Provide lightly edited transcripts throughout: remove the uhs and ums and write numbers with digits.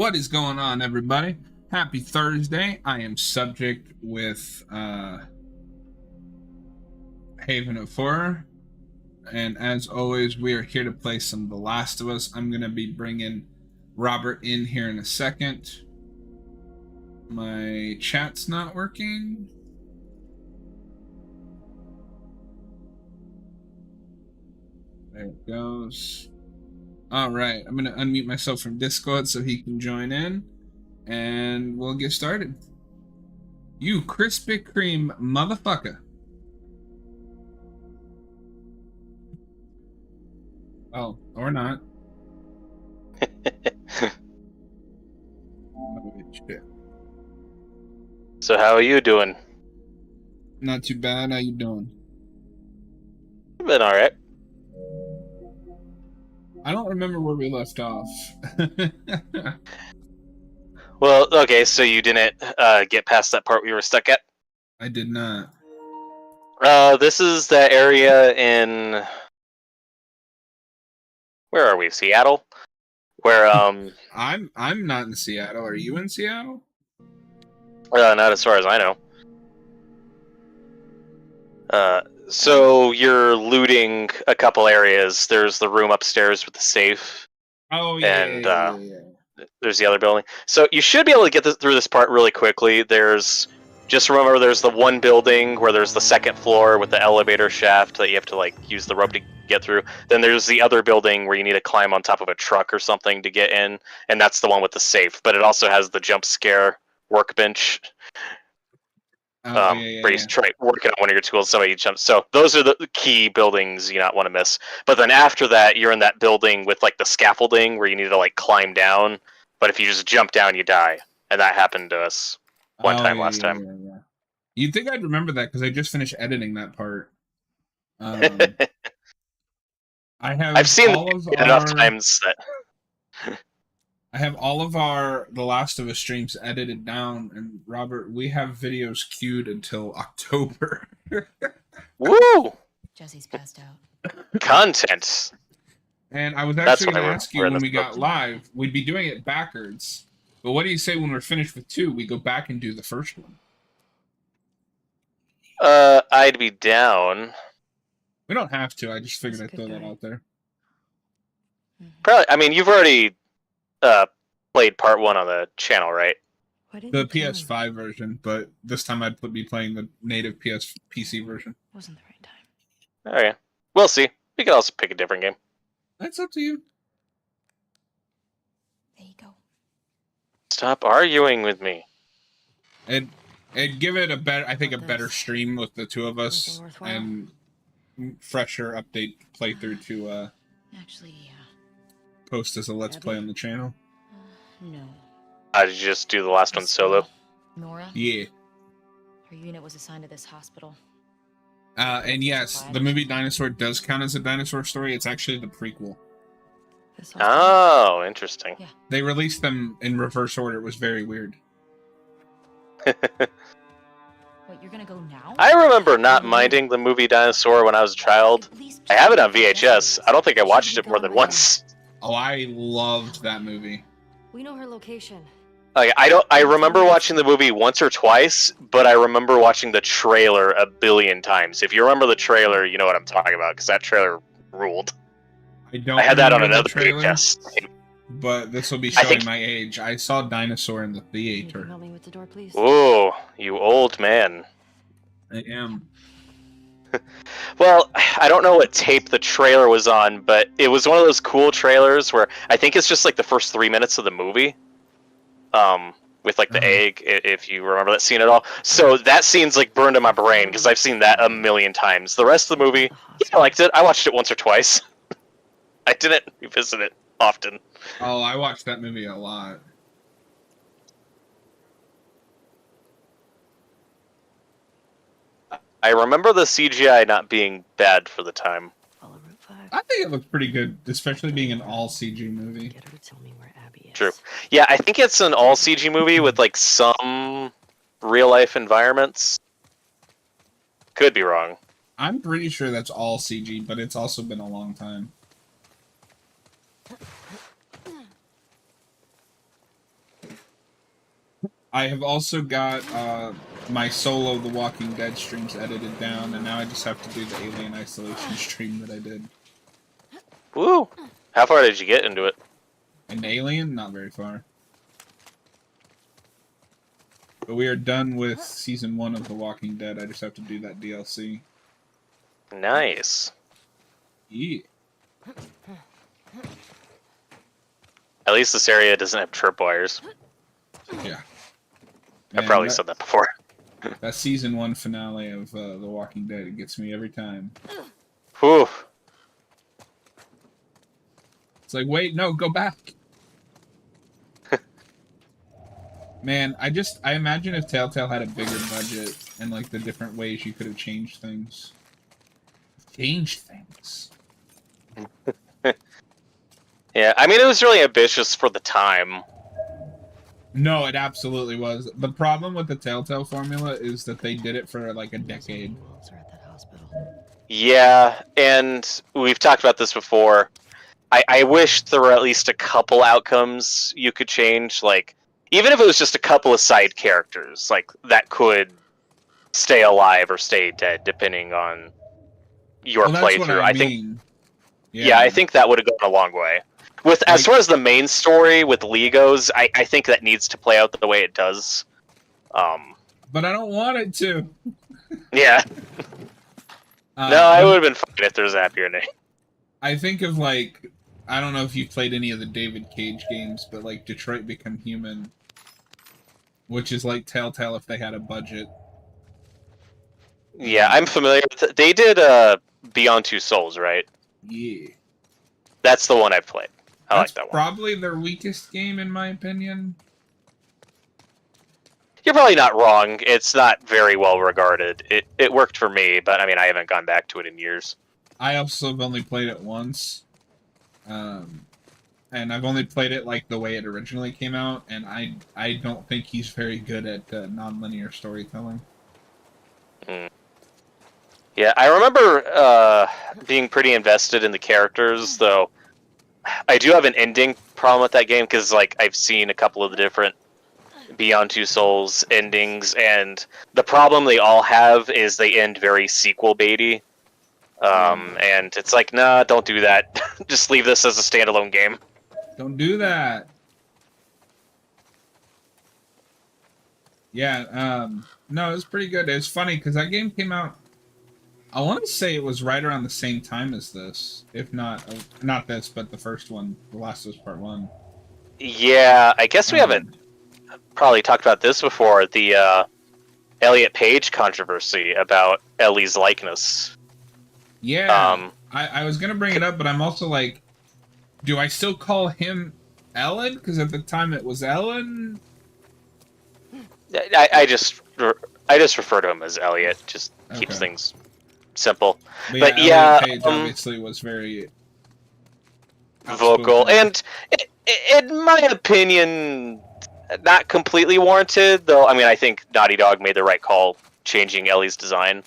What is going on, everybody? Happy Thursday. I am Subject with Haven of Horror. And as always, we are here to play some The Last of Us. I'm going to be bringing Robert in here in a second. My chat's not working. There it goes. All right, I'm going to unmute myself from Discord so he can join in. And we'll get started. You Krispy Kreme motherfucker. Oh, or not. Oh, shit. So how are you doing? Not too bad. How you doing? I've been alright. I don't remember where we left off. Well, okay, so you didn't get past that part we were stuck at? I did not. This is the area in... Where are we? Seattle? Where, I'm not in Seattle. Are you in Seattle? not as far as I know. So you're looting a couple areas. There's the room upstairs with the safe. Oh, yeah, And, yeah. there's the other building. So you should be able to get through this part really quickly. Just remember there's the one building where there's the second floor with the elevator shaft that you have to like use the rope to get through. Then there's the other building where you need to climb on top of a truck or something to get in, and that's the one with the safe. But it also has the jump scare workbench. Where you try working on one of your tools, somebody jumps. So those are the key buildings you not want to miss. But then after that, you're in that building with like the scaffolding where you need to like climb down. But if you just jump down, you die, and that happened to us one time last time. Yeah. You'd think I'd remember that because I just finished editing that part. I've seen it enough times that. I have all of our The Last of Us streams edited down, and Robert, we have videos queued until October. Woo! Jesse's passed out. Content. And I was actually going to ask you when we got live, we'd be doing it backwards. But what do you say when we're finished with 2, we go back and do the first one? I'd be down. We don't have to. I just figured I'd throw that out there. Probably. I mean, you've already played part 1 on the channel, right? The PS5 version, but this time I'd be playing the native PC version. Wasn't the right time. Oh yeah, we'll see. We could also pick a different game. That's up to you. There you go. Stop arguing with me. And give it a better stream with the two of us and fresher update playthrough to actually post as a let's play on the channel. No. Did you just do the last one solo? Nora? Yeah. Her unit was assigned to this hospital. And yes, the movie Dinosaur does count as a dinosaur story. It's actually the prequel. Oh, interesting. Yeah. They released them in reverse order. It was very weird. What, you're gonna go now? I remember not minding the movie Dinosaur when I was a child. I have it on VHS. I don't think I watched it more than once. Oh, I loved that movie. We know her location. Like I remember watching the movie once or twice, but I remember watching the trailer a billion times. If you remember the trailer, you know what I'm talking about, because that trailer ruled. I had that on another VHS. But this will be showing my age. I saw Dinosaur in the theater. Help me with the door, please. Ooh, you old man. I am. Well, I don't know what tape the trailer was on, but it was one of those cool trailers where I think it's just like the first 3 minutes of the movie. With like the egg, if you remember that scene at all. So that scene's like burned in my brain because I've seen that a million times. The rest of the movie, I liked it. I watched it once or twice. I didn't revisit it often. Oh, I watched that movie a lot. I remember the CGI not being bad for the time. I think it looked pretty good, especially being an all CG movie. Get her to tell me where Abby is. True. Yeah, I think it's an all CG movie with like some real life environments. Could be wrong. I'm pretty sure that's all CG, but it's also been a long time. I have also got my solo The Walking Dead streams edited down, and now I just have to do the Alien Isolation stream that I did. Woo! How far did you get into it? And Alien, not very far. But we are done with season 1 of The Walking Dead. I just have to do that DLC. Nice. Yeah. At least this area doesn't have tripwires. Yeah. I probably said that before. That season 1 finale of The Walking Dead, it gets me every time. Whew. It's like, wait, no, go back. Man, I imagine if Telltale had a bigger budget and like the different ways you could have changed things. Changed things. Yeah, I mean, it was really ambitious for the time. No, it absolutely was. The problem with the Telltale formula is that they did it for like a decade. Yeah, and we've talked about this before. I wish there were at least a couple outcomes you could change, like, even if it was just a couple of side characters, like, that could stay alive or stay dead, depending on your playthrough. I think, yeah, I think that would have gone a long way. With as far as the main story with Lee goes, I think that needs to play out the way it does. But I don't want it to. Yeah. No, I would have been fine if there's a happier name. I think of like, I don't know if you've played any of the David Cage games, but like Detroit Become Human, which is like Telltale if they had a budget. Yeah, I'm familiar with it. They did Beyond Two Souls, right? Yeah. That's the one I've played. I like that one. Probably their weakest game in my opinion. You're probably not wrong. It's not very well regarded. It worked for me, but I mean, I haven't gone back to it in years. I also have only played it once. And I've only played it like the way it originally came out, and I don't think he's very good at non-linear storytelling. Mm. Yeah, I remember being pretty invested in the characters, though I do have an ending problem with that game, because like I've seen a couple of the different Beyond Two Souls endings, and the problem they all have is they end very sequel baity. And it's like, nah, don't do that. Just leave this as a standalone game. Don't do that. Yeah, no, it was pretty good. It was funny, because that game came out, I want to say it was right around the same time as this. If not, not this, but the first one, The Last of Us Part 1. Yeah, I guess we haven't probably talked about this before, the Elliot Page controversy about Ellie's likeness. Yeah, I was going to bring it up, but I'm also like, do I still call him Ellen? Because at the time it was Ellen? I just refer to him as Elliot. Just keeps things simple. But yeah, Page obviously was very vocal, and in my opinion, not completely warranted. Though I mean, I think Naughty Dog made the right call changing Ellie's design.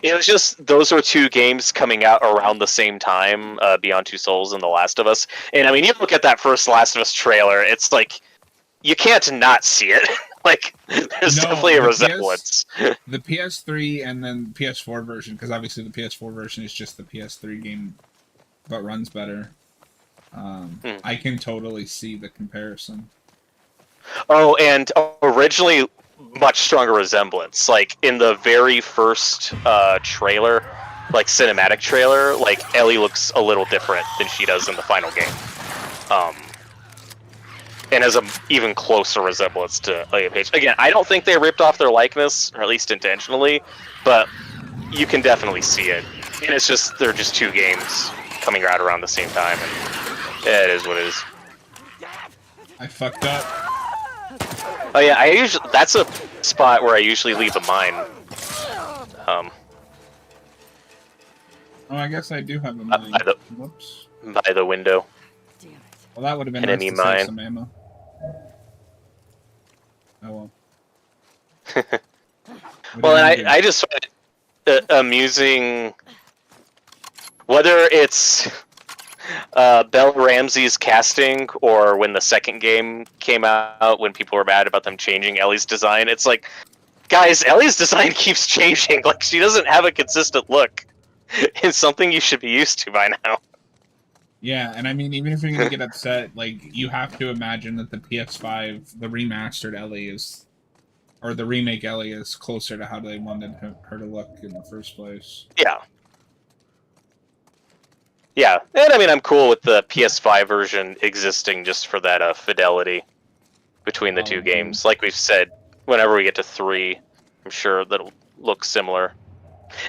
It was just those were two games coming out around the same time, Beyond Two Souls and The Last of Us. And I mean, you look at that first Last of Us trailer, it's like you can't not see it. Like, there's definitely a resemblance. The PS3 and then PS4 version, because obviously the PS4 version is just the PS3 game, but runs better. I can totally see the comparison. Oh, and originally, much stronger resemblance. Like, in the very first trailer, like, cinematic trailer, like, Ellie looks a little different than she does in the final game. And has an even closer resemblance to Elliot Page. Again, I don't think they ripped off their likeness, or at least intentionally, but you can definitely see it. And it's just, they're just two games coming out around the same time, and it is what it is. I fucked up. Oh yeah, that's a spot where I usually leave a mine. Oh, I guess I do have a mine. Whoops. By the window. Damn it. Well, that would have been Enemy nice to mine. save some ammo. Oh well. Well, and I just find it amusing, whether it's Belle Ramsey's casting, or when the second game came out, when people were mad about them changing Ellie's design. It's like, guys, Ellie's design keeps changing. Like, she doesn't have a consistent look. It's something you should be used to by now. Yeah, and I mean, even if you're gonna get upset, like, you have to imagine that the PS5, the remastered Ellie is, or the remake Ellie is closer to how they wanted her to look in the first place. Yeah. Yeah, and I mean, I'm cool with the PS5 version existing just for that fidelity between the two games. Like we've said, whenever we get to 3, I'm sure that'll look similar.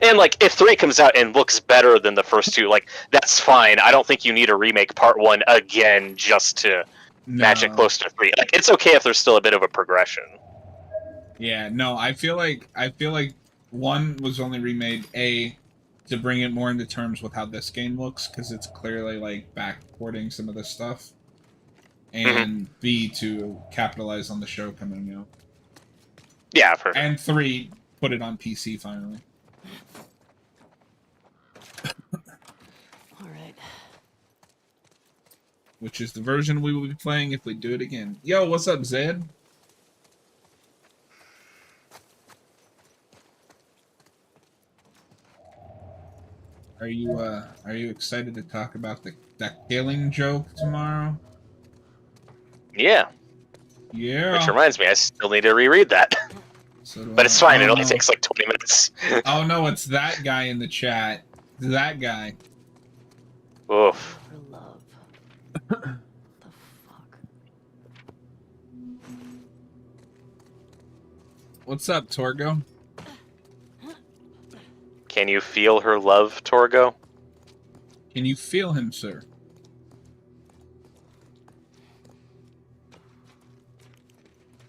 And, like, if 3 comes out and looks better than the first 2, like, that's fine. I don't think you need to remake Part 1 again just to match it close to 3. Like, it's okay if there's still a bit of a progression. Yeah, no, I feel like 1 was only remade, A, to bring it more into terms with how this game looks, because it's clearly, like, backporting some of the stuff. And B, to capitalize on the show coming out. Yeah, for sure. And 3, put it on PC finally. Alright. Which is the version we will be playing if we do it again. Yo, what's up, Zed? Are you excited to talk about that killing joke tomorrow? Yeah. Yeah. Which reminds me, I still need to reread that. So but it's fine, it only takes like 20 minutes. Oh no, it's that guy in the chat. That guy. Oof. For love. The fuck? What's up, Torgo? Can you feel her love, Torgo? Can you feel him, sir?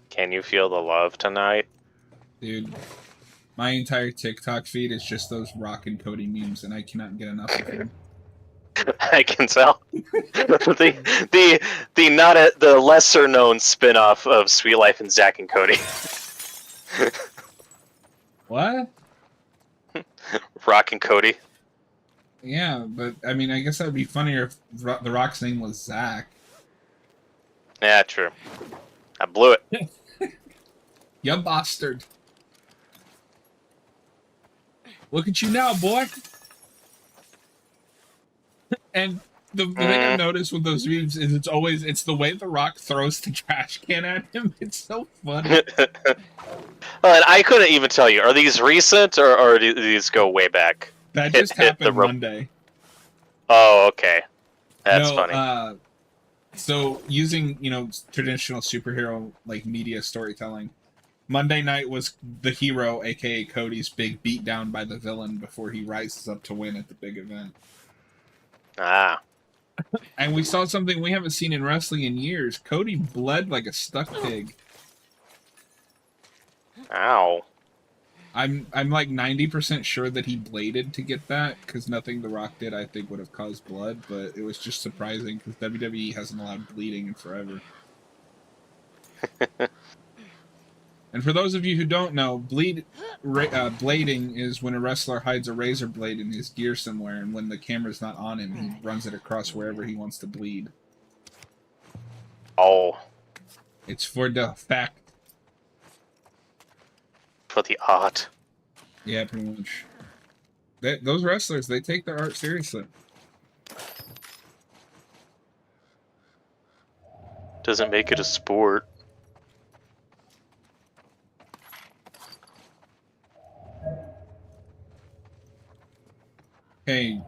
Can you feel the love tonight? Dude, my entire TikTok feed is just those Rock and Cody memes, and I cannot get enough of them. I can tell. the lesser known spin-off of Sweet Life and Zack and Cody. What? Rock and Cody. Yeah, but I mean, I guess that would be funnier if The Rock's name was Zach. Yeah, true. I blew it. You bastard. Look at you now, boy. And the thing I've noticed with those memes is it's the way The Rock throws the trash can at him. It's so funny. Well, and I couldn't even tell you. Are these recent or do these go way back? That just happened Monday. Oh, okay. That's funny. So using, traditional superhero like media storytelling, Monday night was the hero, aka Cody's big beatdown by the villain before he rises up to win at the big event. Ah. And we saw something we haven't seen in wrestling in years. Cody bled like a stuck pig. Ow. I'm like 90% sure that he bladed to get that, because nothing The Rock did, I think, would have caused blood, but it was just surprising, because WWE hasn't allowed bleeding in forever. And for those of you who don't know, blading is when a wrestler hides a razor blade in his gear somewhere, and when the camera's not on him, he runs it across wherever he wants to bleed. Oh. It's for the fact. For the art. Yeah, pretty much. Those wrestlers, they take their art seriously. Doesn't make it a sport. Hey,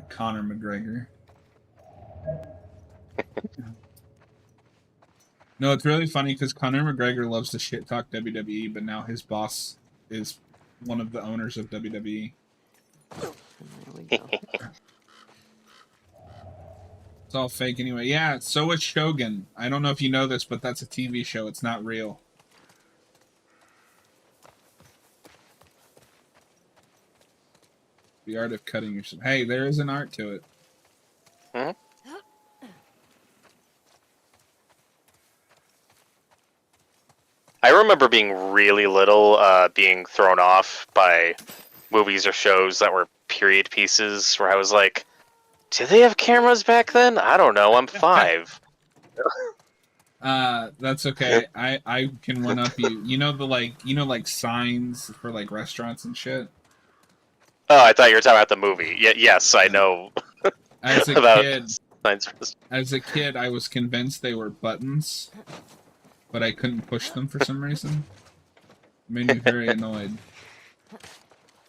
Conor McGregor. No, it's really funny because Conor McGregor loves to shit talk WWE, but now his boss is one of the owners of WWE. There we go. It's all fake anyway. Yeah, so is Shogun. I don't know if you know this, but that's a TV show. It's not real. The art of cutting yourself. Hey, there is an art to it. Hmm? I remember being really little, being thrown off by movies or shows that were period pieces, where I was like Did they have cameras back then? I don't know. I'm 5. That's okay. I can one up you. You know like signs for like restaurants and shit. Oh, I thought you were talking about the movie. Yes, I know As a about kid, signs. I was convinced they were buttons, but I couldn't push them for some reason. It made me very annoyed.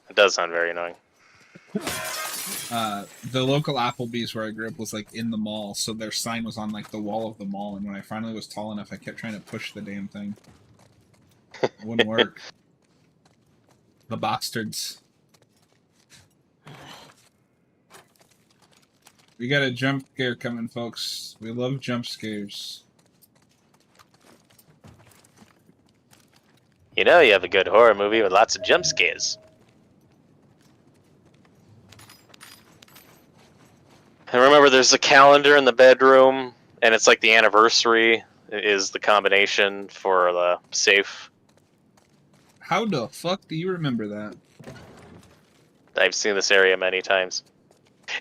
It does sound very annoying. The local Applebee's where I grew up was like in the mall, so their sign was on like the wall of the mall. And when I finally was tall enough, I kept trying to push the damn thing. It wouldn't work. The bastards. We got a jump scare coming, folks. We love jump scares. You know you have a good horror movie with lots of jump scares. And remember, there's a calendar in the bedroom, and it's like the anniversary is the combination for the safe. How the fuck do you remember that? I've seen this area many times.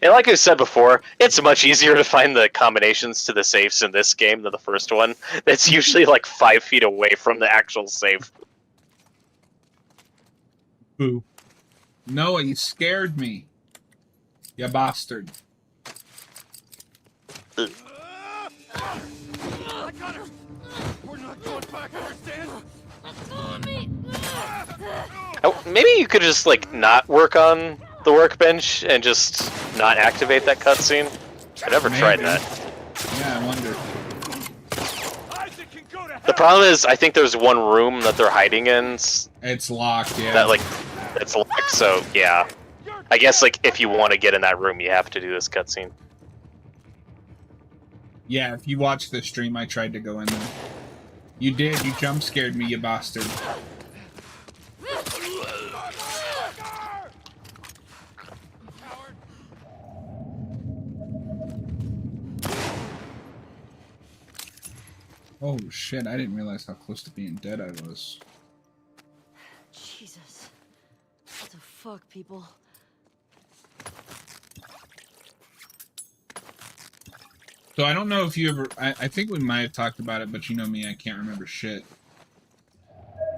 And like I said before, it's much easier to find the combinations to the safes in this game than the first one. It's usually like 5 feet away from the actual safe. Boo. Noah, you scared me. You bastard. Ugh. I got her! We're not going back, understand? Oh, maybe you could just like not work on the workbench and just not activate that cutscene. I never tried that. Yeah, I wonder. Isaac can go to hell! The problem is, I think there's one room that they're hiding in It's locked, yeah. that like it's locked. So yeah, I guess like if you want to get in that room, you have to do this cutscene. Yeah, if you watch the stream, I tried to go in there. You did. You jump scared me, you bastard. Oh shit, I didn't realize how close to being dead I was. Jesus. What the fuck, people? So I don't know if you ever... I think we might have talked about it, but you know me, I can't remember shit.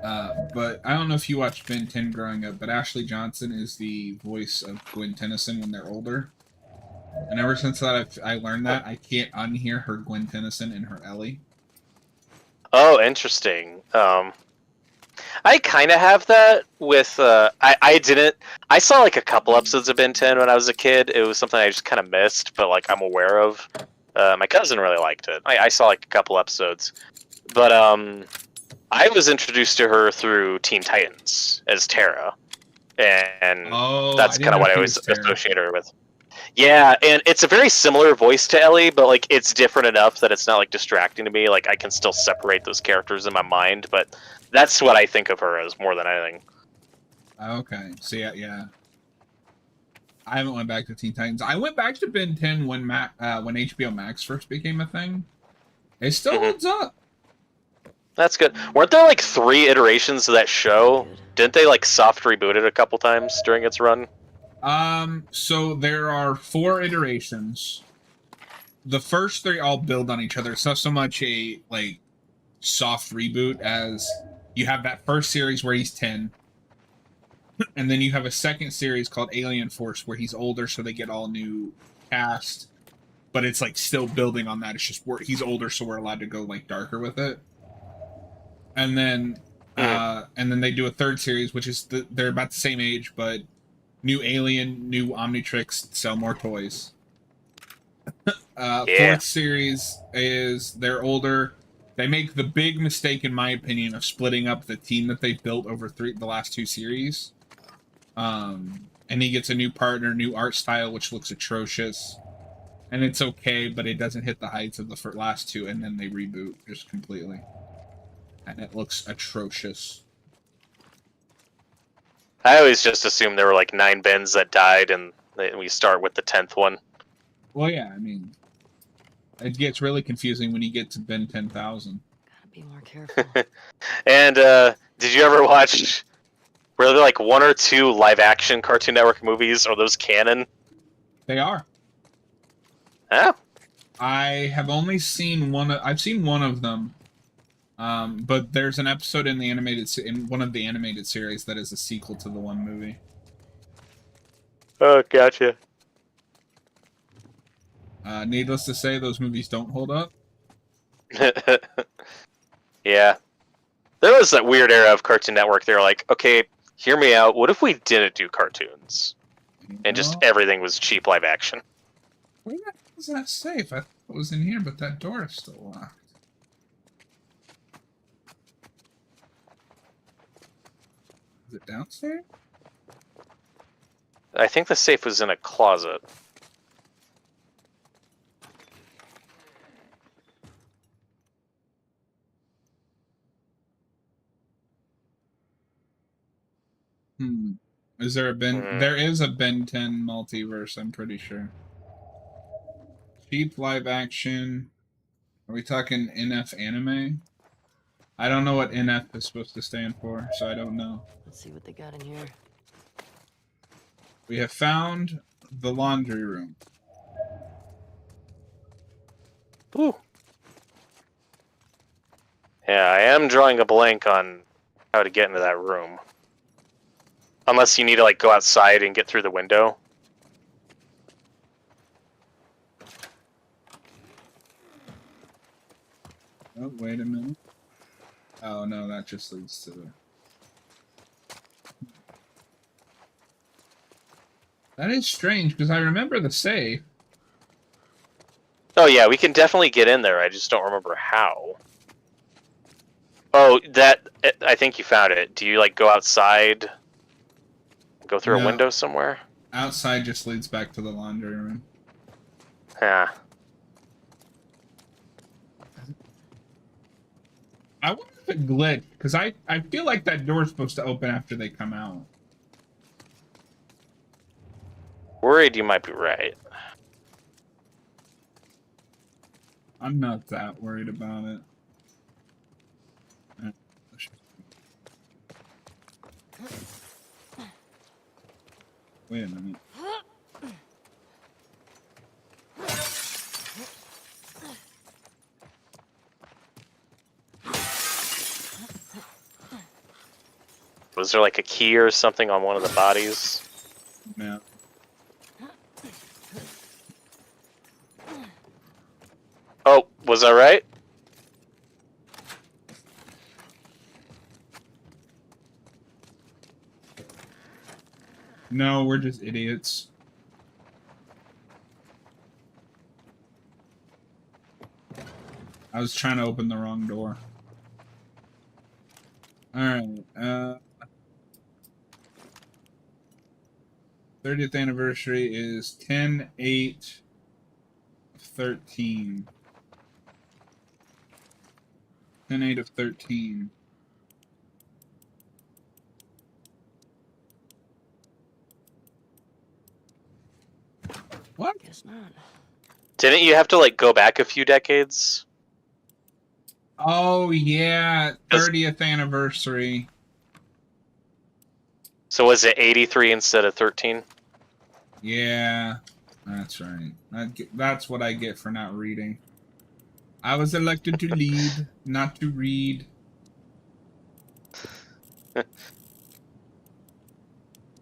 But I don't know if you watched Ben 10 growing up, but Ashley Johnson is the voice of Gwen Tennyson when they're older. And ever since that I learned that, I can't unhear her Gwen Tennyson and her Ellie. Oh, interesting. I kind of have that with, I didn't, I saw like a couple episodes of Ben 10 when I was a kid. It was something I just kind of missed, but like I'm aware of. My cousin really liked it. I saw like a couple episodes. But I was introduced to her through Teen Titans as Tara. And that's kind of what I always associate her with. Yeah, and it's a very similar voice to Ellie, but like it's different enough that it's not like distracting to me. Like I can still separate those characters in my mind, but that's what I think of her as more than anything. Okay, so yeah. I haven't went back to Teen Titans. I went back to Ben 10 when HBO Max first became a thing. It still holds up. That's good. Weren't there like 3 iterations of that show? Didn't they like soft reboot it a couple times during its run? So there are 4 iterations. The first 3 all build on each other. It's not so much a like soft reboot as you have that first series where he's 10. And then you have a second series called Alien Force where he's older, so they get all new cast. But it's like still building on that. It's just he's older, so we're allowed to go like darker with it. And then they do a third series, which is they're about the same age, but new Alien, new Omnitrix, sell more toys. Fourth series is they're older. They make the big mistake, in my opinion, of splitting up the team that they've built over the last 2 series. And he gets a new partner, new art style, which looks atrocious. And it's okay, but it doesn't hit the heights of the last 2, and then they reboot just completely. And it looks atrocious. I always just assumed there were like 9 Bens that died, and we start with the 10th one. Well, yeah, I mean, it gets really confusing when you get to Ben 10,000. Gotta be more careful. And did you ever watch? Were there like 1 or 2 live-action Cartoon Network movies? Are those canon? They are. Huh? I have only seen one. I've seen one of them. But there's an episode in the in one of the animated series that is a sequel to the one movie. Oh, gotcha. Needless to say, those movies don't hold up. Yeah. There was that weird era of Cartoon Network. They were like, okay, hear me out. What if we didn't do cartoons? And just everything was cheap live action. Where was that safe? I thought it was in here, but that door is still locked. Is it downstairs? I think the safe was in a closet. Is there a Ben? There is a Ben 10 multiverse, I'm pretty sure. Cheap live action. Are we talking NF anime? I don't know what NF is supposed to stand for, so I don't know. Let's see what they got in here. We have found the laundry room. Ooh. Yeah, I am drawing a blank on how to get into that room. Unless you need to, like, go outside and get through the window. Oh, wait a minute. Oh, no, that just leads to the... That is strange, because I remember the safe. Oh, yeah, we can definitely get in there. I just don't remember how. Oh, I think you found it. Do you, like, go outside? Go through a window somewhere? Outside just leads back to the laundry room. Yeah. I wonder if it glitched, because I feel like that door's supposed to open after they come out. Worried you might be right. I'm not that worried about it. Wait a minute. Was there like a key or something on one of the bodies? No. Oh, was I right? No, we're just idiots. I was trying to open the wrong door. Alright, 30th anniversary is 10/8/13. 10/8/13. What? Guess not. Didn't you have to like go back a few decades? Oh yeah, 30th anniversary. So was it 83 instead of 13? Yeah, that's right. That's what I get for not reading. I was elected to lead, not to read.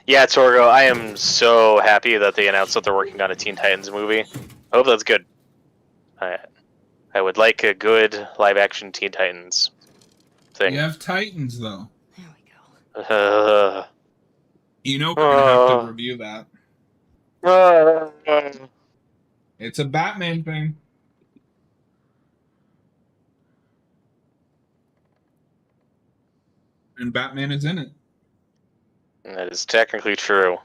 Yeah, Torgo, I am so happy that they announced that they're working on a Teen Titans movie. I hope that's good. I would like a good live-action Teen Titans thing. You have Titans, though. There we go. You know we're gonna have to review that. It's a Batman thing. And Batman is in it. That is technically true.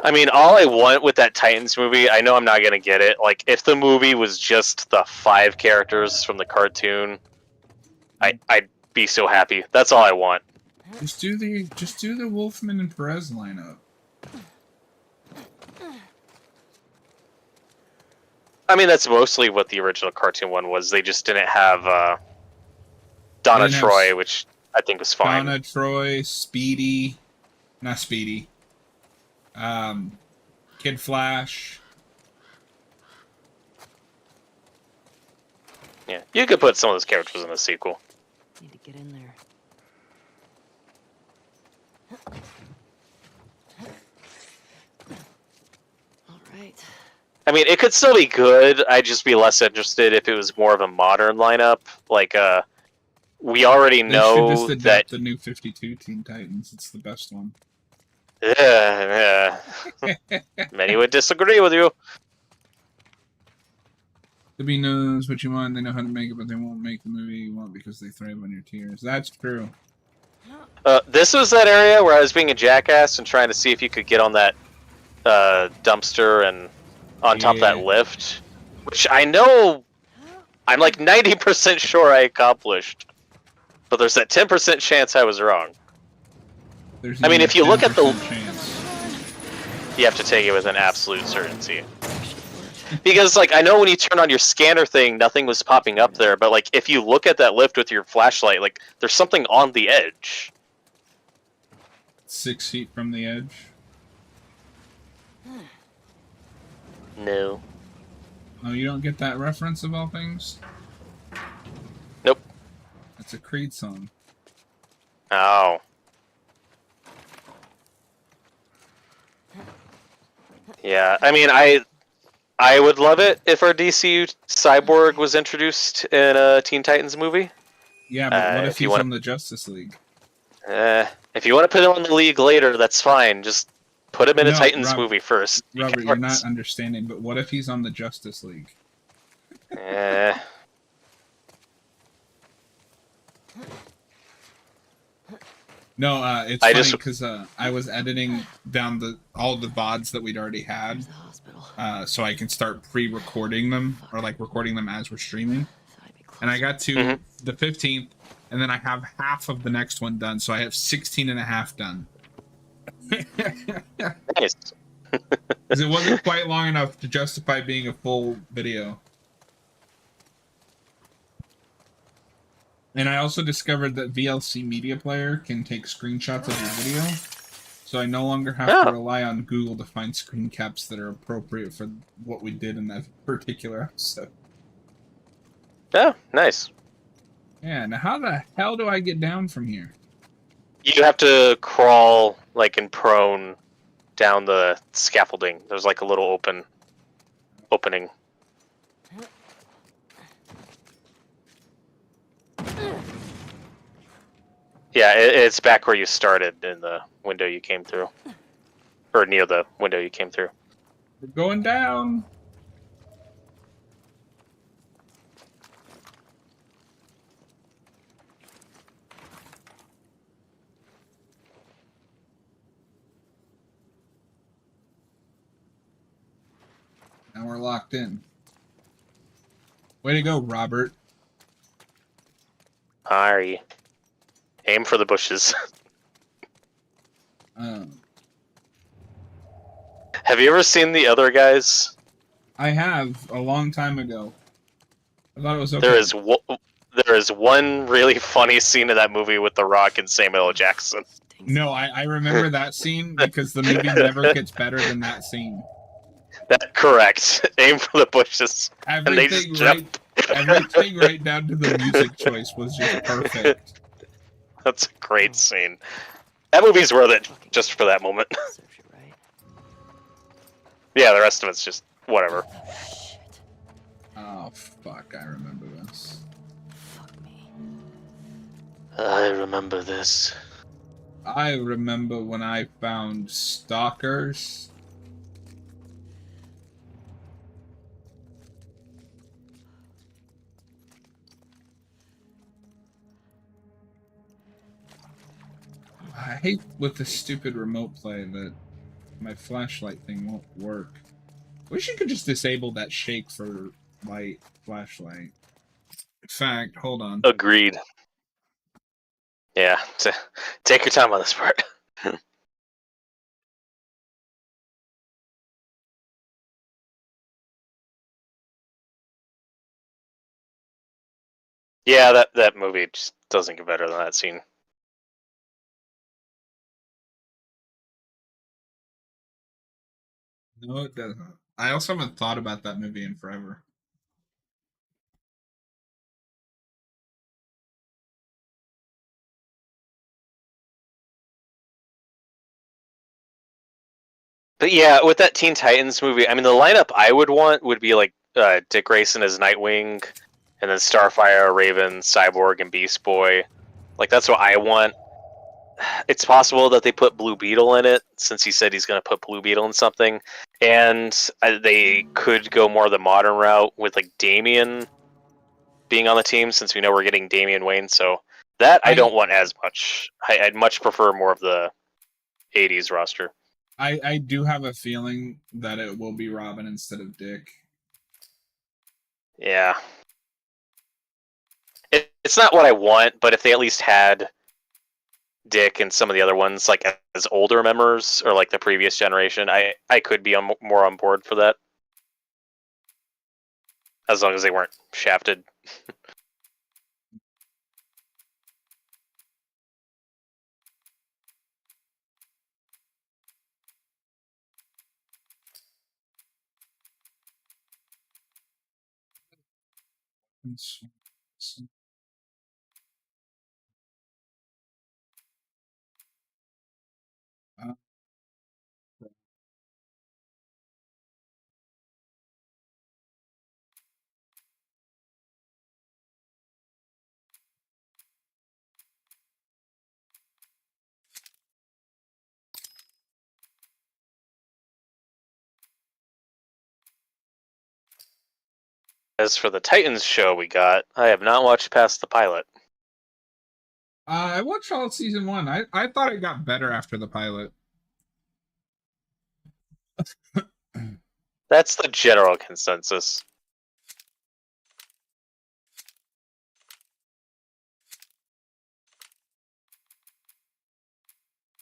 I mean, all I want with that Titans movie, I know I'm not gonna get it. Like, if the movie was just the 5 characters from the cartoon, I'd be so happy. That's all I want. Just do the Wolfman and Perez lineup. I mean, that's mostly what the original cartoon one was. They just didn't have Donna didn't have Troy, which I think was fine. Donna Troy, Kid Flash. Yeah, you could put some of those characters in the sequel. Need to get in there. All right. I mean, it could still be good. I'd just be less interested if it was more of a modern lineup. Like, we already They should know just that. adapt the new 52 Teen Titans. It's the best one. Yeah. Many would disagree with you. The B knows what you want. They know how to make it, but they won't make the movie you want because they thrive on your tears. That's true. This was that area where I was being a jackass and trying to see if you could get on that dumpster and on top of that lift, which I know I'm like 90% sure I accomplished, but there's that 10% chance I was wrong. I mean, if you look at the chance. You have to take it with an absolute certainty. Because, like, I know when you turn on your scanner thing, nothing was popping up there, but, like, if you look at that lift with your flashlight, like, there's something on the edge. 6 feet from the edge. No. Oh, you don't get that reference of all things? Nope. It's a Creed song. Oh. Yeah, I mean, I would love it if our DCU Cyborg was introduced in a Teen Titans movie. Yeah, but what if if you he's wanna- on the Justice League? If you want to put him on the League later, that's fine. Just put him in a No, Titans movie first. Robert, you're not understanding, but what if he's on the Justice League? No, it's I funny just- because I was editing down all the VODs that we'd already had, There's the hospital. so I can start pre-recording them, or like recording them as we're streaming. So I'd be close. And I got to the 15th, and then I have half of the next one done, so I have 16 and a half done. Nice. Because it wasn't quite long enough to justify being a full video. And I also discovered that VLC Media Player can take screenshots of your video, so I no longer have to rely on Google to find screen caps that are appropriate for what we did in that particular episode. Oh, nice. Yeah, now how the hell do I get down from here? You have to crawl, like, in prone down the scaffolding. There's, like, a little opening. Yeah, it's back where you started in the window you came through. Or near the window you came through. We're going down! Now we're locked in. Way to go, Robert. Alright. Aim for the bushes. Have you ever seen the other guys? I have, a long time ago. I thought it was okay. There is one really funny scene in that movie with The Rock and Samuel L. Jackson. No, I remember that scene because the movie never gets better than that scene. Correct. Aim for the bushes. And they just jump. Everything right down to the music choice was just perfect. That's a great scene. That movie's worth it just for that moment. Serves you right. Yeah, the rest of it's just whatever. Shit. Oh, fuck, I remember this. Fuck me. I remember this. I remember when I found stalkers. I hate with the stupid remote play that my flashlight thing won't work. Wish you could just disable that shake for light flashlight. In fact, hold on. Agreed. Yeah, take your time on this part. Yeah, that movie just doesn't get better than that scene. No, it doesn't. I also haven't thought about that movie in forever. But yeah, with that Teen Titans movie, I mean, the lineup I would want would be like Dick Grayson as Nightwing, and then Starfire, Raven, Cyborg, and Beast Boy. Like, that's what I want. It's possible that they put Blue Beetle in it, since he said he's going to put Blue Beetle in something. And they could go more the modern route with, like, Damian being on the team, since we know we're getting Damian Wayne. So that I don't want as much. I'd much prefer more of the 80s roster. I do have a feeling that it will be Robin instead of Dick. Yeah. It's not what I want, but if they at least had Dick and some of the other ones, like as older members or like the previous generation, I could be more on board for that. As long as they weren't shafted. Uh, As for the Titans show we got, I have not watched past the pilot. I watched all of season 1. I thought it got better after the pilot. That's the general consensus.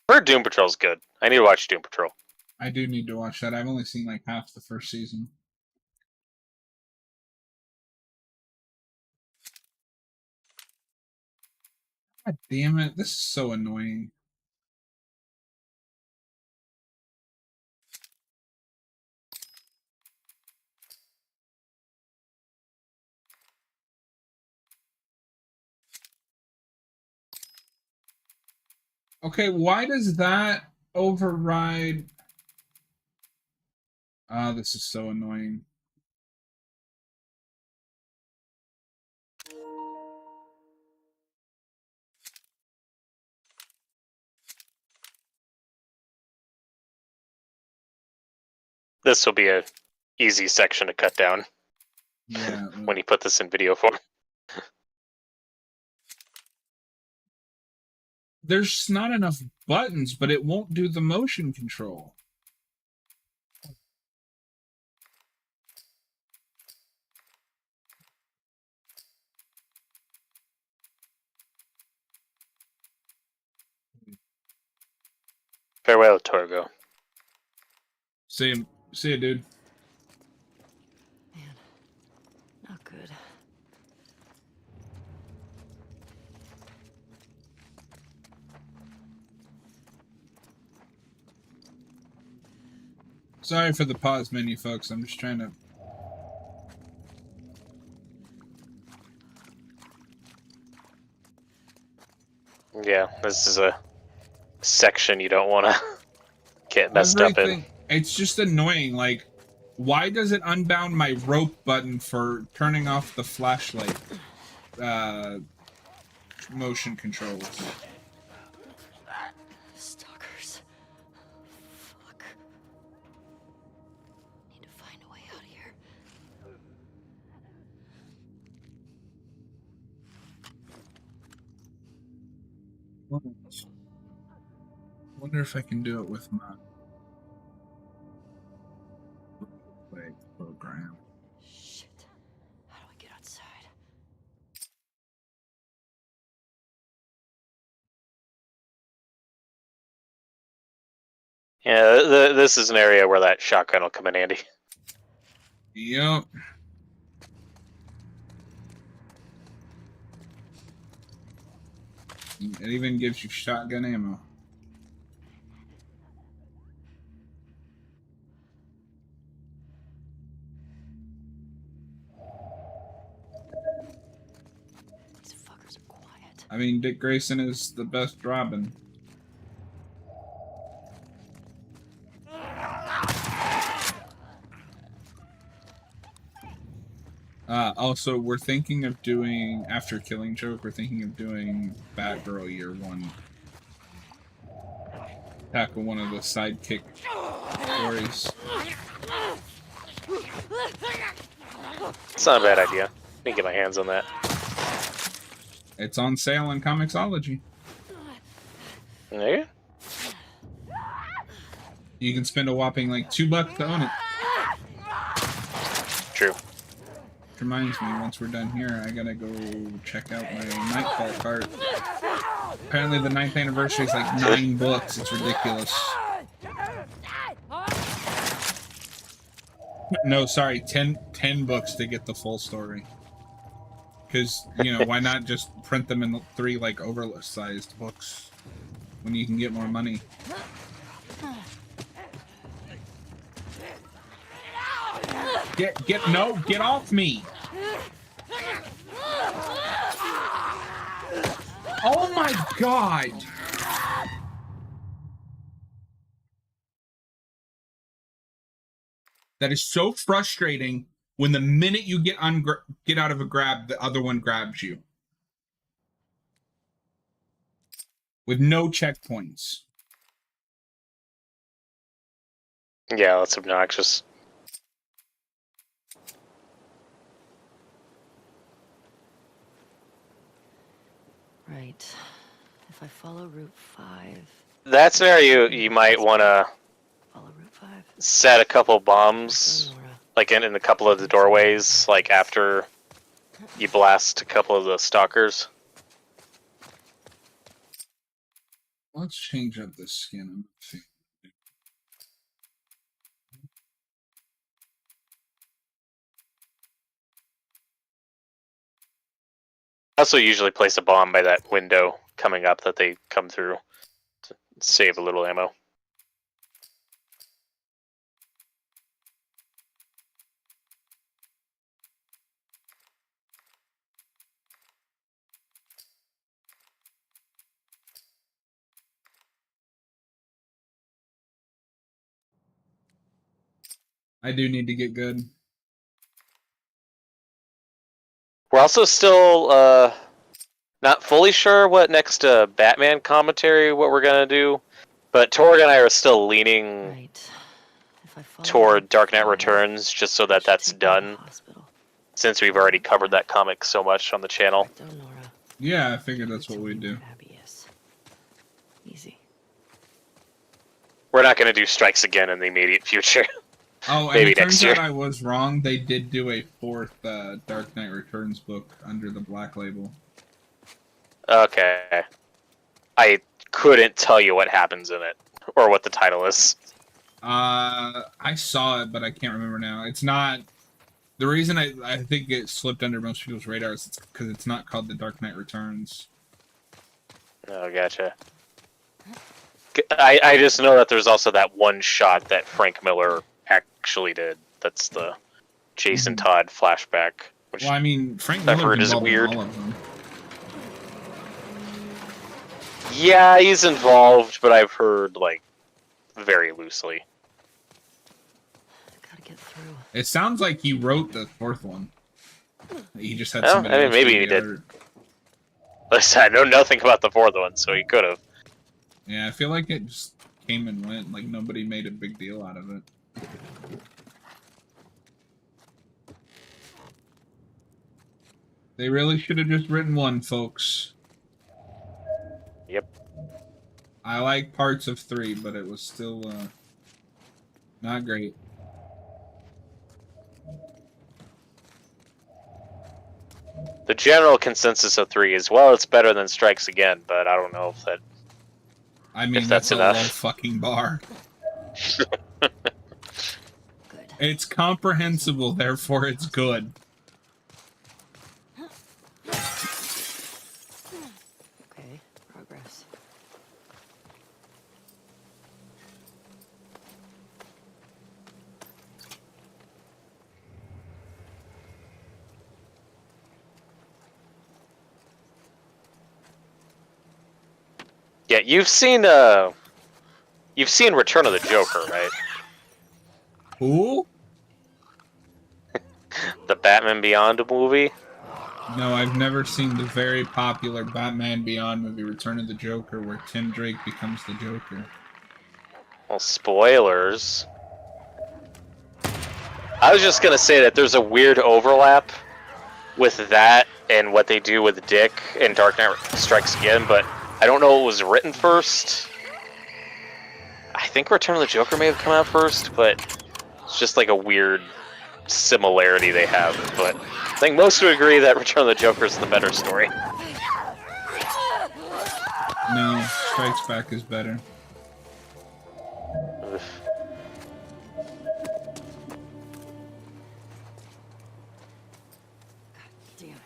I heard Doom Patrol's good. I need to watch Doom Patrol. I do need to watch that. I've only seen like half the first season. God damn it. This is so annoying. Okay, why does that override? Ah, this is so annoying. This will be a easy section to cut down. Yeah. When you put this in video form. There's not enough buttons, but it won't do the motion control. Farewell, Torgo. See ya, dude. Man, not good. Sorry for the pause menu, folks. I'm just trying to. Yeah, this is a section you don't want to get messed up in. It's just annoying. Like, why does it unbound my rope button for turning off the flashlight motion controls? Stalkers. Fuck. Need to find a way out of here. Wonder if I can do it with my play program. Shit. How do I get outside? Yeah, this is an area where that shotgun will come in handy. Yep. It even gives you shotgun ammo. These fuckers are quiet. I mean, Dick Grayson is the best Robin. Also, we're thinking of doing, after Killing Joke, we're thinking of doing Batgirl Year 1. Tackle one of the sidekick stories. It's not a bad idea. Let me get my hands on that. It's on sale on Comixology. Yeah. You can spend a whopping like $2 to own it. True. Which reminds me, once we're done here, I gotta go check out my Nightfall cart. Apparently the 9th anniversary is like 9 books. It's ridiculous. No, sorry, 10 books to get the full story. Because, you know, why not just print them in 3 like oversized books when you can get more money? Get off me! Oh my god! That is so frustrating when the minute you get out of a grab, the other one grabs you. With no checkpoints. Yeah, that's obnoxious. Right. If I follow Route 5... That scenario, you might want to Follow Route 5? set a couple bombs, Nora. like in a couple of the doorways, like after you blast a couple of the stalkers. Let's change up this skin. I also usually place a bomb by that window coming up that they come through to save a little ammo. I do need to get good. We're also still not fully sure what next Batman commentary what we're gonna do, but Torg and I are still leaning Right. If I follow toward Route Dark Knight 5, Returns, just so I that should that's take me to the done, hospital. since we've already covered that comic so much on the channel. Don't, Nora. Yeah, I figured that's what we'd do. Fabius. Easy. We're not gonna do Strikes Again in the immediate future. Oh, and Maybe it turns next year. out I was wrong. They did do a 4th Dark Knight Returns book under the Black Label. Okay. I couldn't tell you what happens in it, or what the title is. I saw it, but I can't remember now. It's not... The reason I think it slipped under most people's radars is because it's not called The Dark Knight Returns. Oh, gotcha. I just know that there's also that one shot that Frank Miller actually did. That's the Jason Todd flashback. Which Well, I mean, Frank I've Miller's heard is involved in weird. all of them. Yeah, he's involved, but I've heard, like, very loosely. Gotta get through. It sounds like he wrote the 4th one. He just had Well, somebody I mean, else maybe do he the did. other- Listen, I know nothing about the 4th one, so he could have. Yeah, I feel like it just came and went. Like, nobody made a big deal out of it. They really should have just written one, folks. Yep. I like parts of 3, but it was still, not great. The general consensus of 3 is, well, it's better than Strikes Again, but I don't know if that... I mean, If that's that's a enough. low fucking bar. Good. It's comprehensible, therefore it's good. Okay. Yeah, you've seen Return of the Joker, right? Who? The Batman Beyond movie. No, I've never seen the very popular Batman Beyond movie, Return of the Joker, where Tim Drake becomes the Joker. Well, spoilers. I was just gonna say that there's a weird overlap with that and what they do with Dick in Dark Knight Strikes Again, but I don't know what was written first. I think Return of the Joker may have come out first, but it's just like a weird similarity they have. But I think most would agree that Return of the Joker is the better story. No, Strikes Back is better. Damn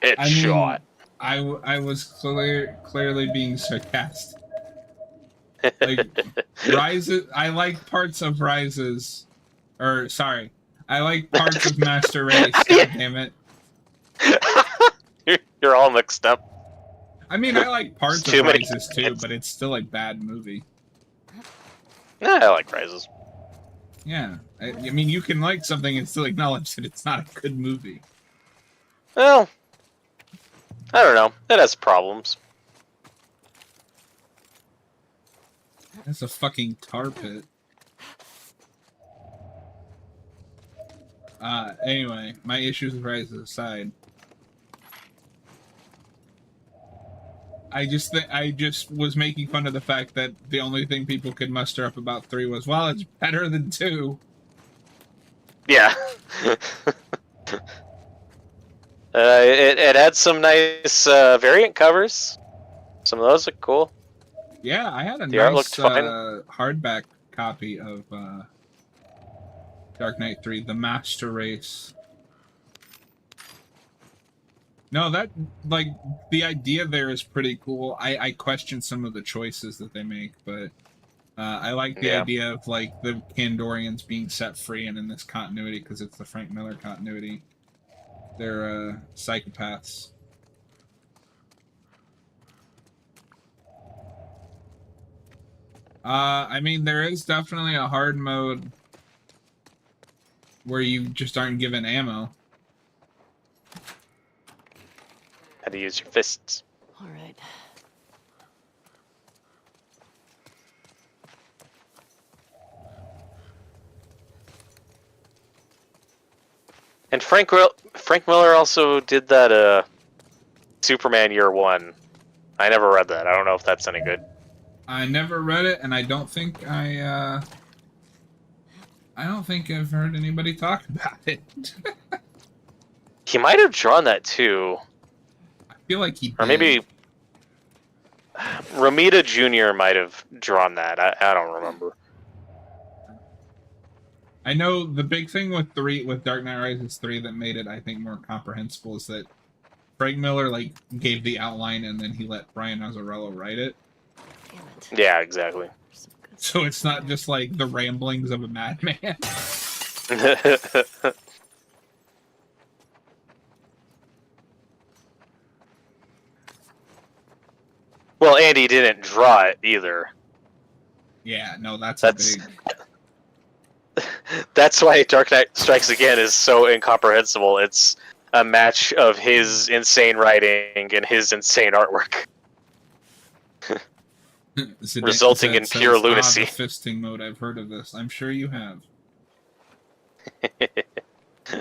it. Headshot. I was clearly being sarcastic. Like, Rises, I like parts of Rises, or sorry, I like parts of Master Race. God damn it! You're all mixed up. I mean, I like parts Too of many Rises too, hits. but it's still a bad movie. Nah, I like Rises. Yeah, I mean, you can like something and still acknowledge that it's not a good movie. Well, I don't know. It has problems. That's a fucking tar pit. Anyway, my issues with Rises aside, I just was making fun of the fact that the only thing people could muster up about 3 was, well, it's better than 2. Yeah. It had some nice variant covers. Some of those are cool. Yeah, I had a The art nice looked fine. hardback copy of Dark Knight 3, The Master Race. No, that, like, the idea there is pretty cool. I question some of the choices that they make, but I like the idea of, like, the Kandorians being set free and in this continuity, because it's the Frank Miller continuity. They're psychopaths. I mean, there is definitely a hard mode where you just aren't given ammo. How to use your fists. All right. And Frank Miller also did that Superman Year One. I never read that. I don't know if that's any good. I never read it, and I don't think I've heard anybody talk about it. He might have drawn that too. I feel like he did. Or maybe Romita Jr. might have drawn that. I don't remember. I know the big thing with Dark Knight Rises 3 that made it, I think, more comprehensible is that Frank Miller, like, gave the outline and then he let Brian Azzarello write it. Damn it. Yeah, exactly. Some good So it's not just like the ramblings of a madman. Well, Andy didn't draw it either. Yeah, no, that's That's- a big... That's why Dark Knight Strikes Again is so incomprehensible. It's a match of his insane writing and his insane artwork. Resulting in pure lunacy. The fisting mode, I've heard of this. I'm sure you have.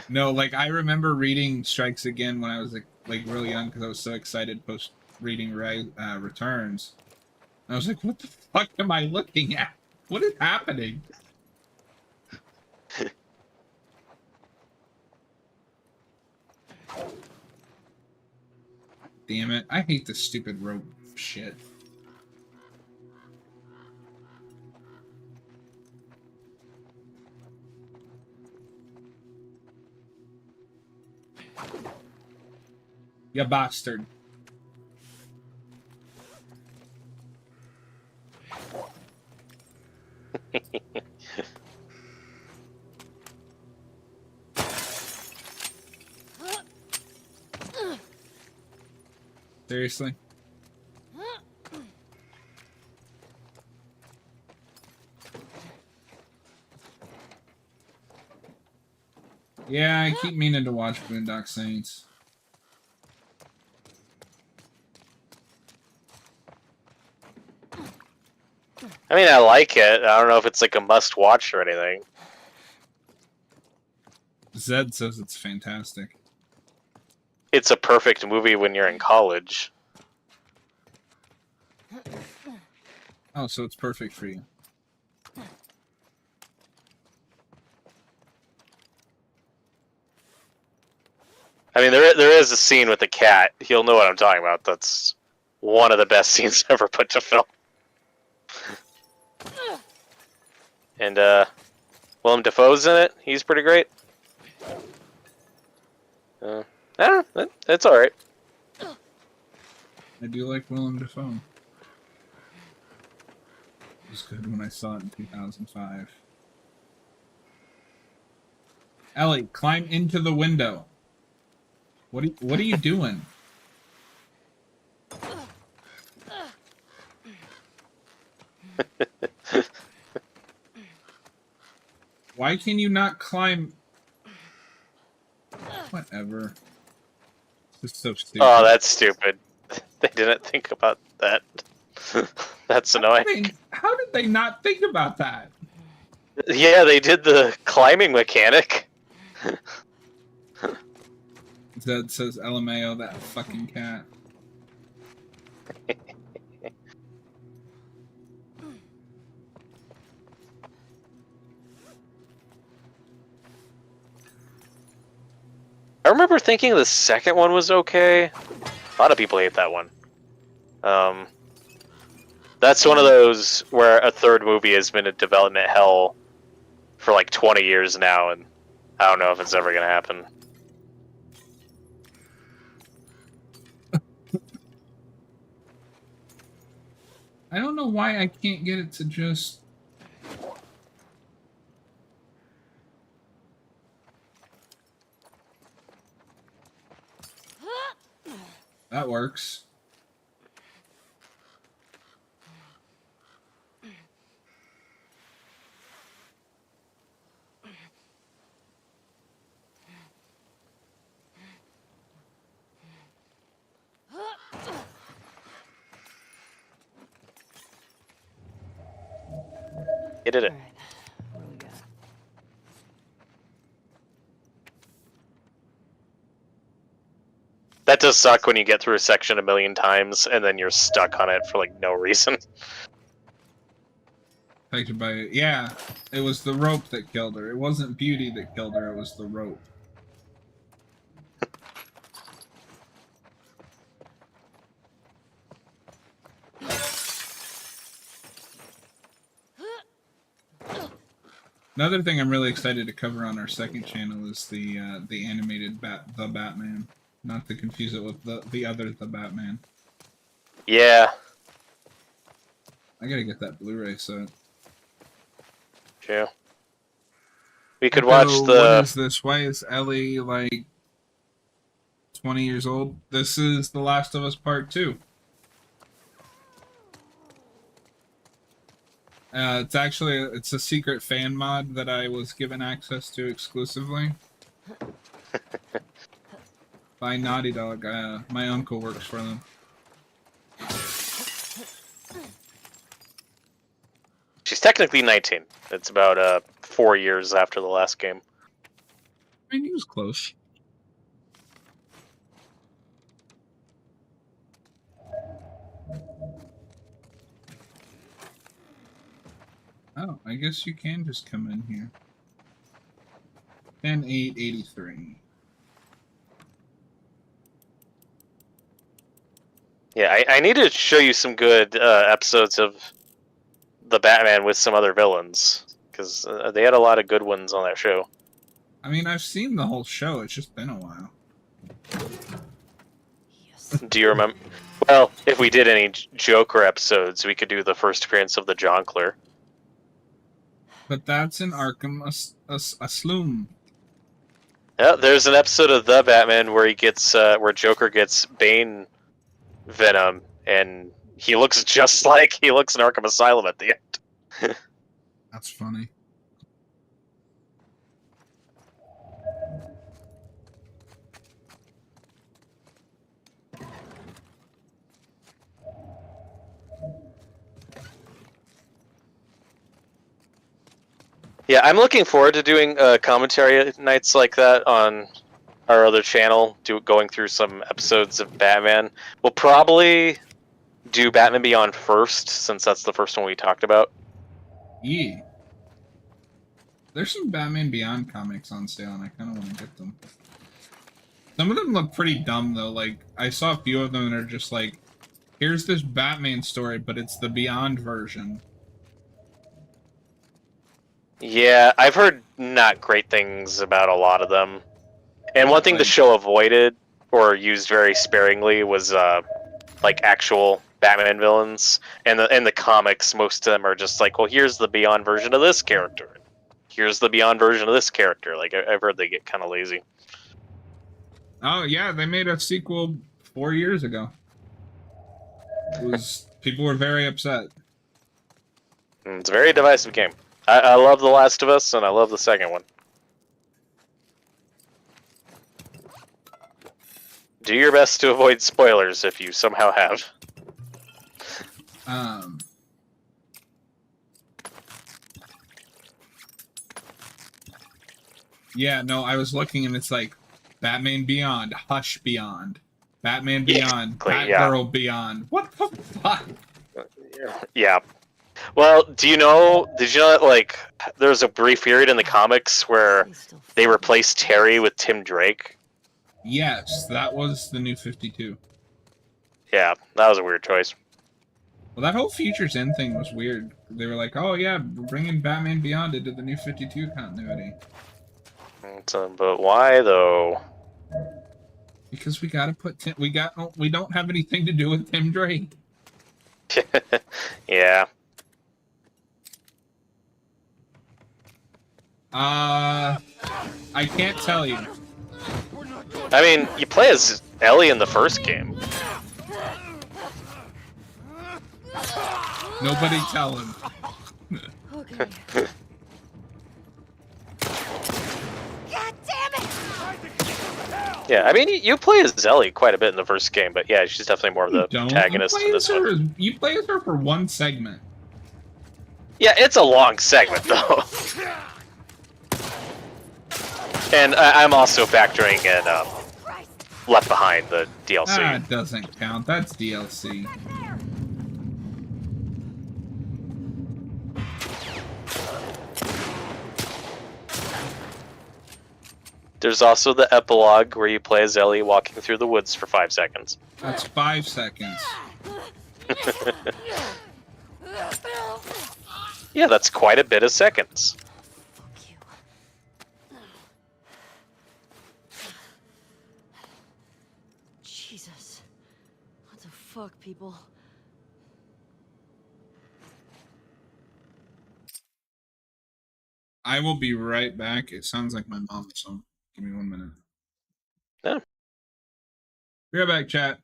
No, like, I remember reading Strikes Again when I was, like really young because I was so excited post-reading Returns. I was like, what the fuck am I looking at? What is happening? Damn it. I hate this stupid rope shit. You bastard. Seriously? Yeah, I keep meaning to watch Boondock Saints. I mean, I like it. I don't know if it's like a must-watch or anything. Zed says it's fantastic. It's a perfect movie when you're in college. Oh, so it's perfect for you. I mean, there is a scene with the cat. You'll know what I'm talking about. That's one of the best scenes ever put to film. And Willem Dafoe's in it. He's pretty great. I don't know. It's all right. I do like Willem Dafoe. It was good when I saw it in 2005. Ellie, climb into the window. What are you doing? Why can you not climb? Whatever. This is so stupid. Oh, that's stupid. They didn't think about that. That's annoying. How did they not think about that? Yeah, they did the climbing mechanic. Zed says LMAO, that fucking cat. I remember thinking the second one was okay. A lot of people hate that one. That's one of those where a third movie has been in development hell for like 20 years now, and I don't know if it's ever going to happen. I don't know why I can't get it to just... That works. You did it. All right. What do we got? That does suck when you get through a section a million times and then you're stuck on it for like no reason. Affected by it. Yeah, it was the rope that killed her. It wasn't beauty that killed her, it was the rope. Another thing I'm really excited to cover on our second channel is the animated The Batman. Not to confuse it with the other The Batman. Yeah. I gotta get that Blu-ray set. True. We could watch So, the... What is this? Why is Ellie, like, 20 years old? This is The Last of Us Part 2. It's a secret fan mod that I was given access to exclusively. By Naughty Dog. My uncle works for them. She's technically 19. It's about 4 years after the last game. I mean, he was close. Oh, I guess you can just come in here. 10/8/83. Yeah, I need to show you some good episodes of the Batman with some other villains, because they had a lot of good ones on that show. I mean, I've seen the whole show. It's just been a while. Yes. Do you remember? Well, if we did any Joker episodes, we could do the first appearance of the Jonkler. But that's in Arkham Asylum. Yeah, there's an episode of the Batman where he gets where Joker gets Bane venom, and he looks just like he looks in Arkham Asylum at the end. That's funny. Yeah, I'm looking forward to doing commentary nights like that on our other channel, going through some episodes of Batman. We'll probably do Batman Beyond first, since that's the first one we talked about. Yeah. There's some Batman Beyond comics on sale, and I kind of want to get them. Some of them look pretty dumb, though. Like, I saw a few of them that are just like, here's this Batman story, but it's the Beyond version. Yeah, I've heard not great things about a lot of them. And one thing the show avoided, or used very sparingly, was like actual Batman villains. And in the comics, most of them are just like, well, here's the Beyond version of this character. Here's the Beyond version of this character. Like, I've heard they get kind of lazy. Oh, yeah, they made a sequel 4 years ago. People were very upset. It's a very divisive game. I love The Last of Us, and I love the second one. Do your best to avoid spoilers if you somehow have. Yeah, no, I was looking and it's like Batman Beyond, Hush Beyond, Batman Beyond, Batgirl Beyond. What the fuck? Yeah. Well, did you know that, like, there was a brief period in the comics where they replaced Terry with Tim Drake? Yes, that was the New 52. Yeah, that was a weird choice. Well, that whole Futures End thing was weird. They were like, oh yeah, we're bringing Batman Beyond into the New 52 continuity. But why, though? Because we gotta put we don't have anything to do with Tim Drake. Yeah. I can't tell you. I mean, you play as Ellie in the first game. Nobody tell him. Okay. God damn it! Yeah, I mean, you play as Ellie quite a bit in the first game, but yeah, she's definitely more of the protagonist in this one. You play as her for one segment. Yeah, it's a long segment, though. And I'm also factoring in Left Behind, the DLC. That doesn't count. That's DLC. There's also the epilogue where you play as Ellie walking through the woods for 5 seconds. That's 5 seconds. Yeah, that's quite a bit of seconds. Fuck you. Jesus. What the fuck, people? I will be right back. It sounds like my mom, so give me 1 minute. Yeah. Be right back, chat.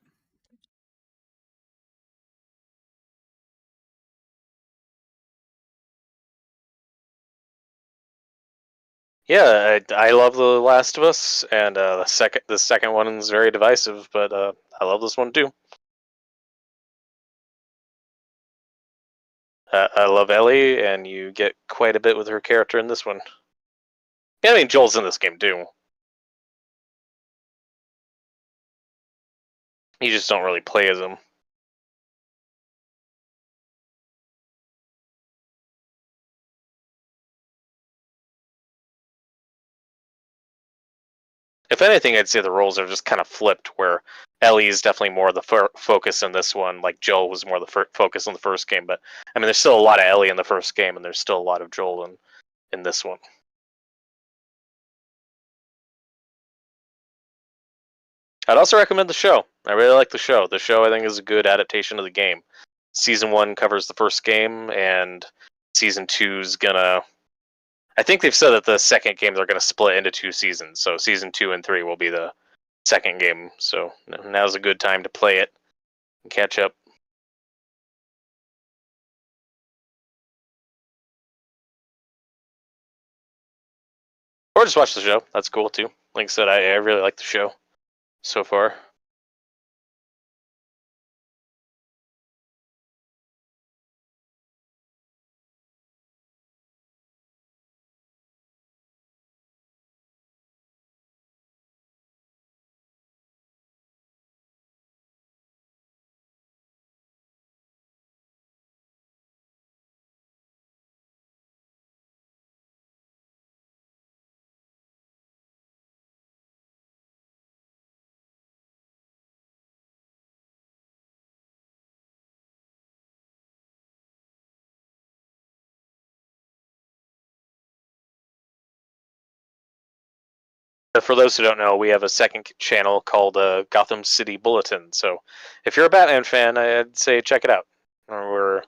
Yeah, I love The Last of Us, and the second one is very divisive, but I love this one too. I love Ellie, and you get quite a bit with her character in this one. Yeah, I mean, Joel's in this game too. You just don't really play as him. If anything, I'd say the roles are just kind of flipped, where Ellie is definitely more the focus in this one, like Joel was more the focus in the first game. But I mean, there's still a lot of Ellie in the first game, and there's still a lot of Joel in this one. I'd also recommend the show. I really like the show. The show, I think, is a good adaptation of the game. Season 1 covers the first game, and Season 2's gonna... I think they've said that the second game they're going to split into 2 seasons. So Season 2 and 3 will be the second game. So now's a good time to play it and catch up. Or just watch the show. That's cool, too. Like I said, I really like the show so far. For those who don't know, we have a second channel called Gotham City Bulletin. So if you're a Batman fan, I'd say check it out. We're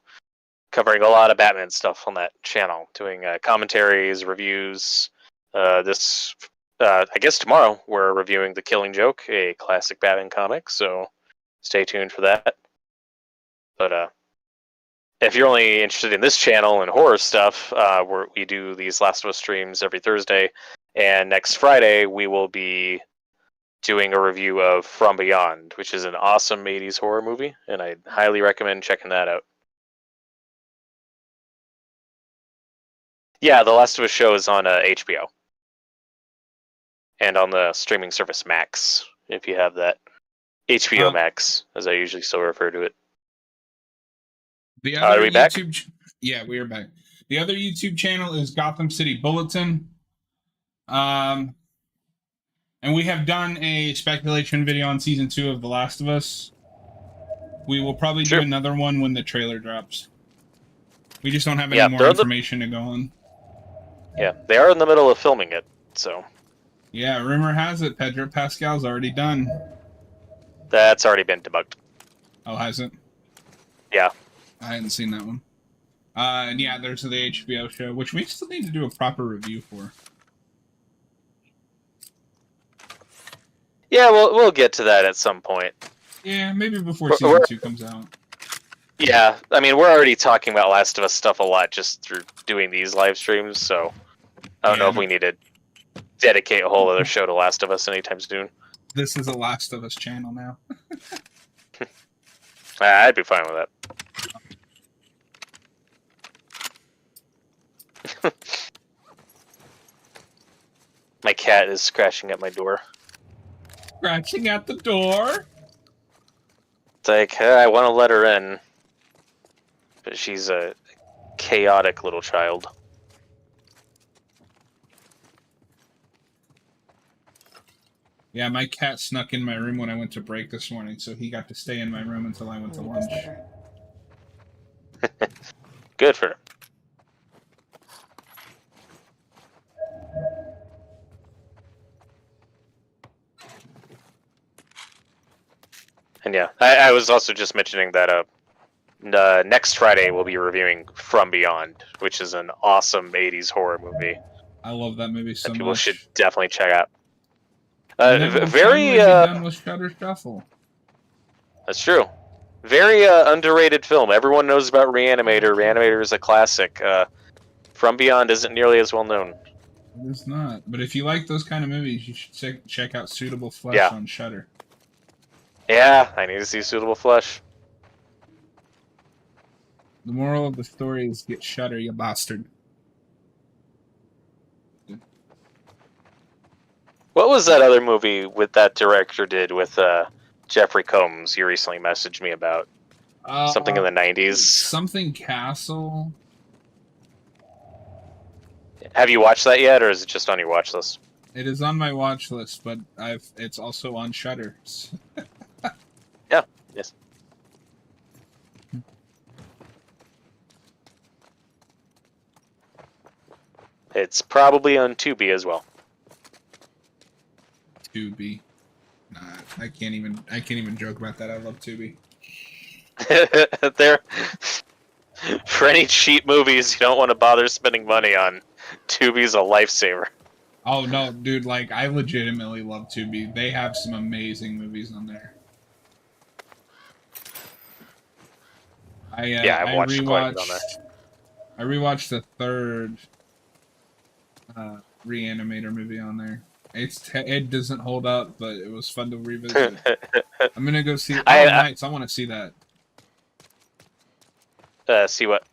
covering a lot of Batman stuff on that channel, doing commentaries, reviews. I guess tomorrow we're reviewing The Killing Joke, a classic Batman comic. So stay tuned for that. But if you're only interested in this channel and horror stuff, we do these Last of Us streams every Thursday. And next Friday, we will be doing a review of From Beyond, which is an awesome 80s horror movie, and I'd highly recommend checking that out. Yeah, The Last of Us show is on HBO. And on the streaming service Max, if you have that. HBO Max, as I usually still refer to it. The other are we YouTube back? Yeah, we are back. The other YouTube channel is Gotham City Bulletin. And we have done a speculation video on season 2 of The Last of Us. We will probably do another one when the trailer drops. We just don't have any more information to go on. Yeah, they are in the middle of filming it, so. Yeah, rumor has it Pedro Pascal's already done. That's already been debunked. Oh, has it? Yeah. I hadn't seen that one. And yeah, there's the HBO show, which we still need to do a proper review for. Yeah, we'll get to that at some point. Yeah, maybe before season 2 comes out. Yeah, I mean, we're already talking about Last of Us stuff a lot just through doing these live streams, so I don't know if we need to dedicate a whole other show to Last of Us anytime soon. This is a Last of Us channel now. I'd be fine with that. My cat is scratching at my door. Scratching at the door? It's like, I want to let her in. But she's a chaotic little child. Yeah, my cat snuck in my room when I went to break this morning, so he got to stay in my room until I went to lunch. Good for him. And yeah, I was also just mentioning that next Friday we'll be reviewing From Beyond, which is an awesome 80s horror movie. I love that movie so much. People should definitely check out. Very done with Shutter Shuffle. That's true. Very underrated film. Everyone knows about Reanimator. Reanimator is a classic. From Beyond isn't nearly as well known. It is not. But if you like those kind of movies, you should check out Suitable Flesh on Shudder. Yeah, I need to see Suitable Flesh. The moral of the story is get Shudder, you bastard. What was that other movie with that director did with Jeffrey Combs you recently messaged me about? Something in the 90s? Something Castle. Have you watched that yet, or is it just on your watch list? It is on my watch list, but it's also on Shudder. Yeah, yes. It's probably on Tubi as well. Tubi. Nah, I can't even joke about that. I love Tubi. There, for any cheap movies you don't want to bother spending money on, Tubi's a lifesaver. Oh no, dude! Like I legitimately love Tubi. They have some amazing movies on there. I've watched quite a bit on there. I rewatched the third Reanimator movie on there. It doesn't hold up, but it was fun to revisit. I'm gonna go see. Nice! I want to see that. See what?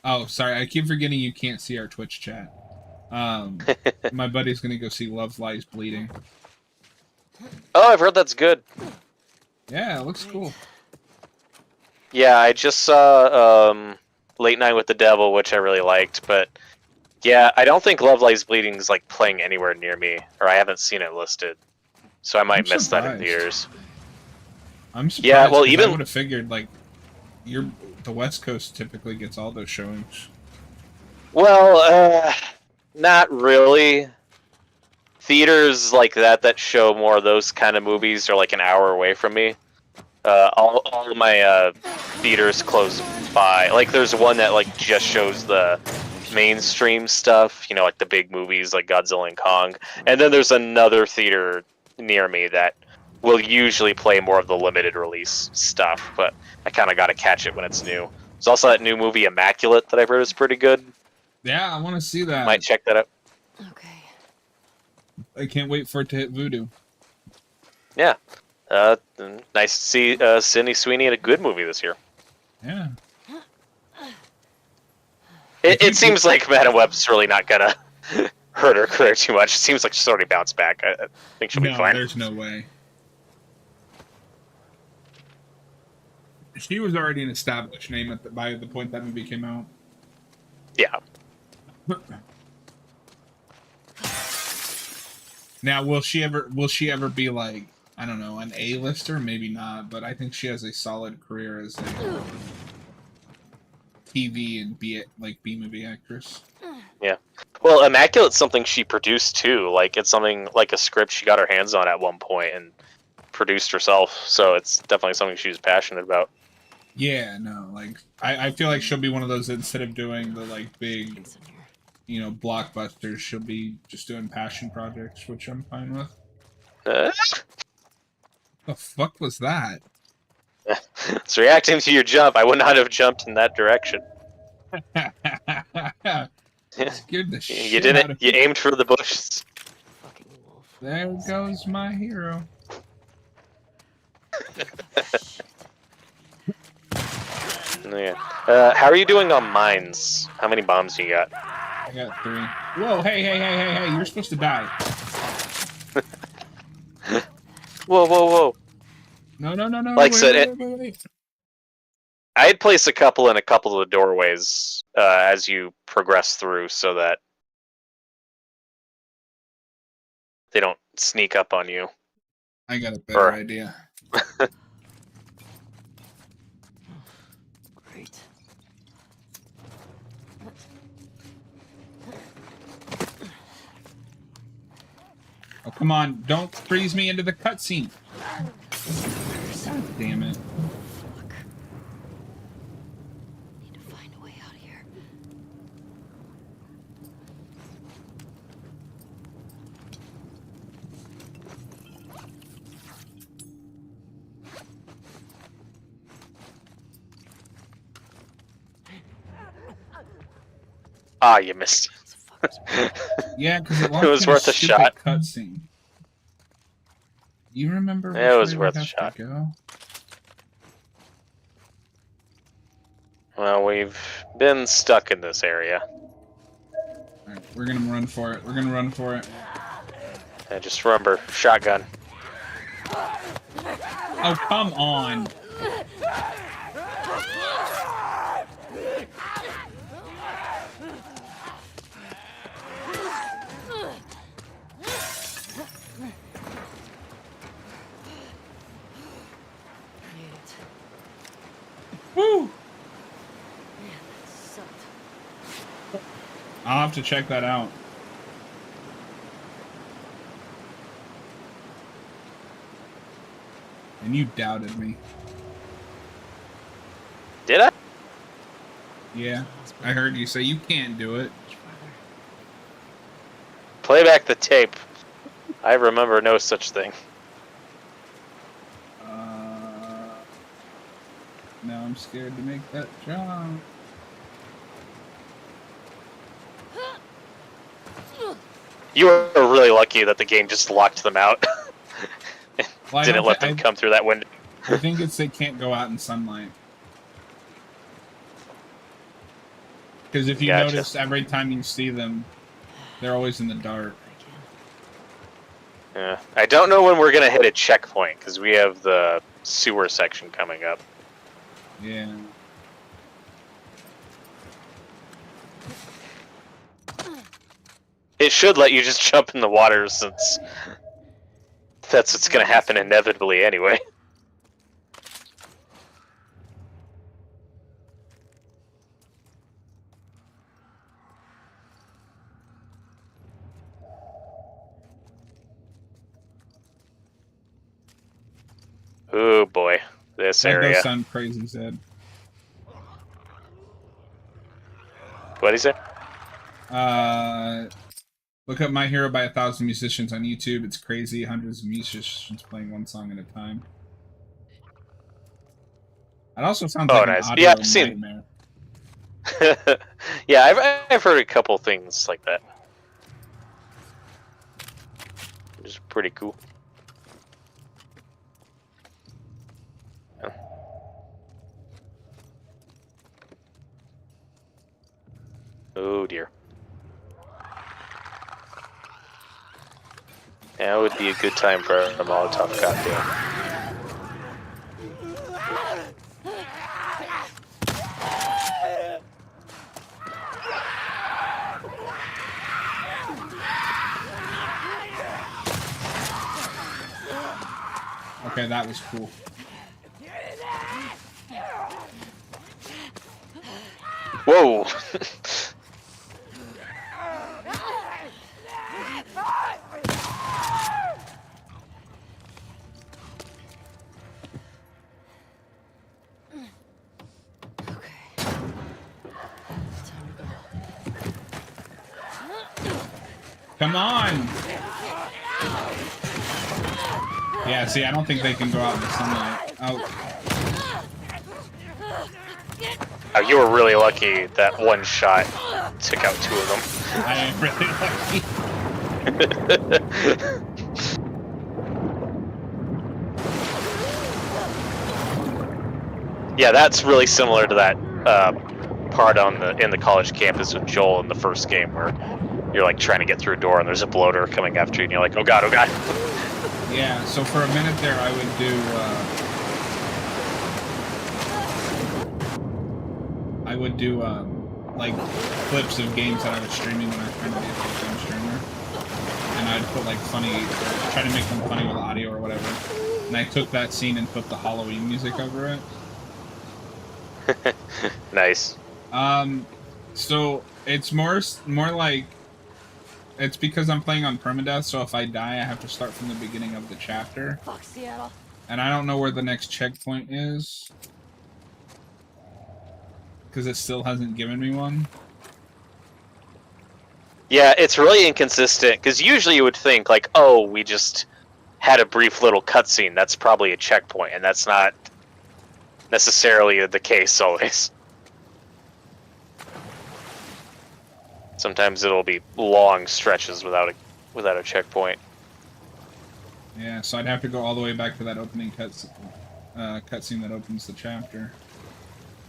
Oh, sorry. I keep forgetting you can't see our Twitch chat. My buddy's gonna go see Love Lies Bleeding. Oh, I've heard that's good. Yeah, it looks cool. Yeah, I just saw Late Night with the Devil, which I really liked, but yeah, I don't think Love Lies Bleeding is like playing anywhere near me, or I haven't seen it listed, so I might miss that in theaters. I'm surprised. Yeah, well, even I would have figured like the West Coast typically gets all those showings. Well, not really. theaters like that show more of those kind of movies are like an hour away from me. All of my theaters close by. Like, there's one that like just shows the mainstream stuff, you know, like the big movies like Godzilla and Kong, and then there's another theater near me that will usually play more of the limited release stuff, but I kind of got to catch it when it's new. There's also that new movie Immaculate that I've heard is pretty good. Yeah, I want to see that. Might check that out. Okay. I can't wait for it to hit Voodoo. Yeah. Nice to see Sydney Sweeney in a good movie this year. Yeah. It seems like Madam Web's really not gonna hurt her career too much. It seems like she's already bounced back. I think she'll be fine. There's no way. She was already an established name by the point that movie came out. Yeah. Now, will she ever be like, I don't know, an A-lister? Maybe not, but I think she has a solid career as a TV and B-movie actress. Yeah. Well, Immaculate's something she produced too. Like, it's something like a script she got her hands on at one point and produced herself. So it's definitely something she was passionate about. Yeah, no, like I feel like she'll be one of those that instead of doing the like big, Things in here. you know, blockbusters, she'll be just doing passion projects, which I'm fine with. The fuck was that? It's reacting to your jump. I would not have jumped in that direction. Scared the shit You didn't. out of You me. aimed for the bushes. Fucking wolf. There goes my hero. Yeah. How are you doing on mines? How many bombs you got? I got 3. Whoa, hey, you're supposed to die. Whoa. No. Like I said, wait. I'd place a couple in a couple of the doorways as you progress through so that they don't sneak up on you. I got a better idea. Great. Oh, come on. Don't freeze me into the cutscene. God damn it. Fuck. Need to find a way out of here. Ah, you missed. What the fuck? Yeah, because It was worth a shot. Cutscene. You remember It was which way worth we a have shot. to go? Well, we've been stuck in this area. Alright, we're gonna run for it. And just remember, shotgun. Oh, come on. Made it. Woo! Man, that sucked. I'll have to check that out. And you doubted me. Did I? Yeah, I heard you say you can't do it. Much farther. Play back the tape. I remember no such thing. Now I'm scared to make that jump. You were really lucky that the game just locked them out. Well, Didn't let them come through that window. I think it's they can't go out in sunlight. Because if you Gotcha. notice, every time you see them, they're always in the dark. I can. Yeah. I don't know when we're gonna hit a checkpoint because we have the sewer section coming up. Yeah. It should let you just jump in the water since that's what's gonna happen inevitably anyway. Oh boy, this That area. does sound crazy, Zed. What'd he say? Look up My Hero by 1,000 Musicians on YouTube. It's crazy. Hundreds of musicians playing one song at a time. It also sounds Oh, like an nice. Yeah, audio I've seen. nightmare. Yeah, I've heard a couple things like that, which is pretty cool. Oh dear. Now would be a good time for a Molotov cocktail. Okay, that was cool. Whoa! Come on! Yeah, see, I don't think they can go out in the sunlight. Oh. Oh, you were really lucky that one shot took out 2 of them. I am really lucky. Yeah, that's really similar to that part in the college campus with Joel in the first game where you're like trying to get through a door and there's a bloater coming after you and you're like, oh god, oh god. Yeah, so for a minute there I would do like clips of games that I was streaming when I was trying to be a full-time streamer. And I'd put like try to make them funny with audio or whatever. And I took that scene and put the Halloween music over it. Nice. So it's more like, it's because I'm playing on permadeath, so if I die, I have to start from the beginning of the chapter. Fuck Seattle. And I don't know where the next checkpoint is. Because it still hasn't given me one. Yeah, it's really inconsistent, because usually you would think, like, oh, we just had a brief little cutscene, that's probably a checkpoint, and that's not necessarily the case always. Sometimes it'll be long stretches without a checkpoint. Yeah, so I'd have to go all the way back to that opening cutscene that opens the chapter.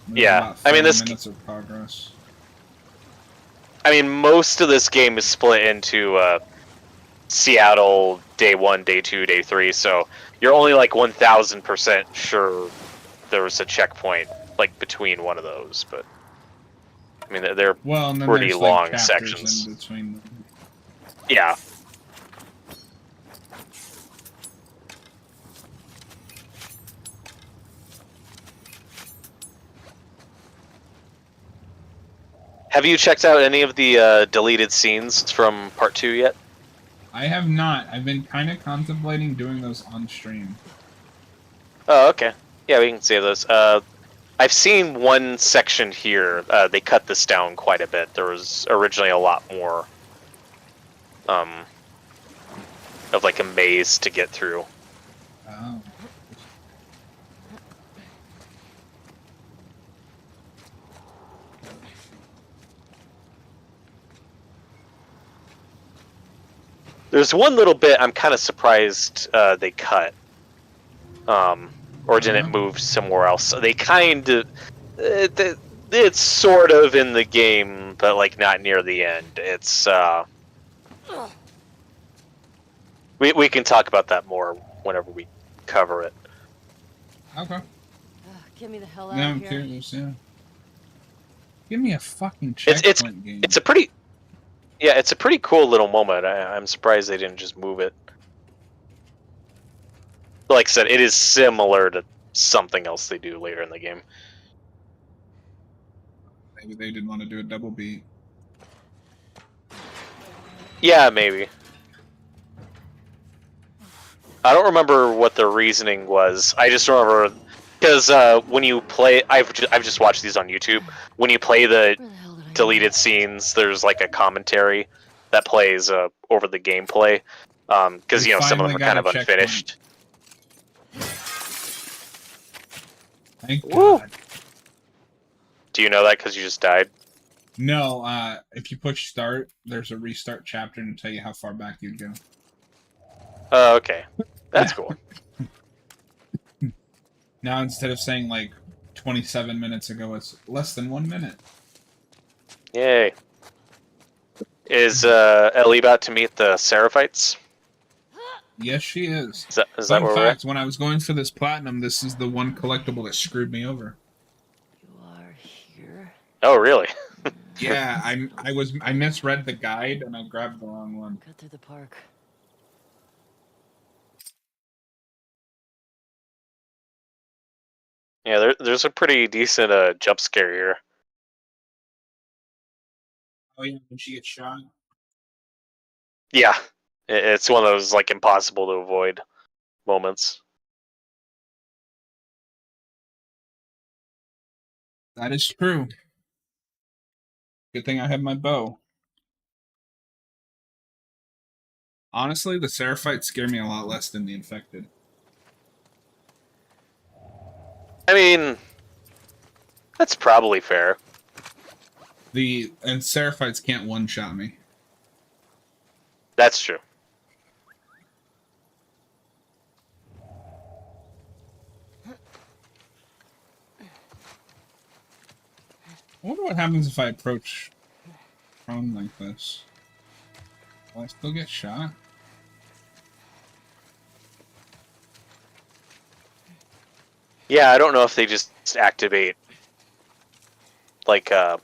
There's Yeah, about I mean 30 minutes of progress. I mean, most of this game is split into Seattle day 1, day 2, day 3, so you're only like 1000% sure there was a checkpoint like between one of those, but I mean they're and then pretty there's, long like, sections. in between them. Yeah. Have you checked out any of the deleted scenes from Part 2 yet? I have not. I've been kind of contemplating doing those on stream. Oh, okay. Yeah, we can save those. I've seen one section here. They cut this down quite a bit. There was originally a lot more of like a maze to get through. Oh. There's one little bit I'm kind of surprised they cut. Or didn't move somewhere else. They kind of... it's sort of in the game, but like not near the end. It's... We can talk about that more whenever we cover it. Okay. Get me the hell out Yeah, of I'm here. curious, yeah. Give me a fucking checkpoint game. It's a pretty... Yeah, it's a pretty cool little moment. I'm surprised they didn't just move it. Like I said, it is similar to something else they do later in the game. Maybe they didn't want to do a double beat. Yeah, maybe. I don't remember what the reasoning was. I just remember because when you play, I've just watched these on YouTube. When you play the Where the hell did I go? deleted scenes, there's like a commentary that plays over the gameplay because We some of them finally are got kind a of checkpoint. unfinished. Thank Woo. God. Do you know that because you just died? No, if you push start, there's a restart chapter to tell you how far back you'd go. Oh, okay, that's cool. Now instead of saying like 27 minutes ago, it's less than 1 minute. Yay! Is Ellie about to meet the Seraphites? Yes, she is. Is that Fun where we're at? fact, when I was going for this platinum, this is the one collectible that screwed me over. You are here. Oh, really? Yeah, I misread the guide and I grabbed the wrong one. Cut through the park. Yeah, there's a pretty decent jump scare here. Oh yeah, when she gets shot. Yeah, it's one of those like impossible to avoid moments. That is true. Good thing I have my bow. Honestly, the Seraphites scare me a lot less than the infected. I mean, that's probably fair. And Seraphites can't one-shot me. That's true. I wonder what happens if I approach prone like this. Will I still get shot? Yeah, I don't know if they just activate like a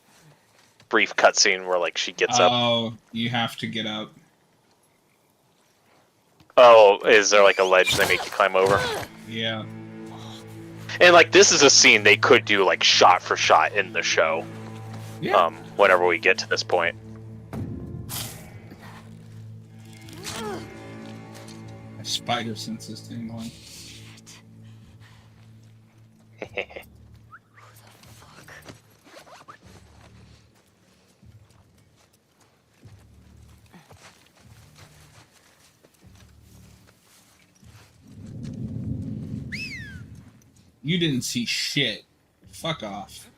brief cutscene where like she gets up. Oh, you have to get up. Oh, is there like a ledge they make you climb over? Yeah. And like this is a scene they could do like shot for shot in the show. Yeah. Whenever we get to this point. My spider sense is tingling. Fuck. You didn't see shit. Fuck off.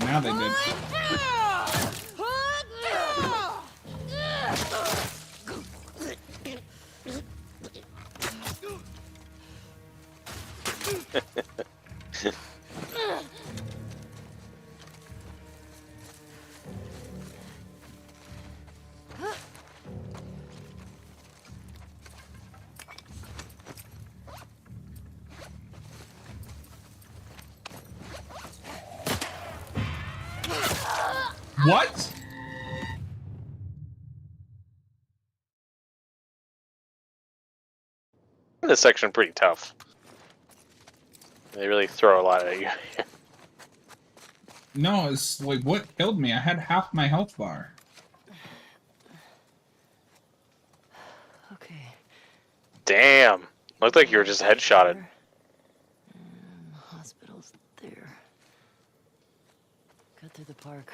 Now they did. What? This section pretty tough. They really throw a lot at you. No, it's like what killed me. I had half my health bar. Okay. Damn. Looked like you were just headshotted. And the hospital's there. Cut through the park.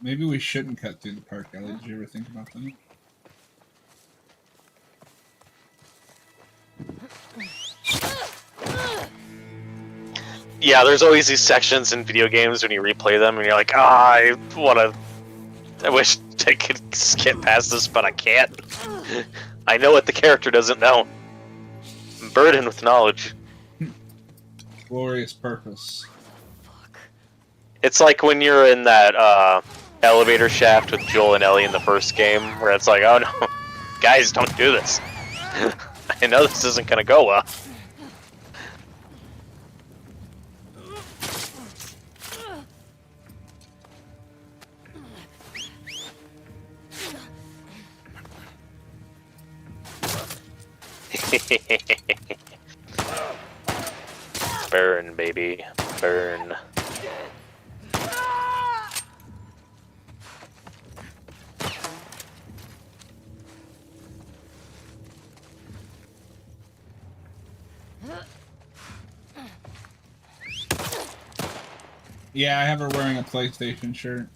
Maybe we shouldn't cut through the park, Ellie. Did you ever think about that? Yeah, there's always these sections in video games when you replay them and you're like, I wish I could skip past this, but I can't. I know what the character doesn't know. I'm burdened with knowledge. Glorious purpose. Fuck. It's like when you're in that elevator shaft with Joel and Ellie in the first game, where it's like, oh no, guys, don't do this. I know this isn't gonna go well. Burn, baby. Burn. Yeah, I have her wearing a PlayStation shirt.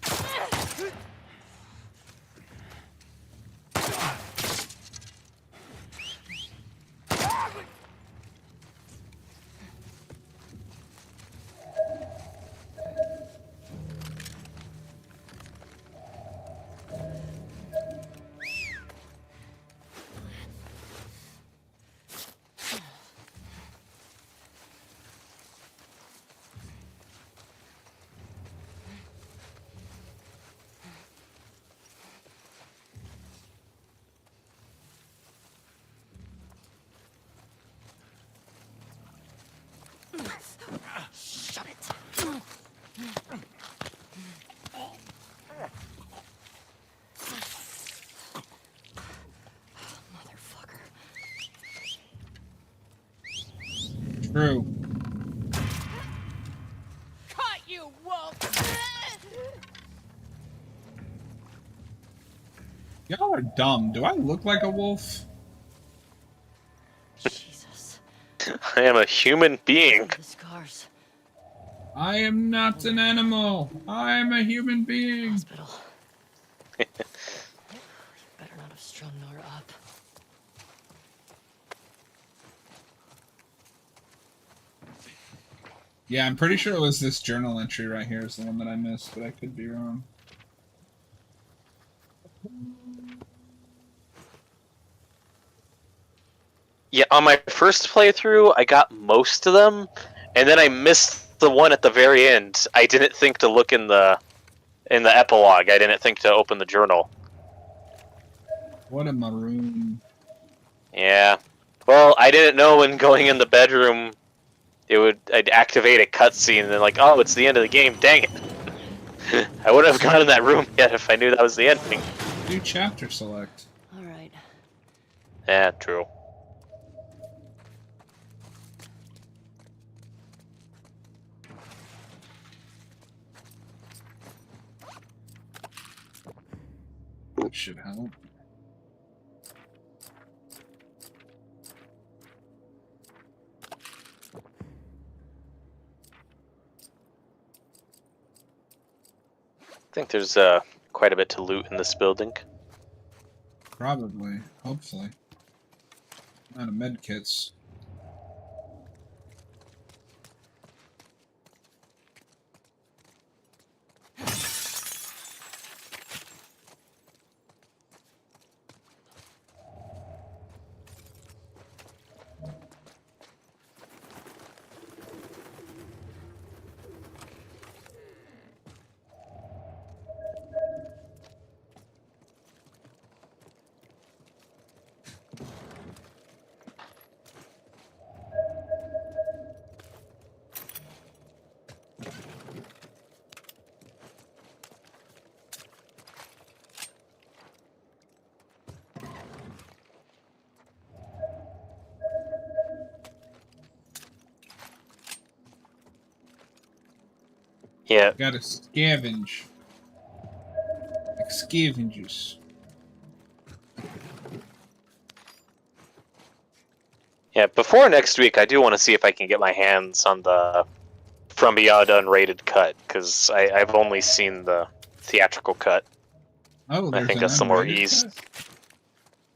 Shut it. Motherfucker. True. Caught you, wolf! Y'all are dumb. Do I look like a wolf? Jesus. I am a human being. The scars. I am not an animal. I am a human being. Hospital. You better not have strung Nora up. Yeah, I'm pretty sure it was this journal entry right here is the one that I missed, but I could be wrong. Yeah, on my first playthrough, I got most of them, and then I missed the one at the very end. I didn't think to look in the epilogue. I didn't think to open the journal. What a maroon. Yeah. Well, I didn't know when going in the bedroom, I'd activate a cutscene and then like, oh, it's the end of the game. Dang it! I wouldn't have gone in that room yet if I knew that was the ending. Do chapter select. All right. Yeah, true. That should help. I think there's quite a bit to loot in this building. Probably. Hopefully. Out of med kits. Yeah, Gotta scavenge. Like scavengers. yeah. Before next week, I do want to see if I can get my hands on the From Beyond unrated cut, because I've only seen the theatrical cut. Oh, I there's think an that's the more unrated easy. cut?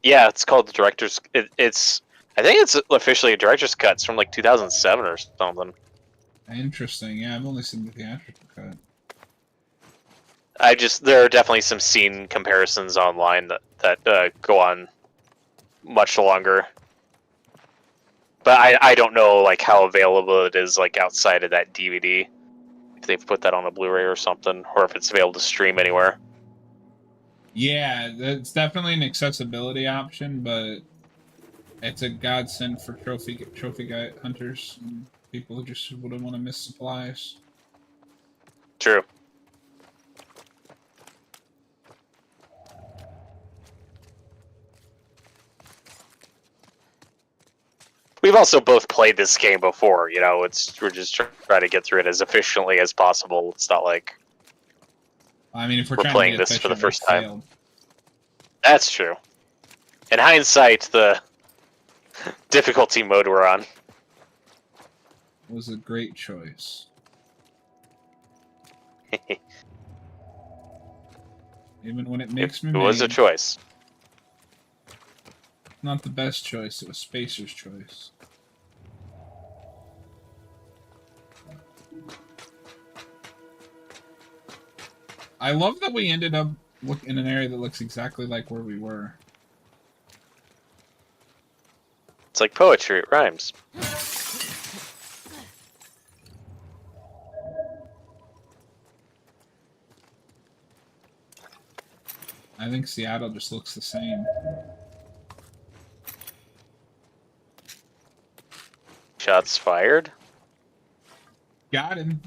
Yeah, it's called the director's. I think it's officially a director's cut. It's from like 2007 or something. Interesting. Yeah, I've only seen the theatrical cut. There are definitely some scene comparisons online that go on much longer. But I don't know like how available it is like outside of that DVD. If they've put that on a Blu-ray or something, or if it's available to stream anywhere. Yeah, it's definitely an accessibility option, but it's a godsend for trophy guy hunters and people who just wouldn't want to miss supplies. True. we've also both played this game before. You know, we're just trying to get through it as efficiently as possible. It's not like I mean, if we're we're trying playing to be this for the efficient, first we time. failed. That's true. In hindsight, the difficulty mode we're on Was a great choice. Even when it makes me it was a mad. choice. Not the best choice, it was Spacer's choice. I love that we ended up in an area that looks exactly like where we were. It's like poetry, it rhymes. I think Seattle just looks the same. Shots fired. Got him.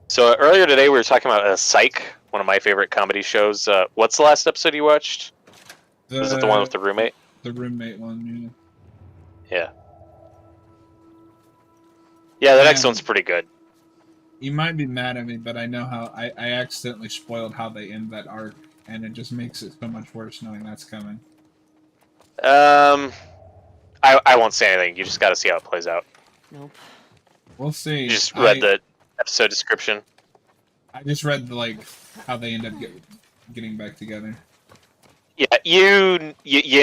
So earlier today we were talking about Psych, one of my favorite comedy shows. What's the last episode you watched? Was it the one with the roommate? The roommate one, Yeah. Yeah, the next Man. one's pretty good. You might be mad at me, but I know how I accidentally spoiled how they end that arc, and it just makes it so much worse knowing that's coming. I won't say anything. You just got to see how it plays out. Nope. We'll see. You just read the episode description. I just read how they end up getting back together. Yeah, you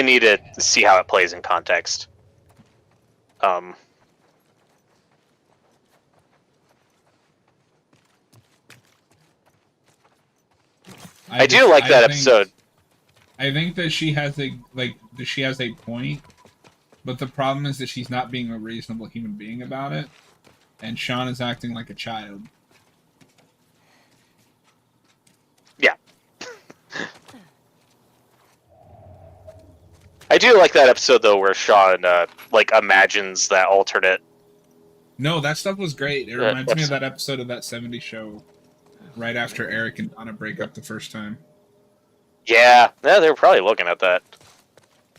need to see how it plays in context. I do like that episode. I think that she has a point, but the problem is that she's not being a reasonable human being about it, and Sean is acting like a child. Yeah. I do like that episode though, where Sean imagines that alternate. No, that stuff was great. It reminds me of that episode of that '70s show, right after Eric and Donna break up the first time. Yeah, they were probably looking at that.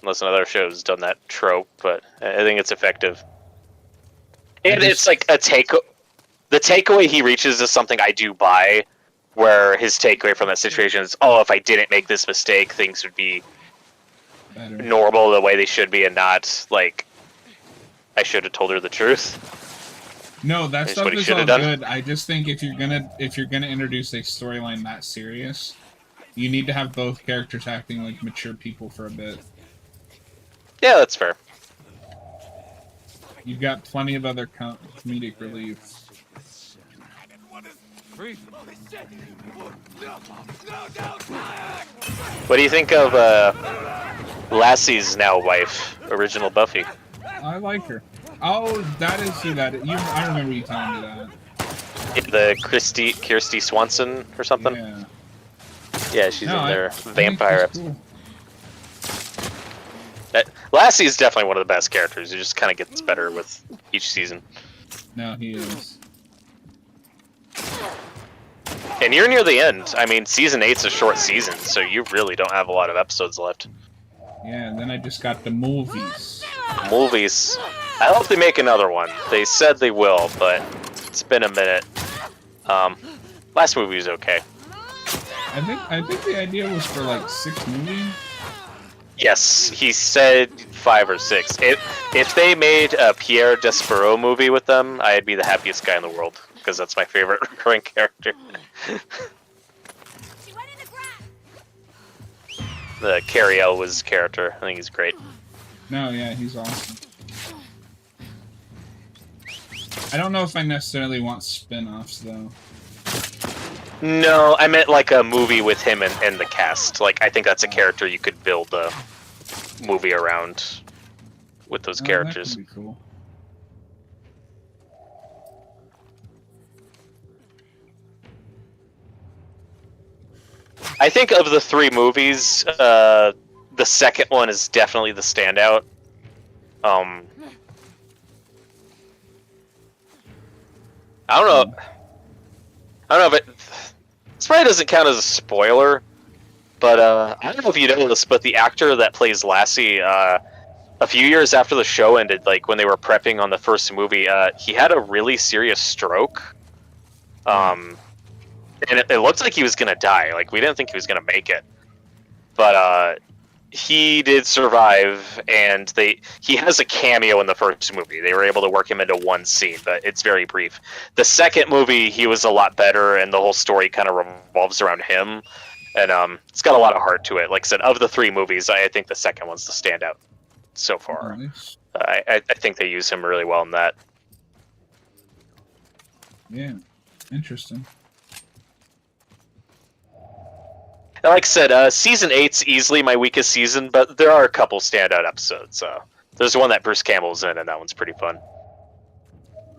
Unless another show's done that trope, but I think it's effective. And it's like the takeaway he reaches is something I do buy, where his takeaway from that situation is, oh, if I didn't make this mistake, things would be Better. normal the way they should be, and not like I should have told her the truth. No, that That's stuff what he is should all have done. good. I just think if you're gonna introduce a storyline that serious, you need to have both characters acting like mature people for a bit. Yeah, that's fair. You've got plenty of other comedic relief. What do you think of Lassie's now wife, original Buffy? I like her. Oh, that is who that is. I remember you telling me that. The Kirsty Swanson or something? Yeah. Yeah, she's in their vampire episode. Cool. Lassie is definitely one of the best characters. He just kind of gets better with each season. No, he is. And you're near the end. I mean, season 8's a short season, so you really don't have a lot of episodes left. Yeah, and then I just got the movies. Movies. I hope they make another one. They said they will, but it's been a minute. Last movie was okay. I think the idea was for like 6 movies. Yes, he said 5 or 6. If they made a Pierre Despereaux movie with them, I'd be the happiest guy in the world, because that's my favorite recurring character. The Carrie Elwes character, I think he's great. No, yeah, he's awesome. I don't know if I necessarily want spin-offs though. No, I meant like a movie with him and the cast. Like, I think that's a character you could build a movie around with those characters. That could be cool. I think of the 3 movies, the second one is definitely the standout. Um, I don't know. I don't know if it. This probably doesn't count as a spoiler, but I don't know if you know this, but the actor that plays Lassie, a few years after the show ended, like when they were prepping on the first movie, he had a really serious stroke. And it looked like he was gonna die. Like we didn't think he was gonna make it, but he did survive, and he has a cameo in the first movie. They were able to work him into one scene, but it's very brief. The second movie, he was a lot better, and the whole story kind of revolves around him, and it's got a lot of heart to it. Like I said, of the three movies, I think the second one's the standout so far. Nice. I think they use him really well in that. Yeah, interesting. And like I said, season 8's easily my weakest season, but there are a couple standout episodes. There's one that Bruce Campbell's in, and that one's pretty fun.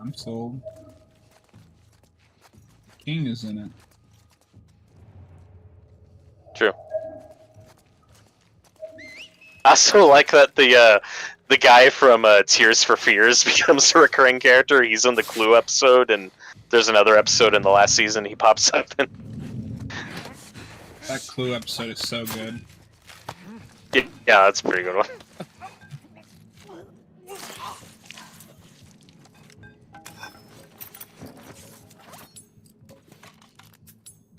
I'm sold. King is in it. True. I also like that the guy from Tears for Fears becomes a recurring character. He's in the Clue episode, and there's another episode in the last season he pops up in. That Clue episode is so good. Yeah, that's a pretty good one.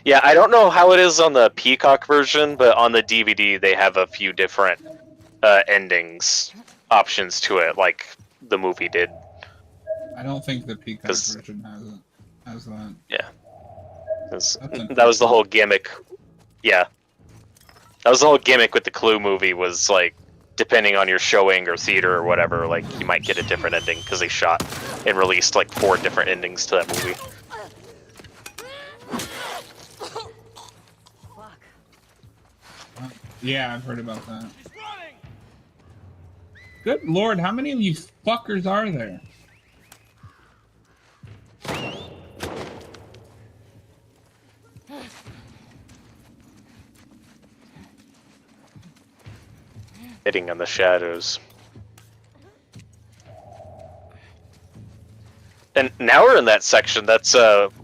Yeah, I don't know how it is on the Peacock version, but on the DVD they have a few different endings options to it, like the movie did. I don't think the Peacock version has that. Yeah. That was the whole gimmick. Yeah. That was the whole gimmick with the Clue movie, was like, depending on your showing or theater or whatever, like you might get a different ending, because they shot and released like 4 different endings to that movie. Yeah, I've heard about that. Good lord, how many of you fuckers are there? Hitting on the shadows. And now we're in that section. That's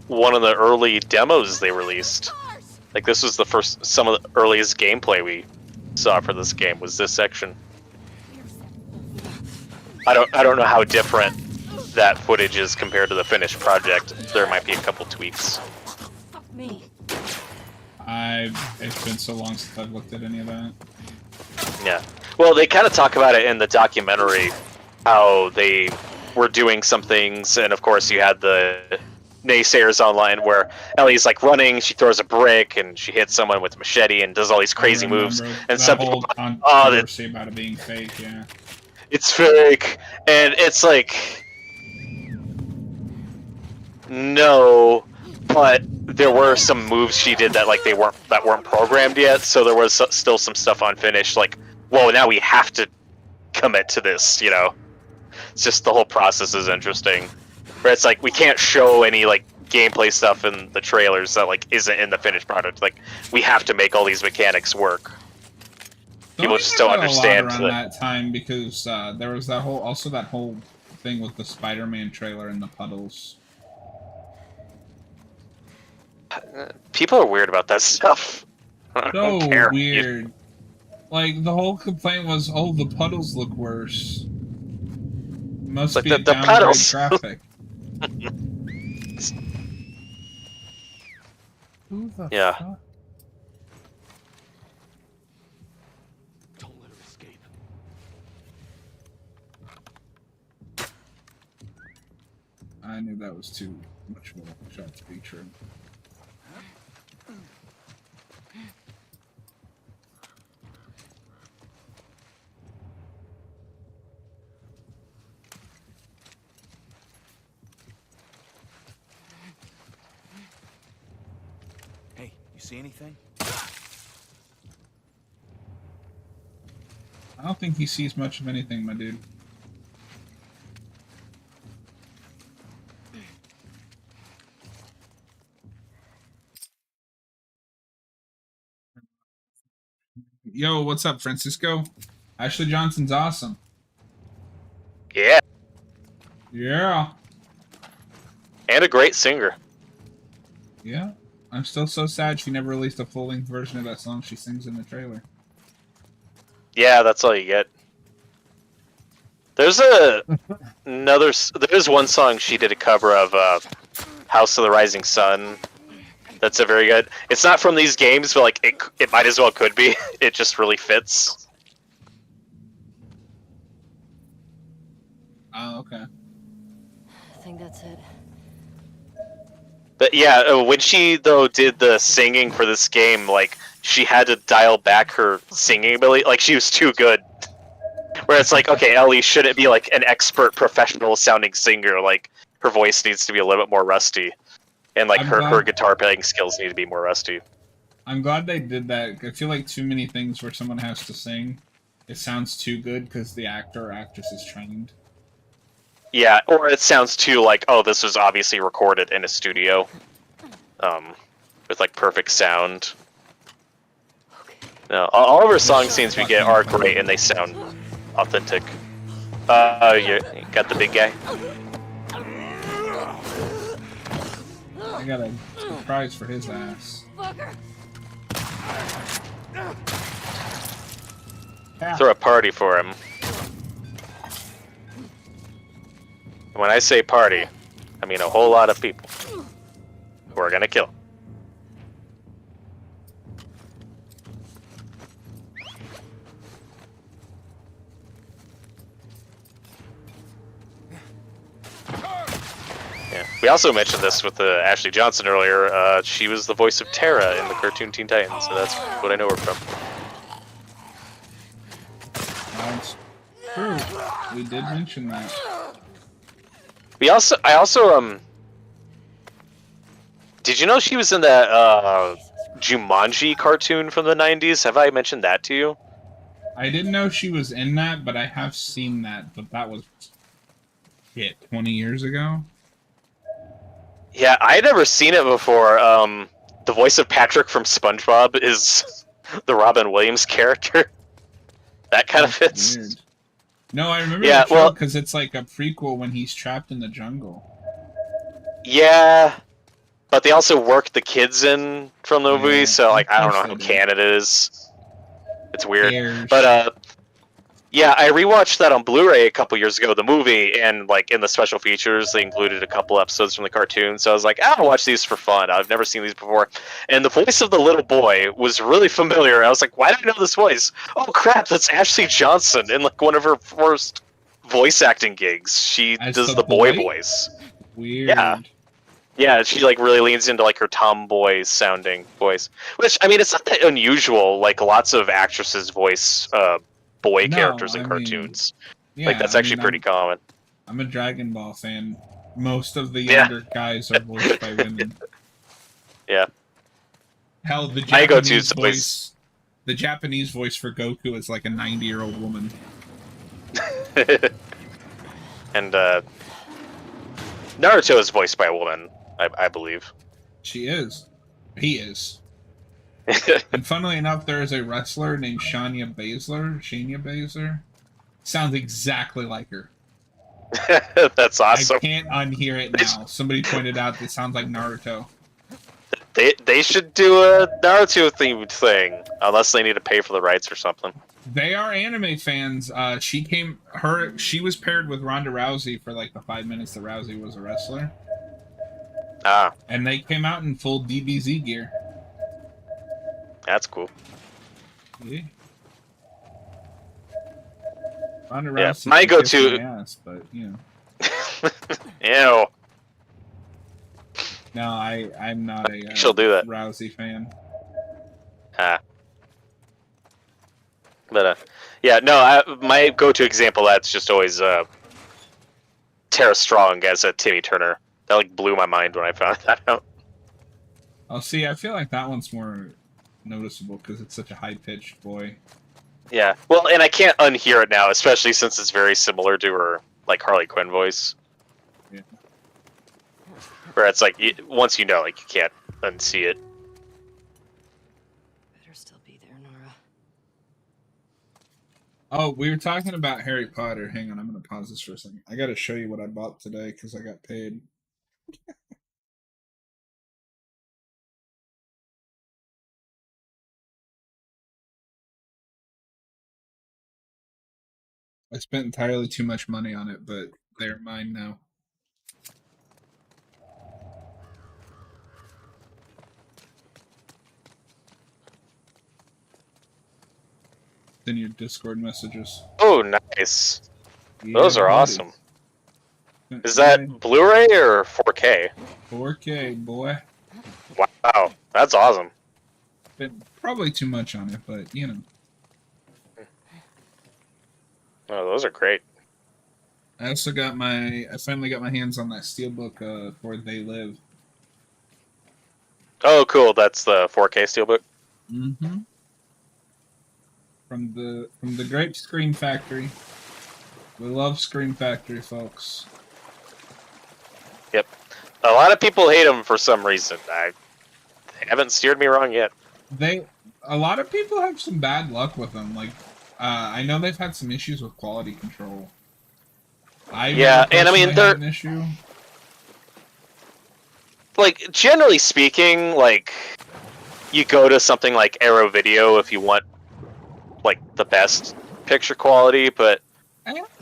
one of the early demos they released. Like this was some of the earliest gameplay we saw for this game was this section. I don't know how different that footage is compared to the finished project. There might be a couple tweaks. Fuck me. It's been so long since I've looked at any of that. Yeah. Well, they kind of talk about it in the documentary, how they were doing some things, and of course you had the naysayers online where Ellie's like running, she throws a brick, and she hits someone with a machete and does all these crazy moves. And some people, controversy about it being fake, yeah. It's fake, and it's like, no, but there were some moves she did that like that weren't programmed yet, so there was still some stuff unfinished. Like, whoa, now we have to commit to this, you know? It's just the whole process is interesting. Where it's like we can't show any like gameplay stuff in the trailers that like isn't in the finished product. Like we have to make all these mechanics work. People just don't understand around that time, because there was that whole thing with the Spider-Man trailer and the puddles. People are weird about that stuff. I don't care. Weird. Like the whole complaint was, oh, the puddles look worse. Must like be the downgrade puddles. traffic. Who the Yeah. fuck? Don't let her escape. I knew that was too much of a shot to be true. Hey, you see anything? I don't think he sees much of anything, my dude. Yo, what's up, Francisco? Ashley Johnson's awesome. Yeah, Yeah. and a great singer. Yeah. I'm still so sad she never released a full-length version of that song she sings in the trailer. Yeah, that's all you get. There's there's one song she did a cover of, House of the Rising Sun. That's a very good. It's not from these games, but like it might as well could be. It just really fits. Oh, okay. I think that's it. But yeah, when she though did the singing for this game, like she had to dial back her singing ability. Like she was too good. Where it's like, okay, Ellie shouldn't be like an expert professional sounding singer. Like her voice needs to be a little bit more rusty, and like her guitar playing skills need to be more rusty. I'm glad they did that. I feel like too many things where someone has to sing, it sounds too good because the actor or actress is trained. Yeah, or it sounds too like, oh, this was obviously recorded in a studio, with like perfect sound. No, all of her song scenes we get are great and they sound authentic. You got the big guy. I got a surprise for his ass. Throw a party for him. When I say party, I mean a whole lot of people who are gonna kill. Yeah. We also mentioned this with Ashley Johnson earlier. She was the voice of Terra in the cartoon Teen Titans, so that's what I know her from. That's true. We did mention that. I also did you know she was in that Jumanji cartoon from the 90s? Have I mentioned that to you? I didn't know she was in that, but I have seen that. But that was, shit, 20 years ago? Yeah, I had never seen it before. The voice of Patrick from SpongeBob is the Robin Williams character. That kind of fits. Weird. No, I remember Yeah, that show well, because it's like a prequel when he's trapped in the jungle. yeah, but they also worked the kids in from the movie, Yeah, so like of I don't course know how they did. canon it is. It's weird. Cares. But yeah, I rewatched that on Blu-ray a couple years ago, the movie, and like in the special features, they included a couple episodes from the cartoon. So I was like, I'll watch these for fun. I've never seen these before, and the voice of the little boy was really familiar. I was like, why do I know this voice? Oh crap, that's Ashley Johnson in like one of her first voice acting gigs. She As does the the boy boy? voice. Weird. Yeah. Yeah, she like really leans into like her tomboy sounding voice, which I mean, it's not that unusual. Like lots of actresses voice boy No, characters in I mean, cartoons. yeah, Like that's I actually mean, pretty common. I'm a Dragon Ball fan. Most of the Yeah. younger guys are voiced by women. Yeah. Hell, the My go-to Japanese is always- voice, the Japanese voice for Goku is like a 90-year-old woman. And Naruto is voiced by a woman, I believe. She is. He is. And funnily enough, there is a wrestler named Shania Baszler. Sounds exactly like her. That's awesome. I can't unhear it now. Somebody pointed out that sounds like Naruto. They should do a Naruto themed thing, unless they need to pay for the rights or something. They are anime fans. She was paired with Ronda Rousey for like the 5 minutes that Rousey was a wrestler. Ah, And they came out in full DBZ gear. that's cool. Yeah. Ronda Yeah, Rousey my can kiss go-to- my ass, but you know. Ew. No, I'm not a She'll do that. Rousey fan. Ah. But yeah, no. My go-to example that's just always Tara Strong as a Timmy Turner. That like blew my mind when I found that out. Oh, see, I feel like that one's more noticeable because it's such a high-pitched boy. Yeah. Well, and I can't unhear it now, especially since it's very similar to her like Harley Quinn voice. Yeah. Where it's like once you know, like you can't unsee it. Better still be there, Nora. Oh, we were talking about Harry Potter. Hang on, I'm gonna pause this for a second. I gotta show you what I bought today because I got paid. I spent entirely too much money on it, but they're mine now. In your Discord messages. Oh, nice. Yeah, Those are buddy. awesome. Is that Blu-ray or 4K? 4K, boy. Wow, that's awesome. Spent probably too much on it, but you know. Oh, those are great. I finally got my hands on that steelbook for They Live. Oh, cool. That's the 4K steelbook. Mm-hmm. From the great Scream Factory. We love Scream Factory, folks. Yep. A lot of people hate them for some reason. They haven't steered me wrong yet. A lot of people have some bad luck with them. Like, I know they've had some issues with quality control. Yeah, and I mean, had an issue. Like, generally speaking, like, you go to something like Arrow Video if you want, like, the best picture quality, but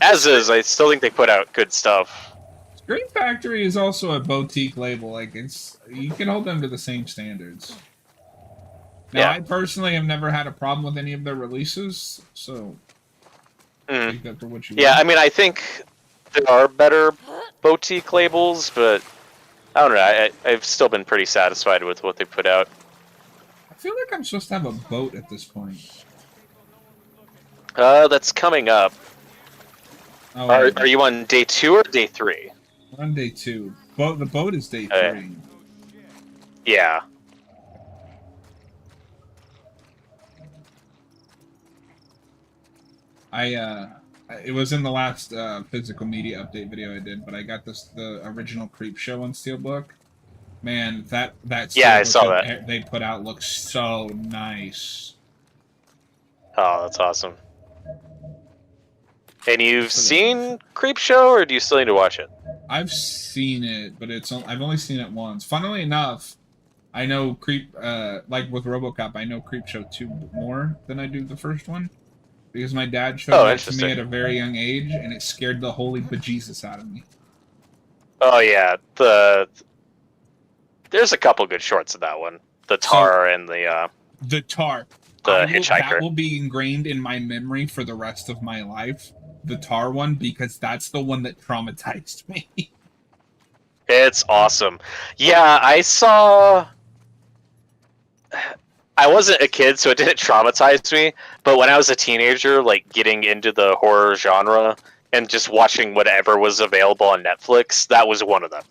as is, I still think they put out good stuff. Scream Factory is also a boutique label. Like, you can hold them to the same standards. Now, Yeah. I personally have never had a problem with any of their releases, so take that for what you Yeah, want. I mean, I think there are better boutique labels, but I don't know. I've still been pretty satisfied with what they put out. I feel like I'm supposed to have a boat at this point. That's coming up. Oh, Are you on day 2 or day 3? we're on day 2. The boat is day 3. Yeah. It was in the last physical media update video I did, but I got the original Creep Show on Steelbook. Man, that Yeah, I Steelbook saw that. they put out looks so nice. Oh, that's awesome. And you've seen Creepshow, or do you still need to watch it? I've seen it, but I've only seen it once. Funnily enough, I know like with RoboCop, I know Creepshow 2 more than I do the first one. Because my dad showed that to me at a very young age, and it scared the holy bejesus out of me. Oh yeah, there's a couple good shorts in that one. The Tar and the Tar. The Hitchhiker. That will be ingrained in my memory for the rest of my life. The Tar one, because that's the one that traumatized me. It's awesome. Yeah, I wasn't a kid, so it didn't traumatize me. But when I was a teenager, like getting into the horror genre and just watching whatever was available on Netflix, that was one of them.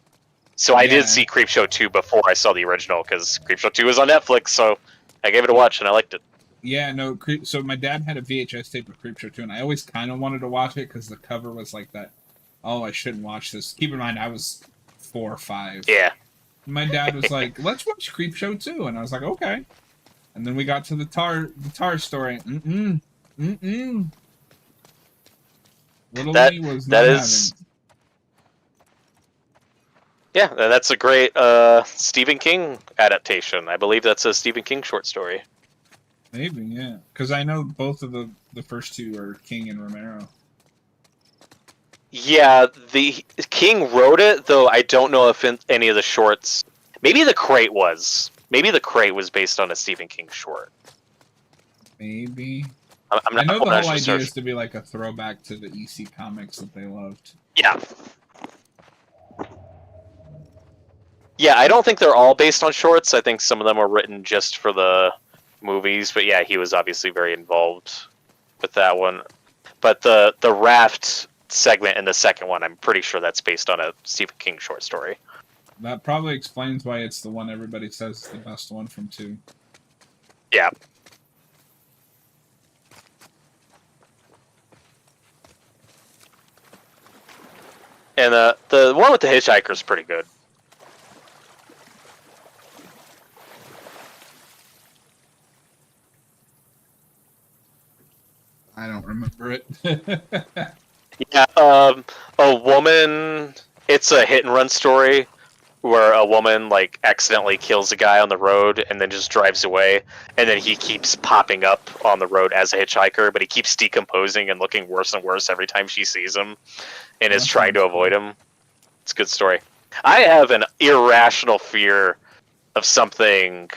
So I did see Creepshow 2 before I saw the original, because Creepshow 2 was on Netflix, so I gave it a watch and I liked it. Yeah, no, so my dad had a VHS tape of Creepshow 2, and I always kind of wanted to watch it because the cover was like that. Oh, I shouldn't watch this. Keep in mind, I was 4 or 5. Yeah. My dad was like, "Let's watch Creepshow 2," and I was like, "Okay." And then we got to the Tar story. Little Lee was not having. Yeah, and that's a great Stephen King adaptation. I believe that's a Stephen King short story. Maybe, yeah. Because I know both of the first 2 are King and Romero. Yeah, the King wrote it, though I don't know if any of the shorts... Maybe The Crate was. Maybe The Crate was based on a Stephen King short. Maybe. I'm not, I know the whole idea is to be like a throwback to the EC comics that they loved. Yeah. Yeah, I don't think they're all based on shorts. I think some of them were written just for the movies. But yeah, he was obviously very involved with that one. But the raft segment in the second one, I'm pretty sure that's based on a Stephen King short story. That probably explains why it's the one everybody says is the best one from 2. Yeah. And the one with the hitchhiker is pretty good. I don't remember it. Yeah, a woman. It's a hit and run story where a woman like accidentally kills a guy on the road and then just drives away, and then he keeps popping up on the road as a hitchhiker, but he keeps decomposing and looking worse and worse every time she sees him, and is That trying to sounds avoid him. It's a good story. I have an irrational fear of something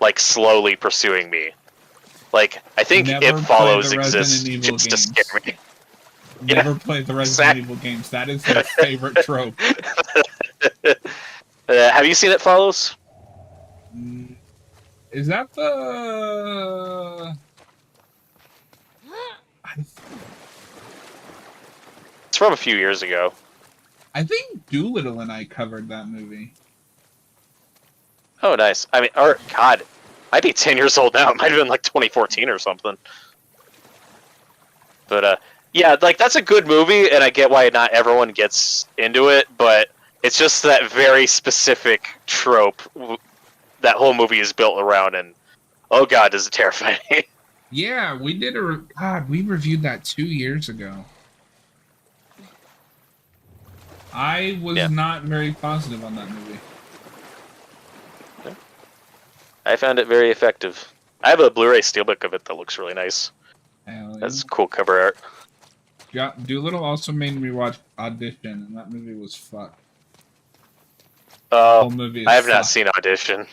like slowly pursuing me. Like, I think Never It play Follows the exists Resident Evil just to games. scare me. Never play the Resident Evil games. That is their favorite trope. Have you seen It Follows? Mm, Is that the? It's from a few years ago. I think Doolittle and I covered that movie. Oh, nice. I mean, or God, might be 10 years old now. It might have been like 2014 or something. But yeah, like that's a good movie, and I get why not everyone gets into it. But it's just that very specific trope that whole movie is built around, and oh God, does it terrify me. Yeah, we did a. God, we reviewed that 2 years ago. I was Yeah. not very positive on that movie. I found it very effective. I have a Blu-ray steelbook of it that looks really nice. Hell yeah. That's cool cover art. Yeah, Doolittle also made me watch Audition, and that movie was fucked. The whole movie is I have not fucked. seen Audition.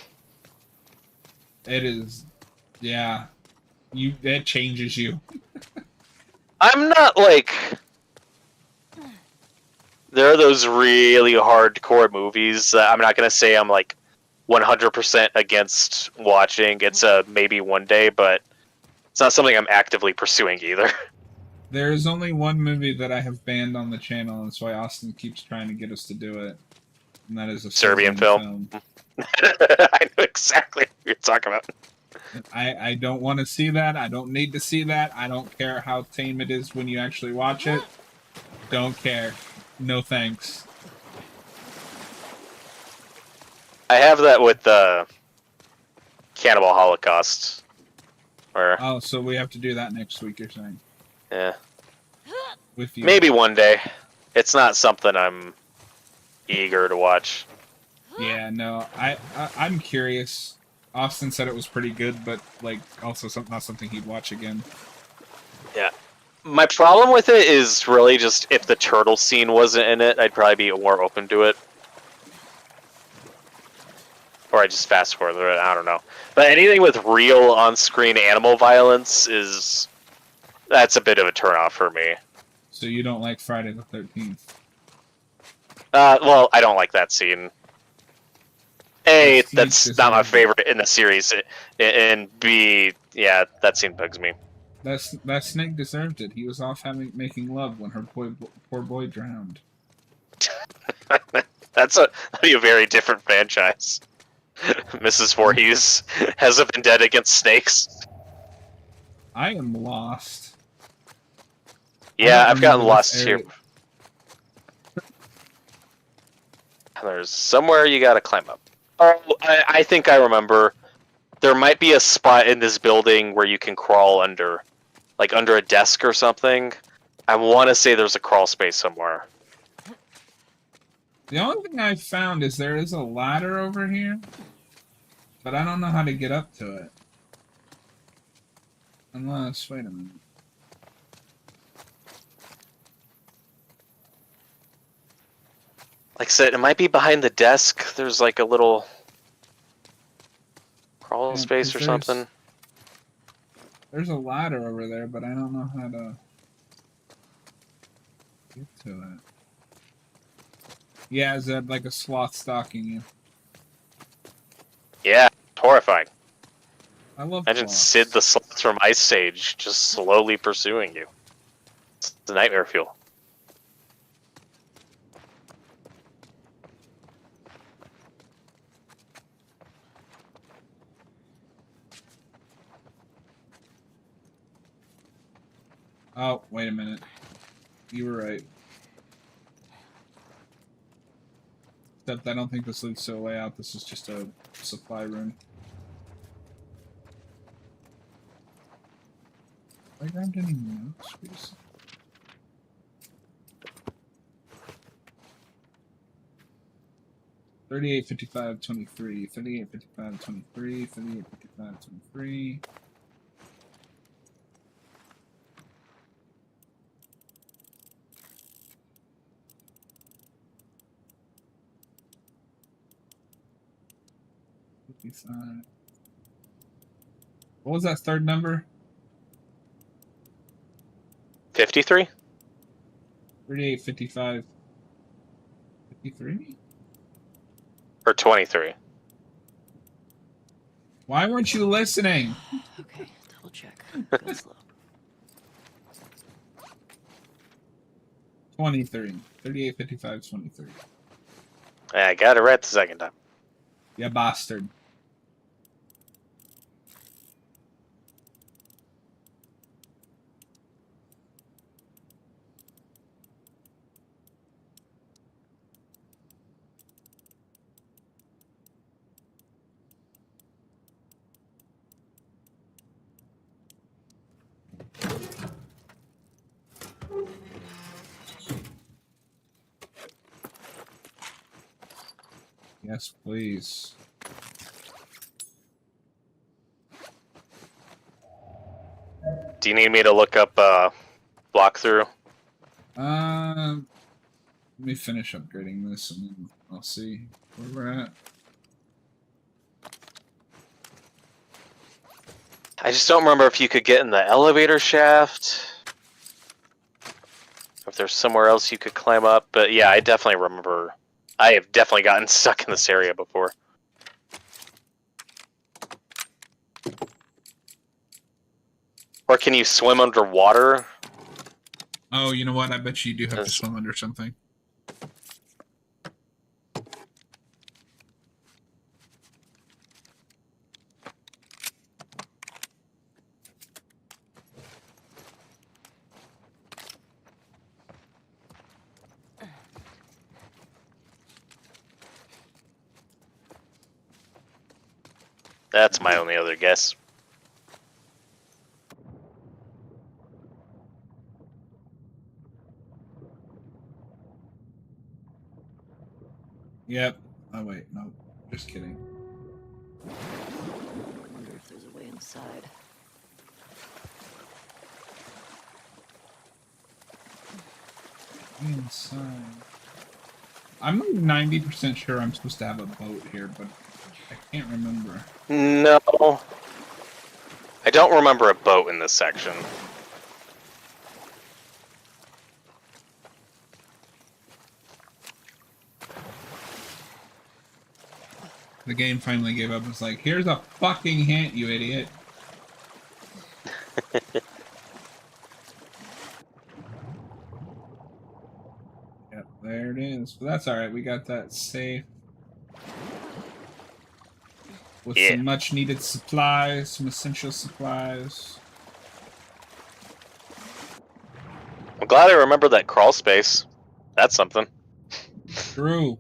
It is, yeah. That changes you. I'm not like. There are those really hardcore movies that I'm not gonna say I'm like 100% against watching. It's a maybe one day, but it's not something I'm actively pursuing either. There is only one movie that I have banned on the channel, and that's why Austin keeps trying to get us to do it. And that is a Serbian film. I know exactly what you're talking about. I don't want to see that. I don't need to see that. I don't care how tame it is when you actually watch it. Don't care. No thanks. I have that with the Cannibal Holocaust. Or Oh, so we have to do that next week, you're saying? yeah, With you. maybe one day. It's not something I'm eager to watch. Yeah, no. I'm curious. Austin said it was pretty good, but like also not something he'd watch again. Yeah. My problem with it is really just if the turtle scene wasn't in it, I'd probably be more open to it. Or I just fast forward it, I don't know. But anything with real on-screen animal violence that's a bit of a turnoff for me. So you don't like Friday the 13th? Well, I don't like that scene. A, That that's snake not my deserved it. favorite in the series, and B, yeah, that scene bugs me. That snake deserved it. He was off making love when her poor boy drowned. That'd be a very different franchise. Mrs. Voorhees has a vendetta against snakes. I am lost. Yeah, don't I've gotten remember lost this here. area. There's somewhere you gotta climb up. Oh, I think I remember. There might be a spot in this building where you can crawl under. Like under a desk or something. I want to say there's a crawl space somewhere. The only thing I've found is there is a ladder over here, but I don't know how to get up to it. Unless, wait a minute. Like I said, it might be behind the desk. There's like a little crawl Yeah, space or 'cause something. There's a ladder over there, but I don't know how to get to it. Yeah, is that like a sloth stalking you? Yeah, horrifying. I love Imagine sloths. Sid the Sloth from Ice Age just slowly pursuing you. It's the nightmare fuel. Oh, wait a minute. You were right. Except I don't think this leads to a way out. This is just a supply room. I grabbed any notes recently? $38, $55, $23, $38, $55, $23, $38, $55, $23. What was that third number? 53? 38, 55, 53? Or 23? Why weren't you listening? Okay, double check. Go slow. 23. 38, 55, 23. I got it right the second time. You bastard. Yes, please. Do you need me to look up block through? Let me finish upgrading this and then I'll see where we're at. I just don't remember if you could get in the elevator shaft. If there's somewhere else you could climb up. But yeah, I definitely remember. I have definitely gotten stuck in this area before. Or can you swim underwater? Oh, you know what? I bet you do have to That's- swim under something. That's my only other guess. Yep. Oh, wait. No. Just kidding. I wonder if there's a way inside. Inside. I'm like 90% sure I'm supposed to have a boat here, but I can't remember. No. I don't remember a boat in this section. The game finally gave up. It's like, here's a fucking hint, you idiot. Yep, there it is. But that's alright, we got that safe. With some much needed supplies, some essential supplies. I'm glad I remember that crawl space. That's something. True.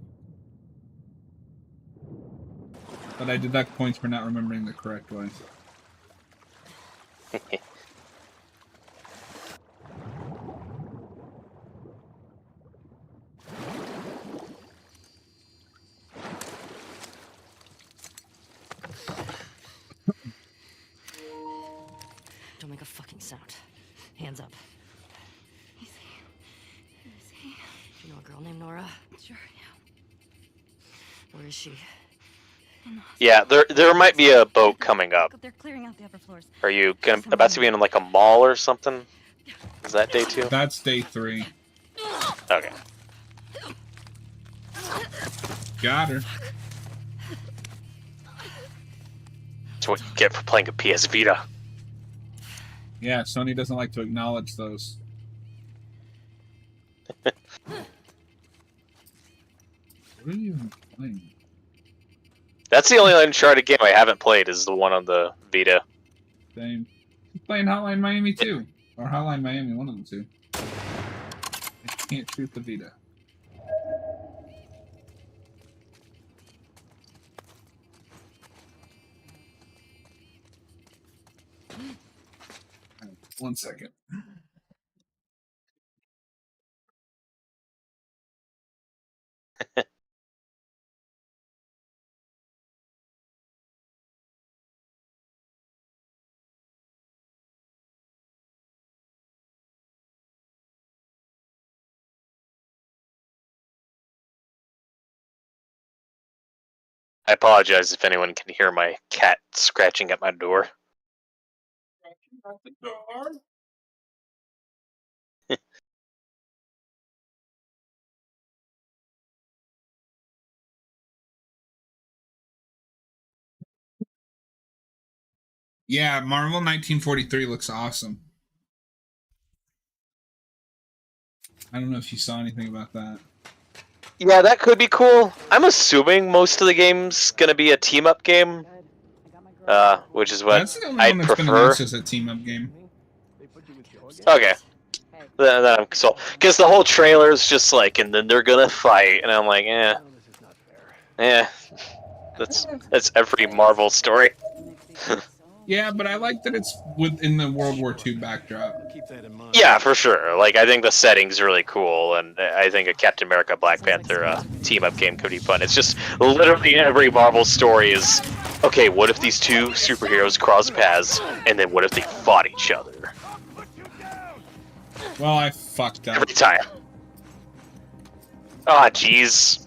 But I deduct points for not remembering the correct way. Don't make a fucking sound. Hands up. Easy. Easy. Do you know a girl named Nora? Sure, yeah. Where is she? Yeah, there might be a boat coming up. They're clearing out the upper floors. Are you about to be in like a mall or something? Is that day 2? That's day 3. Okay. Got her. That's what you get for playing a PS Vita. Yeah, Sony doesn't like to acknowledge those. What are you even playing? That's the only Uncharted game I haven't played, is the one on the Vita. Same. He's playing Hotline Miami 2. Or Hotline Miami, one of the two. I can't shoot the Vita. 1 second. I apologize if anyone can hear my cat scratching at my door. Yeah, Marvel 1943 looks awesome. I don't know if you saw anything about that. Yeah, that could be cool. I'm assuming most of the game's gonna be a team-up game, which is what That's the only one I'd that's been prefer. announced as a team-up game. Okay, then I'm so because the whole trailer is just like, and then they're gonna fight, and I'm like, that's every Marvel story. Yeah, but I like that it's within the World War II backdrop. Keep that in mind. Yeah, for sure. Like, I think the setting's really cool, and I think a Captain America Black Panther team-up game could be fun. It's just literally every Marvel story is, okay, what if these two superheroes cross paths, and then what if they fought each other? Well, I fucked up. Every time. Ah, jeez.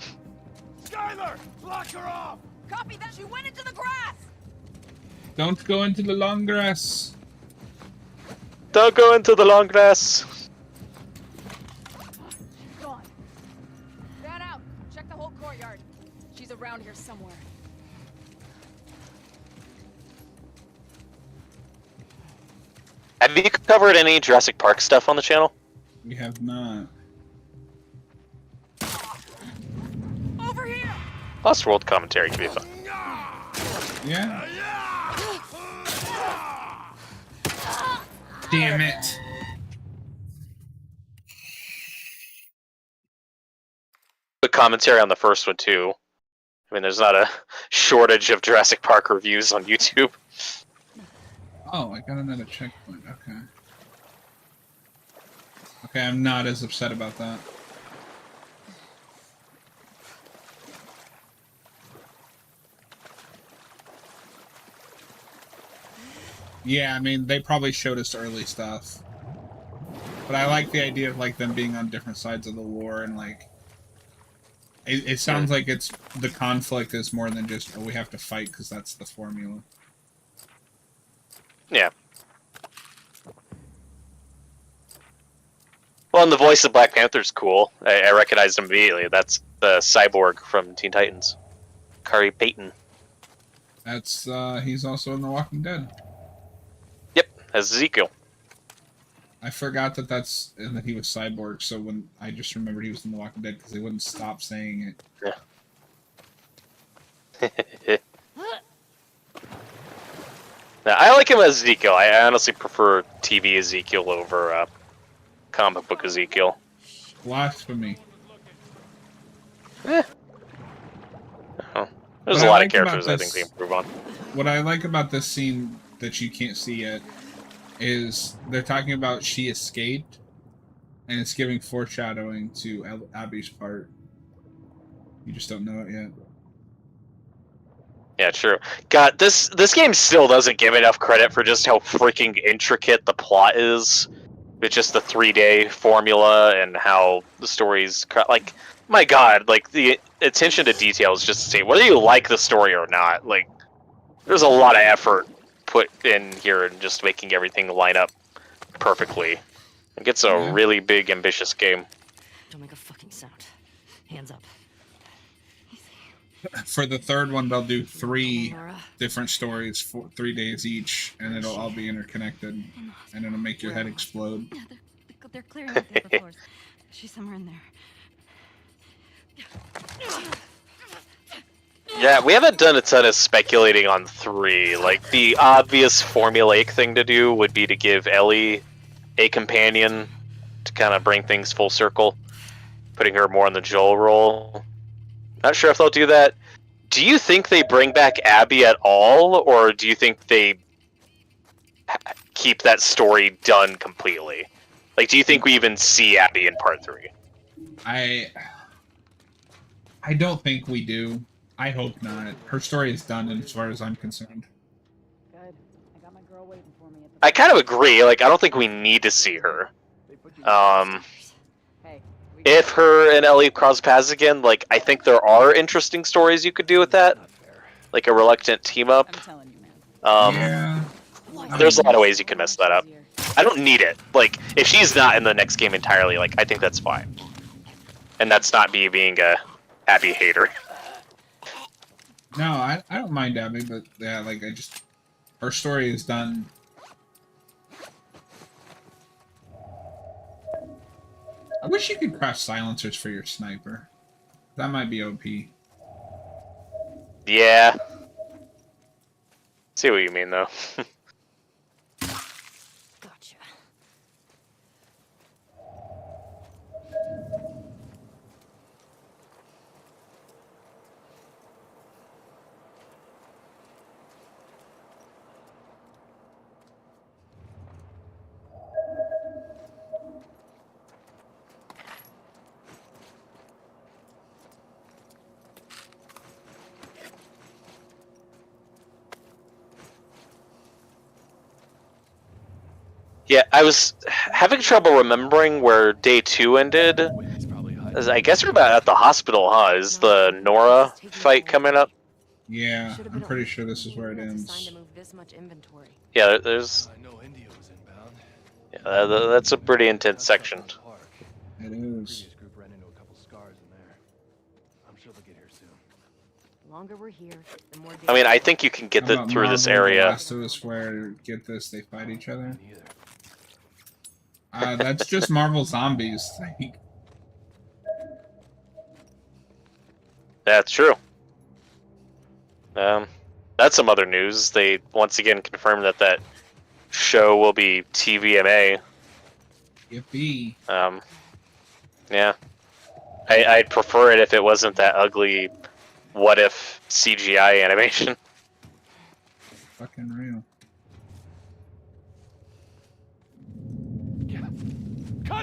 Skylar, block her off. Copy that. She went into the grass. Don't go into the long grass. Don't go into the long grass. Gone. Fan out. Check the whole courtyard. She's around here somewhere. Have you covered any Jurassic Park stuff on the channel? We have not. Over here. Lost World commentary can be fun. Yeah? Damn it. The commentary on the first one too. I mean, there's not a shortage of Jurassic Park reviews on YouTube. Oh, I got another checkpoint. Okay. Okay, I'm not as upset about that. Yeah, I mean, they probably showed us early stuff. But I like the idea of, like, them being on different sides of the war and, like... It sounds like it's... The conflict is more than just, oh, we have to fight because that's the formula. Yeah. Well, and the voice of Black Panther's cool. I recognized him immediately. That's the cyborg from Teen Titans. Kari Payton. That's, he's also in The Walking Dead. Yep, as Ezekiel. I forgot that and that he was Cyborg, so when I just remembered he was in The Walking Dead because they wouldn't stop saying it. Yeah. Now, I like him as Ezekiel. I honestly prefer TV Ezekiel over comic book Ezekiel. Blasphemy. Oh, there's a lot of characters I think they improve on. What I like about this scene that you can't see yet is they're talking about she escaped, and it's giving foreshadowing to Abby's part. You just don't know it yet. Yeah, true. God, this game still doesn't give enough credit for just how freaking intricate the plot is. It's just the 3-day formula and how the story's like, my God, like the attention to detail is just insane. Whether you like the story or not, like, there's a lot of effort put in here and just making everything line up perfectly. It gets a really big, ambitious game. Don't make a fucking sound. Hands up. For the third one, they'll do 3 Laura. different stories, 3 days each, and it'll all be interconnected, and it'll make your head explode. Yeah, they're clearing out the upper floors. She's somewhere in there. Yeah, we haven't done a ton of speculating on 3. Like, the obvious formulaic thing to do would be to give Ellie a companion to kind of bring things full circle, putting her more in the Joel role. Not sure if they'll do that. Do you think they bring back Abby at all, or do you think they keep that story done completely? Like, do you think we even see Abby in part 3? I don't think we do. I hope not. Her story is done, as far as I'm concerned. Good. I got my girl waiting for me at the I kind of agree. Like, I don't think we need to see her. Hey, we If her and Ellie cross paths again, like, I think there are interesting stories you could do with that. Like a reluctant team up. I'm telling you, man. Yeah. There's a lot of ways you can mess that up. I don't need it. Like, if she's not in the next game entirely, like, I think that's fine. And that's not me being a Abby hater. No, I don't mind Abby, but yeah, like, her story is done. I wish you could craft silencers for your sniper. That might be OP. Yeah. See what you mean, though. Gotcha. Yeah, I was having trouble remembering where day 2 ended. He's probably hiding. I guess we're about at the hospital, huh? Is the Nora fight coming up? Yeah, I'm pretty sure this is where it ends. Yeah, there's... I know India was inbound. Yeah, that's a pretty intense section. It is. Previous group ran into a couple scars in there. I'm sure they'll get here soon. Longer we're here, the more I mean, I think you can get How about through this Marvel, The area. Last of Us, where, get this, they fight each other. Neither. That's just Marvel Zombies. Like, That's true. That's some other news. They once again confirmed that show will be TVMA. yippee. Yeah. I'd prefer it if it wasn't that ugly what if CGI animation. Fucking real.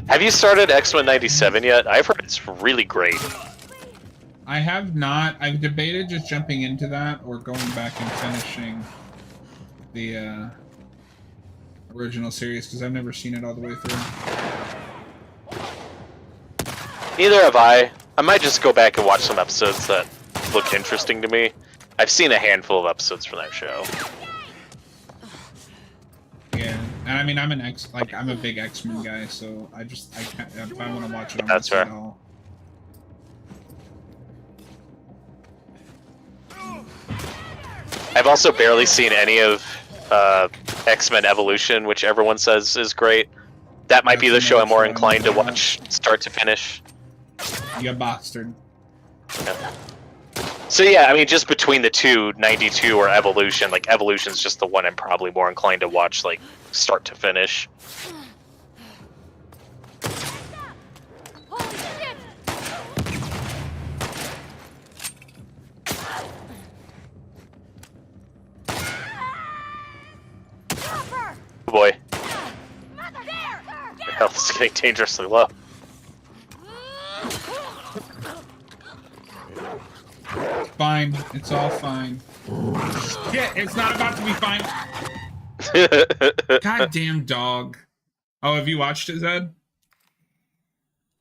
Have you started X-Men 97 yet? I've heard it's really great. I have not. I've debated just jumping into that or going back and finishing the original series because I've never seen it all the way through. Neither have I. I might just go back and watch some episodes that look interesting to me. I've seen a handful of episodes from that show. Yeah, and I mean I'm I'm a big X-Men guy, so I can't, if I want to watch it, I'll That's watch it fair. all. I've also barely seen any of X-Men Evolution, which everyone says is great. That might be the That's show I'm more another show inclined to I'm- watch start to finish. You bastard. Yeah. So yeah, I mean, just between the two, 92 or Evolution, like Evolution's just the one I'm probably more inclined to watch, like start to finish. Holy shit! Copper! Oh boy, Mother there! the health is getting dangerously low. Fine, it's all fine. Shit, it's not about to be fine. Goddamn dog. Oh, have you watched it, Zed?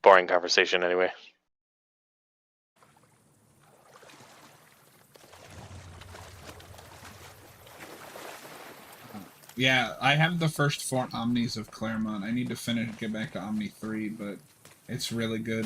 Boring conversation anyway. Yeah, I have the first 4 Omnis of Claremont. I need to get back to Omni 3, but it's really good.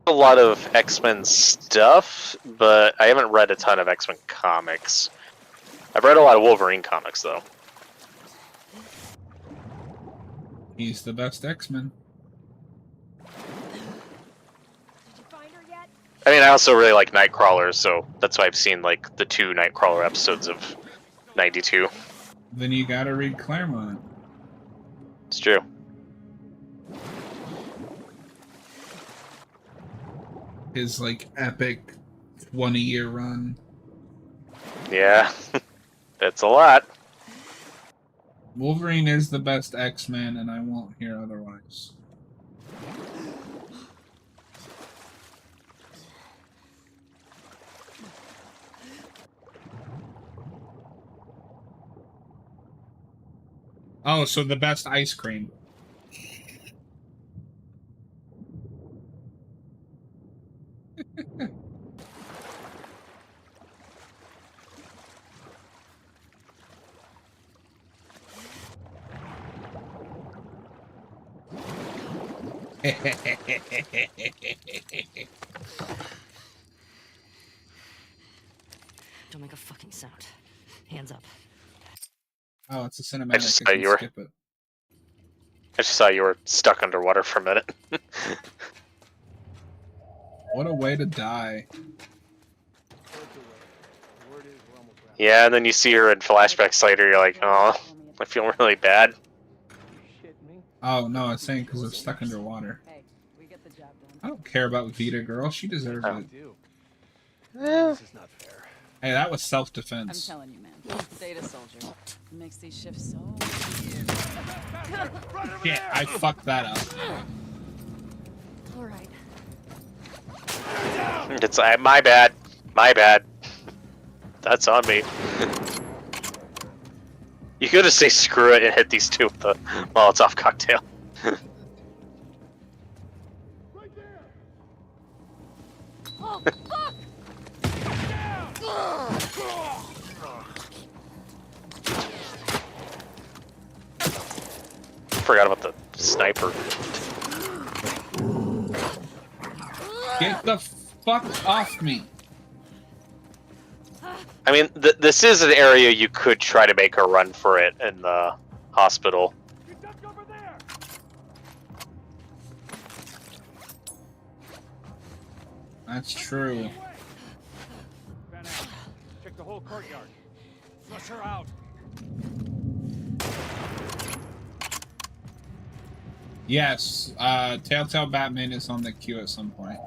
A lot of X-Men stuff, but I haven't read a ton of X-Men comics. I've read a lot of Wolverine comics, though. He's the best X-Men. I mean, I also really like Nightcrawler, so that's why I've seen, like, the 2 Nightcrawler episodes of 92. Then you gotta read Claremont. It's true. his like epic 20-year run. Yeah, that's a lot. Wolverine is the best X-Men, and I won't hear otherwise. Oh, so the best ice cream. Don't make a fucking sound. Hands up. Oh, it's a cinematic. I just I thought can you were. skip it. I just saw you were stuck underwater for a minute. What a way to die. Yeah, and then you see her in flashbacks later. You're like, oh, I feel really bad. Oh, no, I was saying because it's stuck underwater. Hey, we get the job done. I don't care about Vita Girl. She deserves Oh. it. This is not fair. Hey, that was I'm self-defense. telling you, man. Data soldier. It makes these shifts so. Yeah, I fucked that up. All right. It's my bad. My bad. That's on me. You could just say screw it and hit these two with the Molotov cocktail. Oh, fuck! Forgot about the sniper. Get the fuck off me. I mean, this is an area you could try to make a run for it in the hospital. That's true. Check the whole courtyard. Flush her out. Yes, Telltale Batman is on the queue at some point.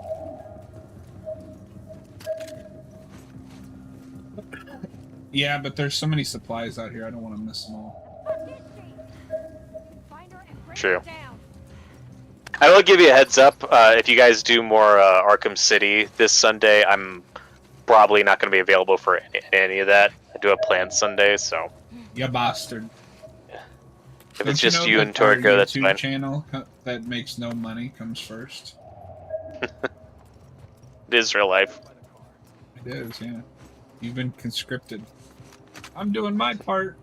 Yeah, but there's so many supplies out here, I don't want to miss them all. True. I will give you a heads up. If you guys do more Arkham City this Sunday, I'm probably not going to be available for any of that. I do have plans Sunday, so. You bastard. If Don't it's just know you that and our Torgo, that's YouTube fine. channel that makes no money comes first? It is real life. It is, yeah. You've been conscripted. I'm doing my part.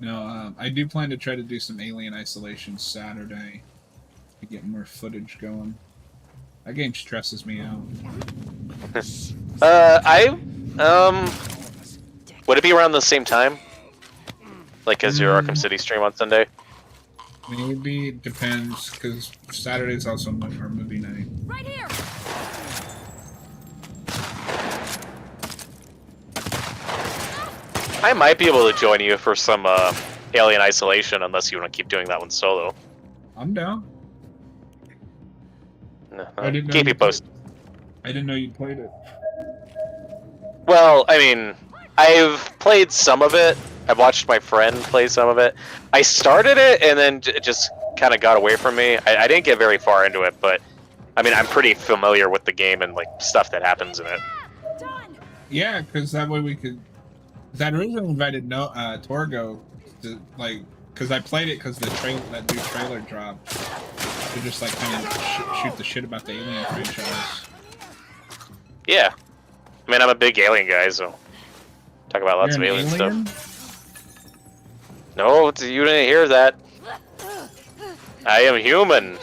No, I do plan to try to do some Alien Isolation Saturday to get more footage going. That game stresses me out. Would it be around the same time? Like as your Arkham City stream on Sunday? Maybe, it depends, because Saturday's also our movie night. Right here! I might be able to join you for some Alien Isolation, unless you want to keep doing that one solo. I'm down. No, I didn't know keep you you posted. I didn't know you played it. Well, I mean, I've played some of it. I've watched my friend play some of it. I started it, and then it just kind of got away from me. I didn't get very far into it, but I mean, I'm pretty familiar with the game and like stuff that happens in it. Yeah, because that way we could. That originally invited Torgo to like, because I played it because that new trailer dropped. To just like kind of shoot the shit about the Alien franchise. Yeah, I mean, I'm a big Alien guy, so talk about lots You're of an Alien alien stuff. No, you didn't hear that. I am human.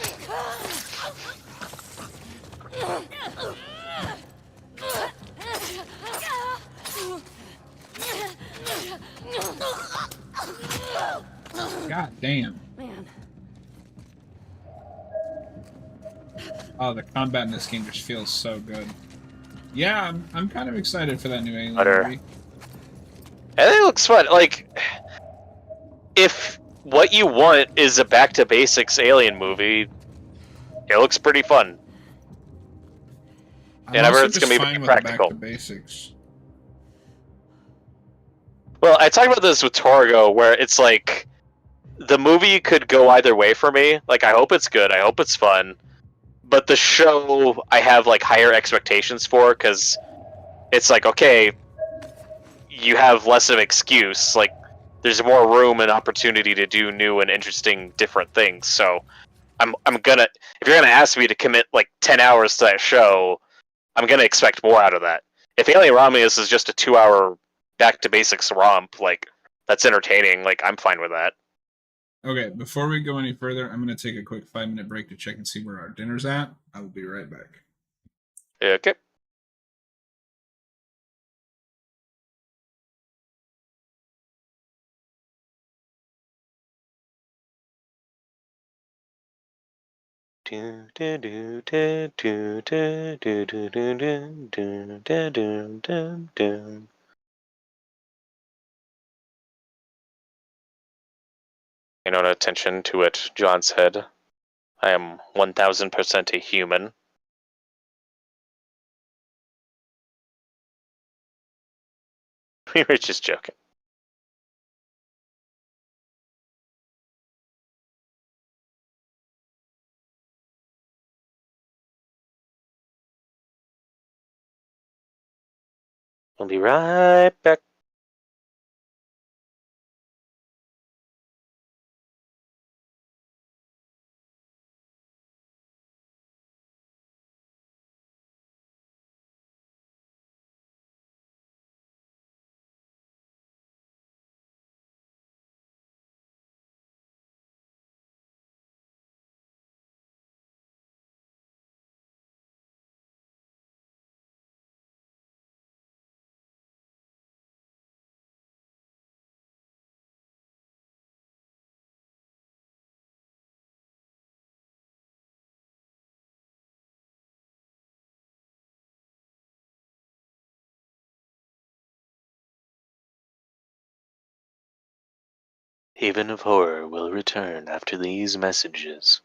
God damn. Man. Oh, the combat in this game just feels so good. Yeah, I'm kind of excited for that new Alien Butter. movie. And it looks fun. Like, if what you want is a back to basics Alien movie, it looks pretty fun. I'm And I've heard also it's just gonna be fine very with the back practical. to basics. Well, I talked about this with Torgo, where it's like the movie could go either way for me. Like, I hope it's good, I hope it's fun, but the show I have like higher expectations for, because it's like, okay, you have less of an excuse. Like, there's more room and opportunity to do new and interesting, different things. So I'm gonna, if you're gonna ask me to commit like 10 hours to that show, I'm gonna expect more out of that. If Alien Romulus is just a 2-hour back to basics romp, like, that's entertaining, like, I'm fine with that. Okay, before we go any further, I'm going to take a quick 5-minute break to check and see where our dinner's at. I will be right back. Okay. Pay no attention to what John said. I am 1000% a human. We were just joking. I'll be right back. Haven of Horror will return after these messages.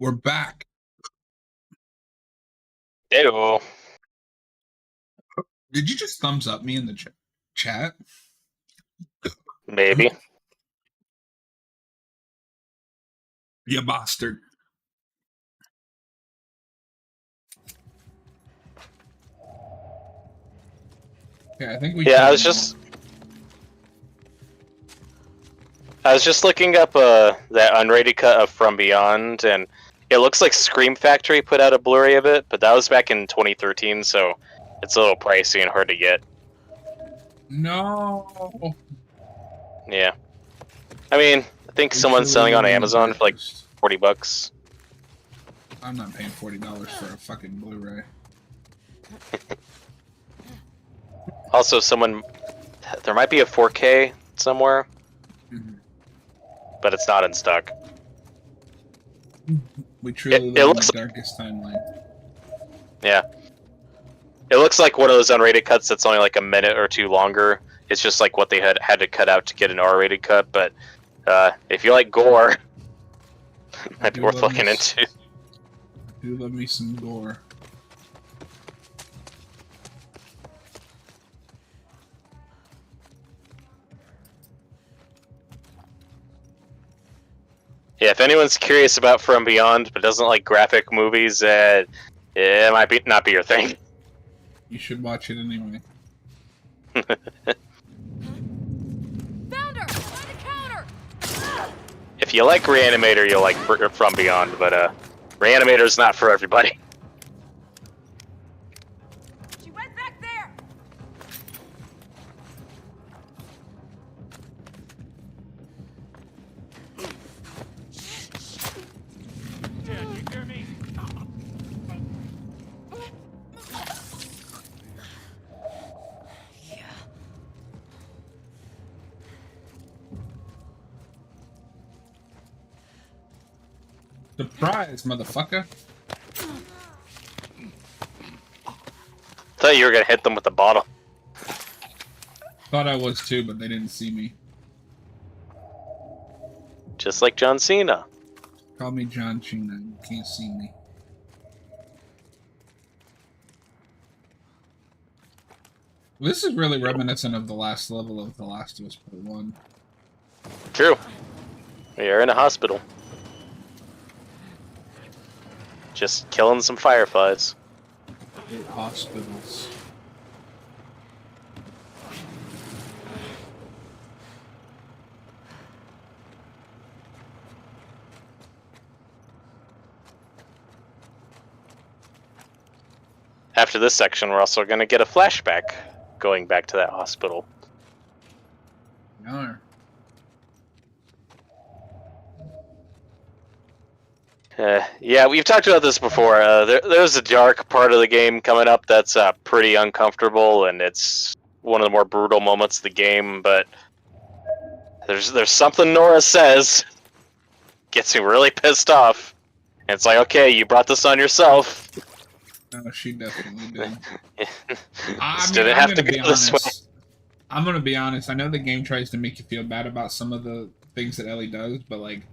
We're back. Ew. Did you just thumbs up me in the chat? Maybe. You bastard. Yeah, I think we. Yeah, I was just looking up that unrated cut of From Beyond, and it looks like Scream Factory put out a Blu-ray of it, but that was back in 2013, so it's a little pricey and hard to get. No. Yeah. I mean, I think someone's selling on Amazon for like $40. I'm not paying $40 for a fucking Blu-ray. Also, there might be a 4K somewhere, but it's not in stock. We truly live in the darkest timeline. Yeah. It looks like one of those unrated cuts that's only like a minute or two longer. It's just like what they had to cut out to get an R-rated cut, but if you like gore, it might be worth looking into. I do love me some gore. Yeah, if anyone's curious about From Beyond but doesn't like graphic movies, it might not be your thing. You should watch it anyway. Found her! Find the counter! If you like Reanimator, you'll like From Beyond, but Reanimator's not for everybody. She went back there! Dan, you hear me? Yeah. Surprise, motherfucker. Thought you were gonna hit them with the bottle. Thought I was too, but they didn't see me. Just like John Cena. Call me John Cena. You can't see me. This is really reminiscent of the last level of The Last of Us Part 1. True. You're in a hospital. Just killing some fireflies. 8 hospitals. After this section, we're also going to get a flashback going back to that hospital. No. Yeah, we've talked about this before. There's a dark part of the game coming up that's pretty uncomfortable, and it's one of the more brutal moments of the game, but there's something Nora says gets me really pissed off. And it's like, okay, you brought this on yourself. No, she definitely did. Didn't have to go this way. I'm gonna be honest. I know the game tries to make you feel bad about some of the things that Ellie does, but like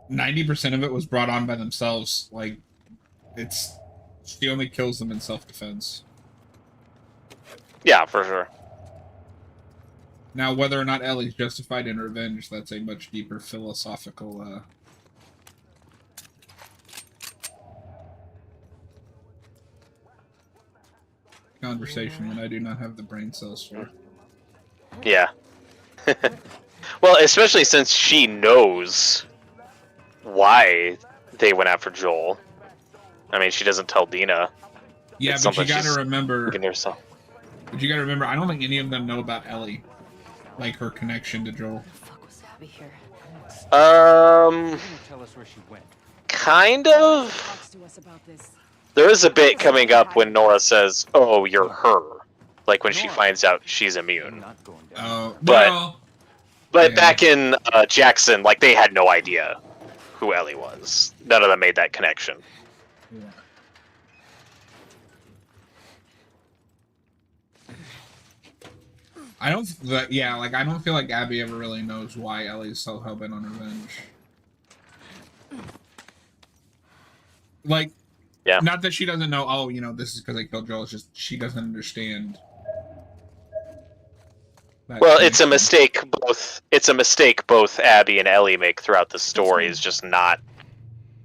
90% of it was brought on by themselves. Like, she only kills them in self-defense. Yeah, for sure. Now, whether or not Ellie's justified in revenge, that's a much deeper philosophical conversation that I do not have the brain cells for. Yeah. Well, especially since she knows why they went after Joel. I mean, she doesn't tell Dina. Yeah, It's but you something gotta she's remember. thinking to herself. But you gotta remember, I don't think any of them know about Ellie, like her connection to Joel. Where the fuck was Abby here? Tell us where she went. Kind of. Talks to us about this. There is a bit coming up when Nora says, "Oh, you're her," like when she finds out she's I'm immune. not going down. Oh, But- well, But Yeah. back in Jackson, like they had no idea who Ellie was. None of them made that connection. yeah. I don't. I don't feel like Abby ever really knows why Ellie's so hell bent on revenge. Like, Yeah. not that she doesn't know, oh, you know, this is because I killed Joel, it's just she doesn't understand. Well, it's a mistake both Abby and Ellie make throughout the story, is just not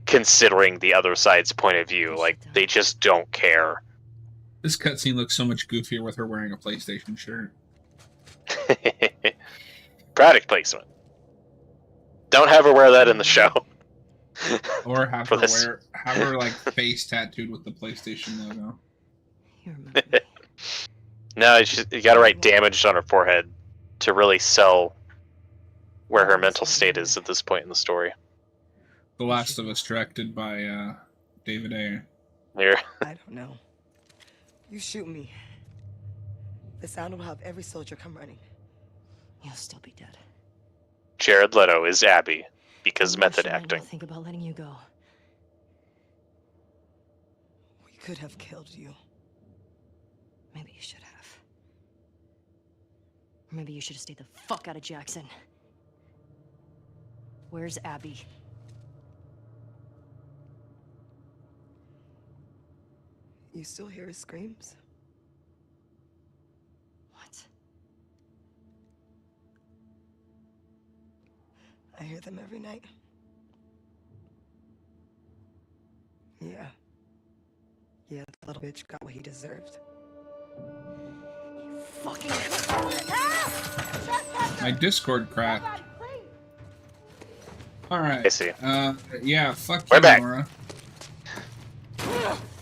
considering the other side's point of view. Like, they just don't care. This cutscene looks so much goofier with her wearing a PlayStation shirt. Product placement. Don't have her wear that in the show. Or have For her this. have her like face tattooed with the PlayStation logo. You remember me. No, you gotta write damaged on her forehead to really sell where her mental state is at this point in the story. The Last of Us, directed by David Ayer. Here. I don't know. You shoot me. The sound will have every soldier come running. You'll still be dead. Jared Leto is Abby because method Emotionally, acting. I'll think about letting you go. We could have killed you. Maybe you should have. Or maybe you should have stayed the fuck out of Jackson. Where's Abby? You still hear his screams? What? I hear them every night. Yeah. Yeah, the little bitch got what he deserved. Fucking. My Discord crashed. Alright. I see. Yeah, fuck We're you, back. Nora.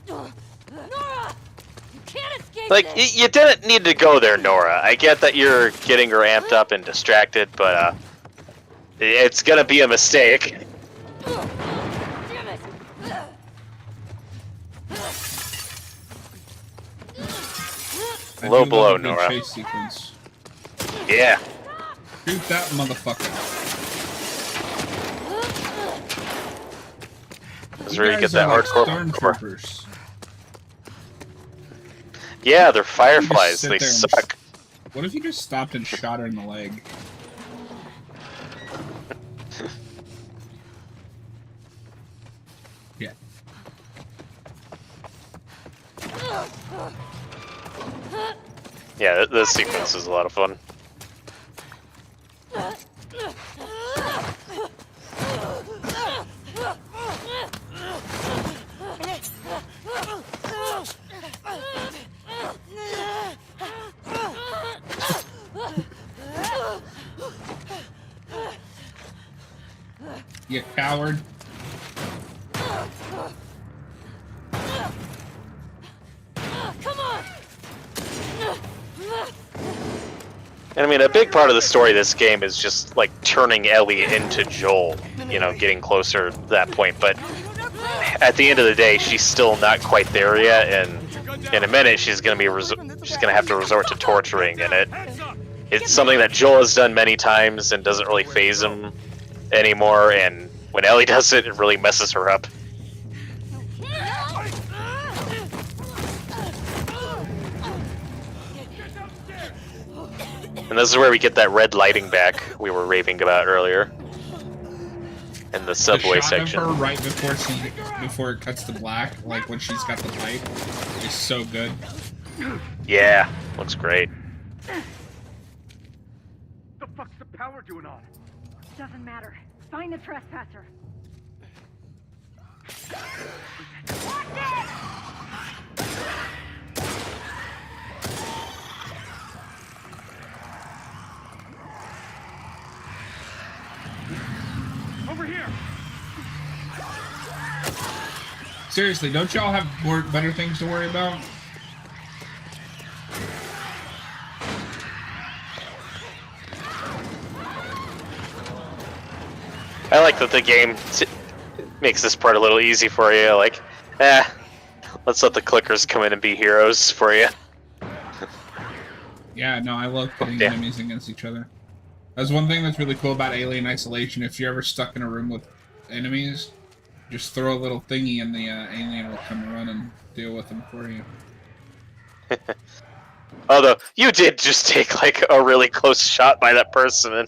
Nora! You can't escape Like, this! you didn't need to go there, Nora. I get that you're getting her amped up and distracted, but, it's gonna be a mistake. Damn it! I Low do blow, love a good Nora. Chase sequence. Yeah. Shoot that motherfucker. This is You where you get guys that are like hardcore core. stormtroopers. Yeah, they're You fireflies. just sit They there and suck. What if you just stopped and shot her in the leg? Yeah. Yeah, this sequence is a lot of fun. You coward. Come on! And I mean, a big part of the story of this game is just, like, turning Ellie into Joel. You know, getting closer to that point. But at the end of the day, she's still not quite there yet, and in a minute she's gonna be she's gonna have to resort to torturing, and it's something that Joel has done many times and doesn't really faze him anymore. And when Ellie does it, it really messes her up. And this is where we get that red lighting back we were raving about earlier in the subway The shot section. of her right before it cuts to black, like when she's got the pipe, is so good. Yeah, looks great. The fuck's the power doing on? Doesn't matter. Find the trespasser. Over here! Seriously, don't y'all have better things to worry about? I like that the game makes this part a little easy for you. Like, let's let the clickers come in and be heroes for you. Yeah, no, I love putting Yeah. enemies against each other. That's one thing that's really cool about Alien Isolation. If you're ever stuck in a room with enemies, just throw a little thingy and the alien will come run and deal with them for you. Although, you did just take, like, a really close shot by that person, and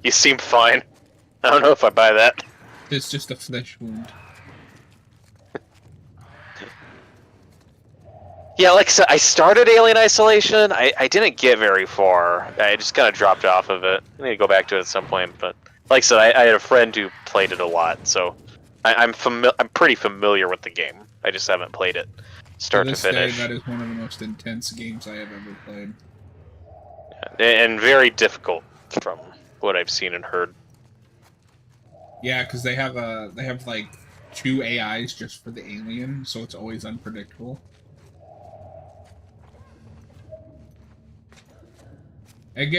you seem fine. I don't know if I buy that. It's just a flesh wound. Yeah, like I said, I started Alien Isolation. I didn't get very far. I just kind of dropped off of it. I need to go back to it at some point. But like I said, I had a friend who played it a lot, so I'm pretty familiar with the game. I just haven't played it start to this day, finish. that is one of the most intense games I have ever played. And very difficult from what I've seen and heard. Yeah, because they have like 2 AIs just for the alien, so it's always unpredictable. It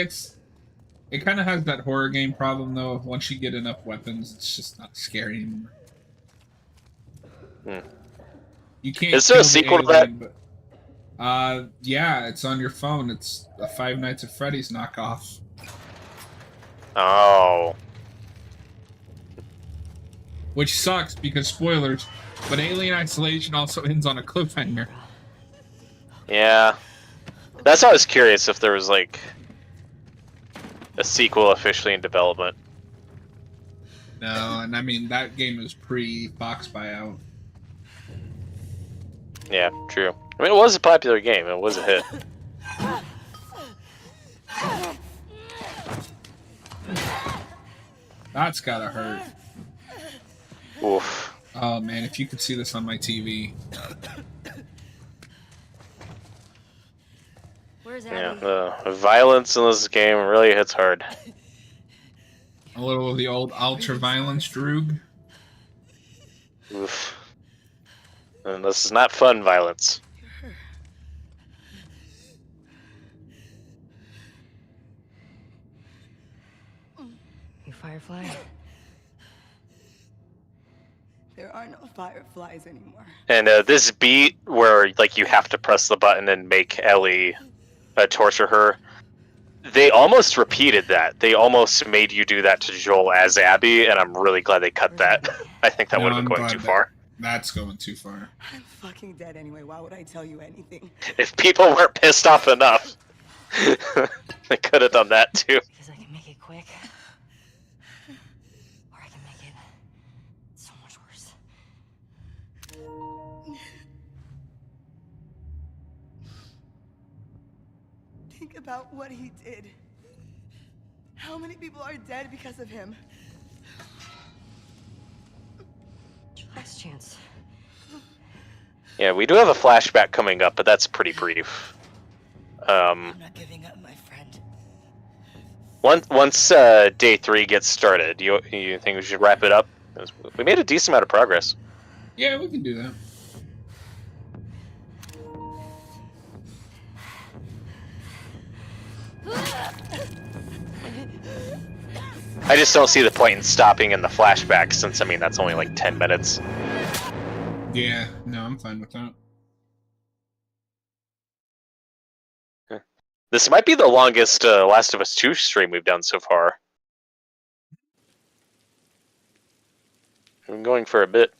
kind of has that horror game problem though. Once you get enough weapons, it's just not scary anymore. You can't. Is there a kill the sequel to that? alien, yeah, it's on your phone. It's a Five Nights at Freddy's knockoff. Oh. Which sucks because spoilers, but Alien Isolation also ends on a cliffhanger. Yeah. That's why I was curious if there was like a sequel officially in development. No, and I mean that game is pre-Fox buyout. Yeah, true. I mean, it was a popular game. It was a hit. That's gotta hurt. Oof. Oh man, if you could see this on my TV. Where's Yeah, Abby? the violence in this game really hits hard. A little of the old ultra-violence droog. Oof. And this is not fun violence. You Firefly? There are no fireflies anymore. And this beat where like you have to press the button and make Ellie torture her, they almost repeated that. They almost made you do that to Joel as Abby, and I'm really glad they cut that. I think that would have been going too far. That's going too far. I'm fucking dead anyway. Why would I tell you anything? If people weren't pissed off enough, they could have done that too. Because I can make it quick. Or I can make it so much worse. Think about what he did. How many people are dead because of him? Last chance. Yeah, we do have a flashback coming up, but that's pretty brief. I'm not giving up, my friend. Once day 3 gets started, you think we should wrap it up? 'Cause we made a decent amount of progress. Yeah, we can do that. I just don't see the point in stopping in the flashback, since I mean that's only like 10 minutes. Yeah, no, I'm fine with that. This might be the longest Last of Us 2 stream we've done so far. We've been going for a bit.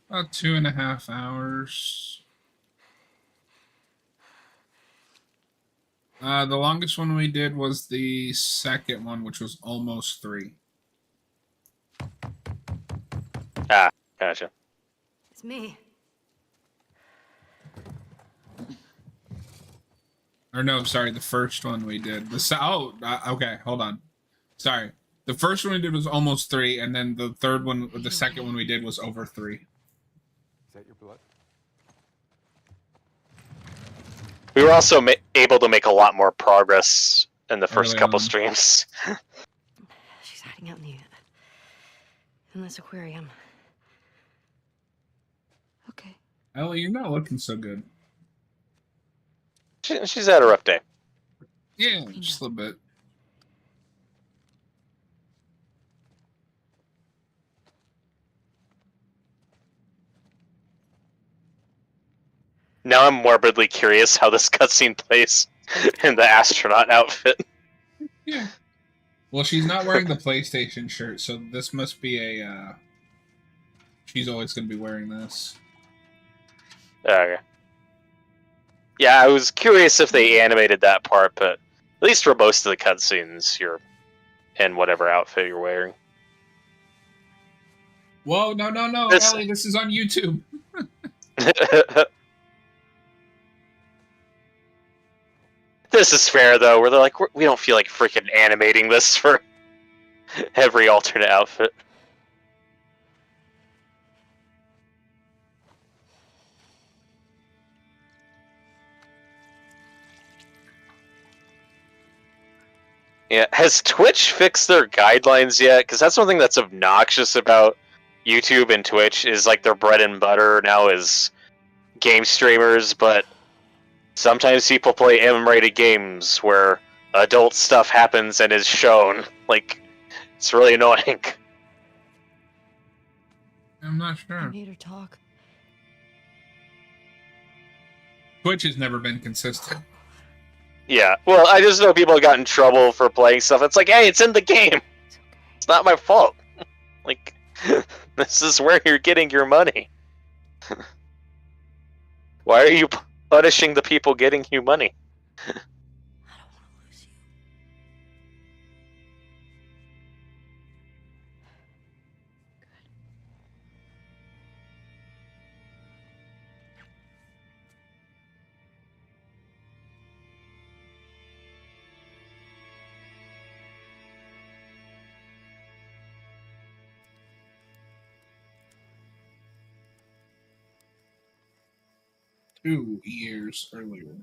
About 2.5 hours. The longest one we did was the second one, which was almost 3. Ah, gotcha. It's me. Or no, sorry, the first one we did. Okay, hold on. Sorry. The first one we did was almost 3, and then the third one, the second one we did was over 3. Is that your blood? We were also able to make a lot more progress in the first Early couple on. streams. She's hiding out in this aquarium. Okay. Ellie, you're not looking so good. She's had a rough day. Yeah, just a little bit. Now I'm morbidly curious how this cutscene plays in the astronaut outfit. Yeah. Well, she's not wearing the PlayStation shirt, so this must be a, she's always going to be wearing this. Okay. Yeah, I was curious if they animated that part, but at least for most of the cutscenes, you're in whatever outfit you're wearing. Whoa, no, This- Ellie, this is on YouTube. This is fair though, where they're like, we don't feel like freaking animating this for every alternate outfit. Yeah, has Twitch fixed their guidelines yet? Because that's one thing that's obnoxious about YouTube and Twitch is like their bread and butter now is game streamers, but sometimes people play M-rated games where adult stuff happens and is shown. Like, it's really annoying. I'm not I sure. made her talk. Twitch has never been consistent. Yeah, well, I just know people got in trouble for playing stuff. It's like, hey, it's in the game. It's okay. It's not my fault. Like, this is where you're getting your money. Why are you punishing the people getting you money? I don't want to lose you. 2 years earlier.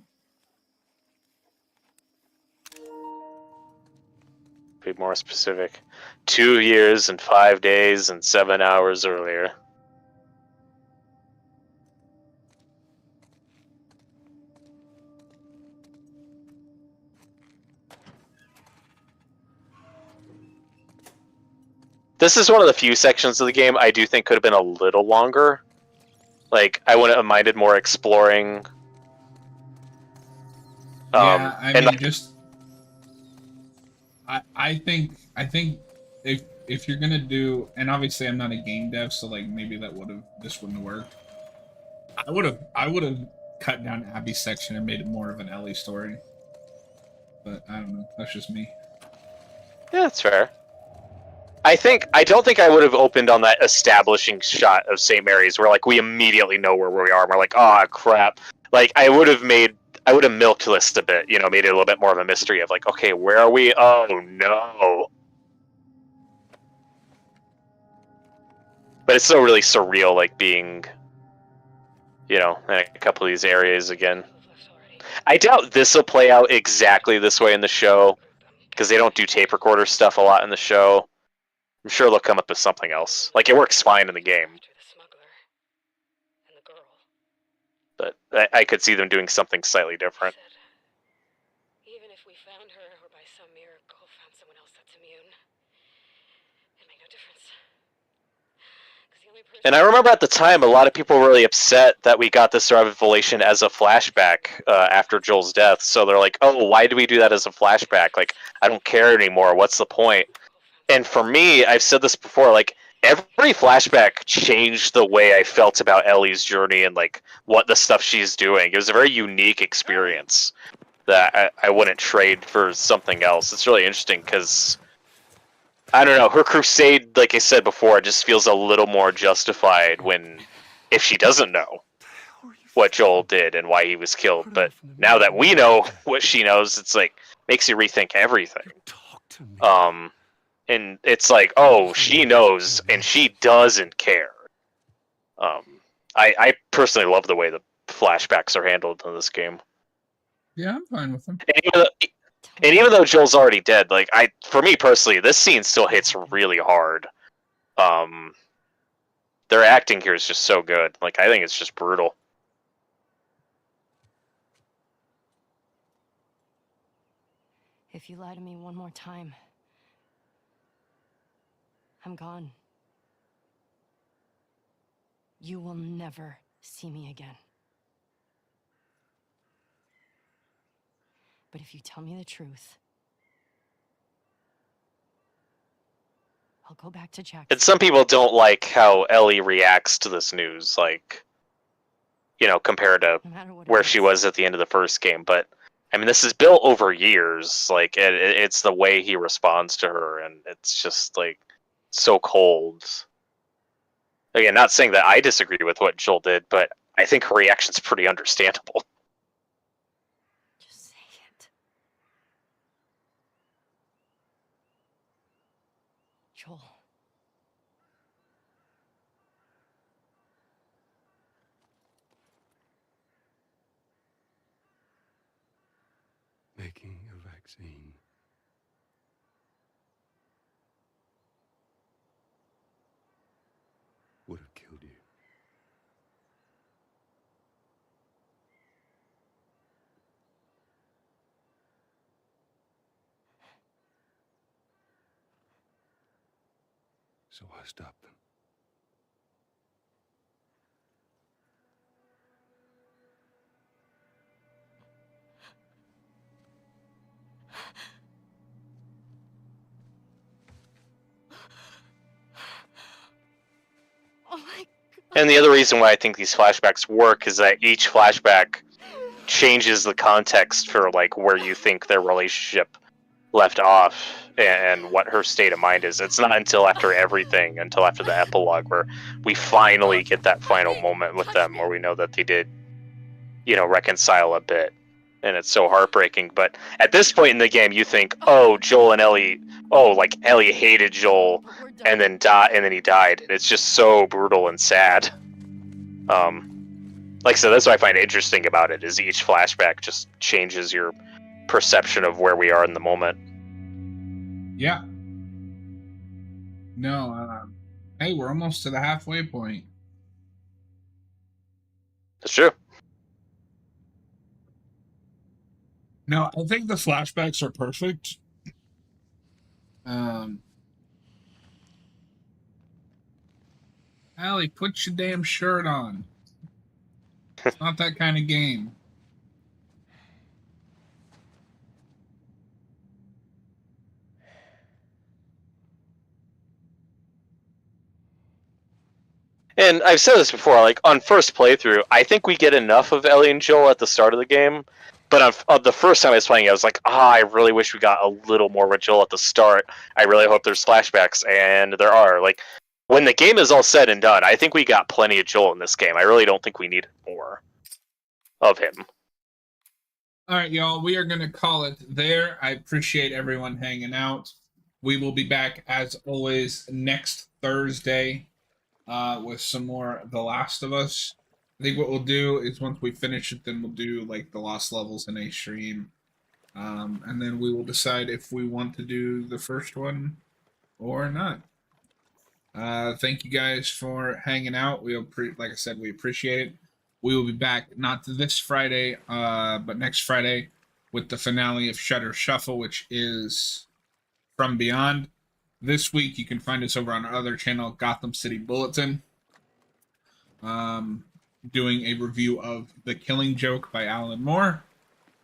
Be more specific. 2 years and 5 days and 7 hours earlier. This is one of the few sections of the game I do think could have been a little longer. Like, I wouldn't have minded more exploring. Yeah, I mean, like, just I think if you're gonna do, and obviously I'm not a game dev, so like maybe this wouldn't have worked. I would have cut down Abby's section and made it more of an Ellie story. But I don't know. That's just me. yeah, that's fair. I don't think I would have opened on that establishing shot of St. Mary's where like we immediately know where we are and we're like, oh crap. Like I would have milked this a bit, made it a little bit more of a mystery of like, okay, where are we? Oh no. But it's still really surreal, like being, in a couple of these areas again. I doubt this will play out exactly this way in the show because they don't do tape recorder stuff a lot in the show. I'm sure they'll come up with something else. Like, it works fine in the game. But I could see them doing something slightly different. Even if we found her, or by some miracle found someone else that's immune, it made no difference. And I remember at the time, a lot of people were really upset that we got this revelation as a flashback after Joel's death. So they're like, oh, why do we do that as a flashback? Like, I don't care anymore. What's the point? And for me, I've said this before, like, every flashback changed the way I felt about Ellie's journey and, like, what the stuff she's doing. It was a very unique experience that I wouldn't trade for something else. It's really interesting because, I don't know, her crusade, like I said before, just feels a little more justified if she doesn't know what Joel did and why he was killed. But now that we know what she knows, it's like, makes you rethink everything. And it's like, oh, she knows, and she doesn't care. I personally love the way the flashbacks are handled in this game. Yeah, I'm fine with them. And even though Joel's already dead, like for me personally, this scene still hits really hard. Their acting here is just so good. Like, I think it's just brutal. If you lie to me one more time, I'm gone. You will never see me again. But if you tell me the truth, I'll go back to Jack. And some people don't like how Ellie reacts to this news, like, compared to where she was at the end of the first game. But I mean, this is built over years. Like, it's the way he responds to her, and it's just like so cold. Again, not saying that I disagree with what Joel did, but I think her reaction's pretty understandable. Just say it. Joel. Making a vaccine. Would have killed you. So I stopped them. Oh my And the other reason why I think these flashbacks work is that each flashback changes the context for like where you think their relationship left off and what her state of mind is. It's not until after everything, until after the epilogue, where we finally get that final moment with them where we know that they did, reconcile a bit. And it's so heartbreaking. But at this point in the game, you think, oh, Joel and Ellie, like Ellie hated Joel and then he died. And it's just so brutal and sad. Like I said, that's what I find interesting about it, is each flashback just changes your perception of where we are in the moment. Yeah. No, hey, we're almost to the halfway point. That's true. No, I think the flashbacks are perfect. Allie, put your damn shirt on. It's not that kind of game. And I've said this before, like, on first playthrough, I think we get enough of Ellie and Joel at the start of the game. But on the first time I was playing it, I was like, I really wish we got a little more with Joel at the start. I really hope there's flashbacks, and there are. Like, when the game is all said and done, I think we got plenty of Joel in this game. I really don't think we needed more of him. All right, y'all, we are going to call it there. I appreciate everyone hanging out. We will be back, as always, next Thursday with some more The Last of Us. I think what we'll do is once we finish it, then we'll do like the lost levels in a stream. And then we will decide if we want to do the first one or not. Thank you guys for hanging out. Like I said, we appreciate it. We will be back not this Friday, but next Friday with the finale of Shutter Shuffle, which is From Beyond. This week, you can find us over on our other channel, Gotham City Bulletin, doing a review of The Killing Joke by Alan Moore.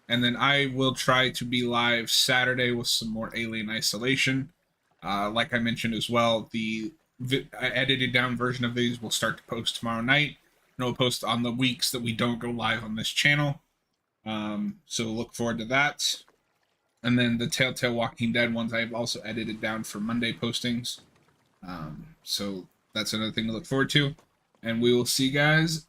And then I will try to be live Saturday with some more Alien Isolation. Like I mentioned as well, the edited down version of these will start to post tomorrow night. And we'll post on the weeks that we don't go live on this channel. So look forward to that. And then the Telltale Walking Dead ones I've also edited down for Monday postings. So that's another thing to look forward to. And we will see you guys next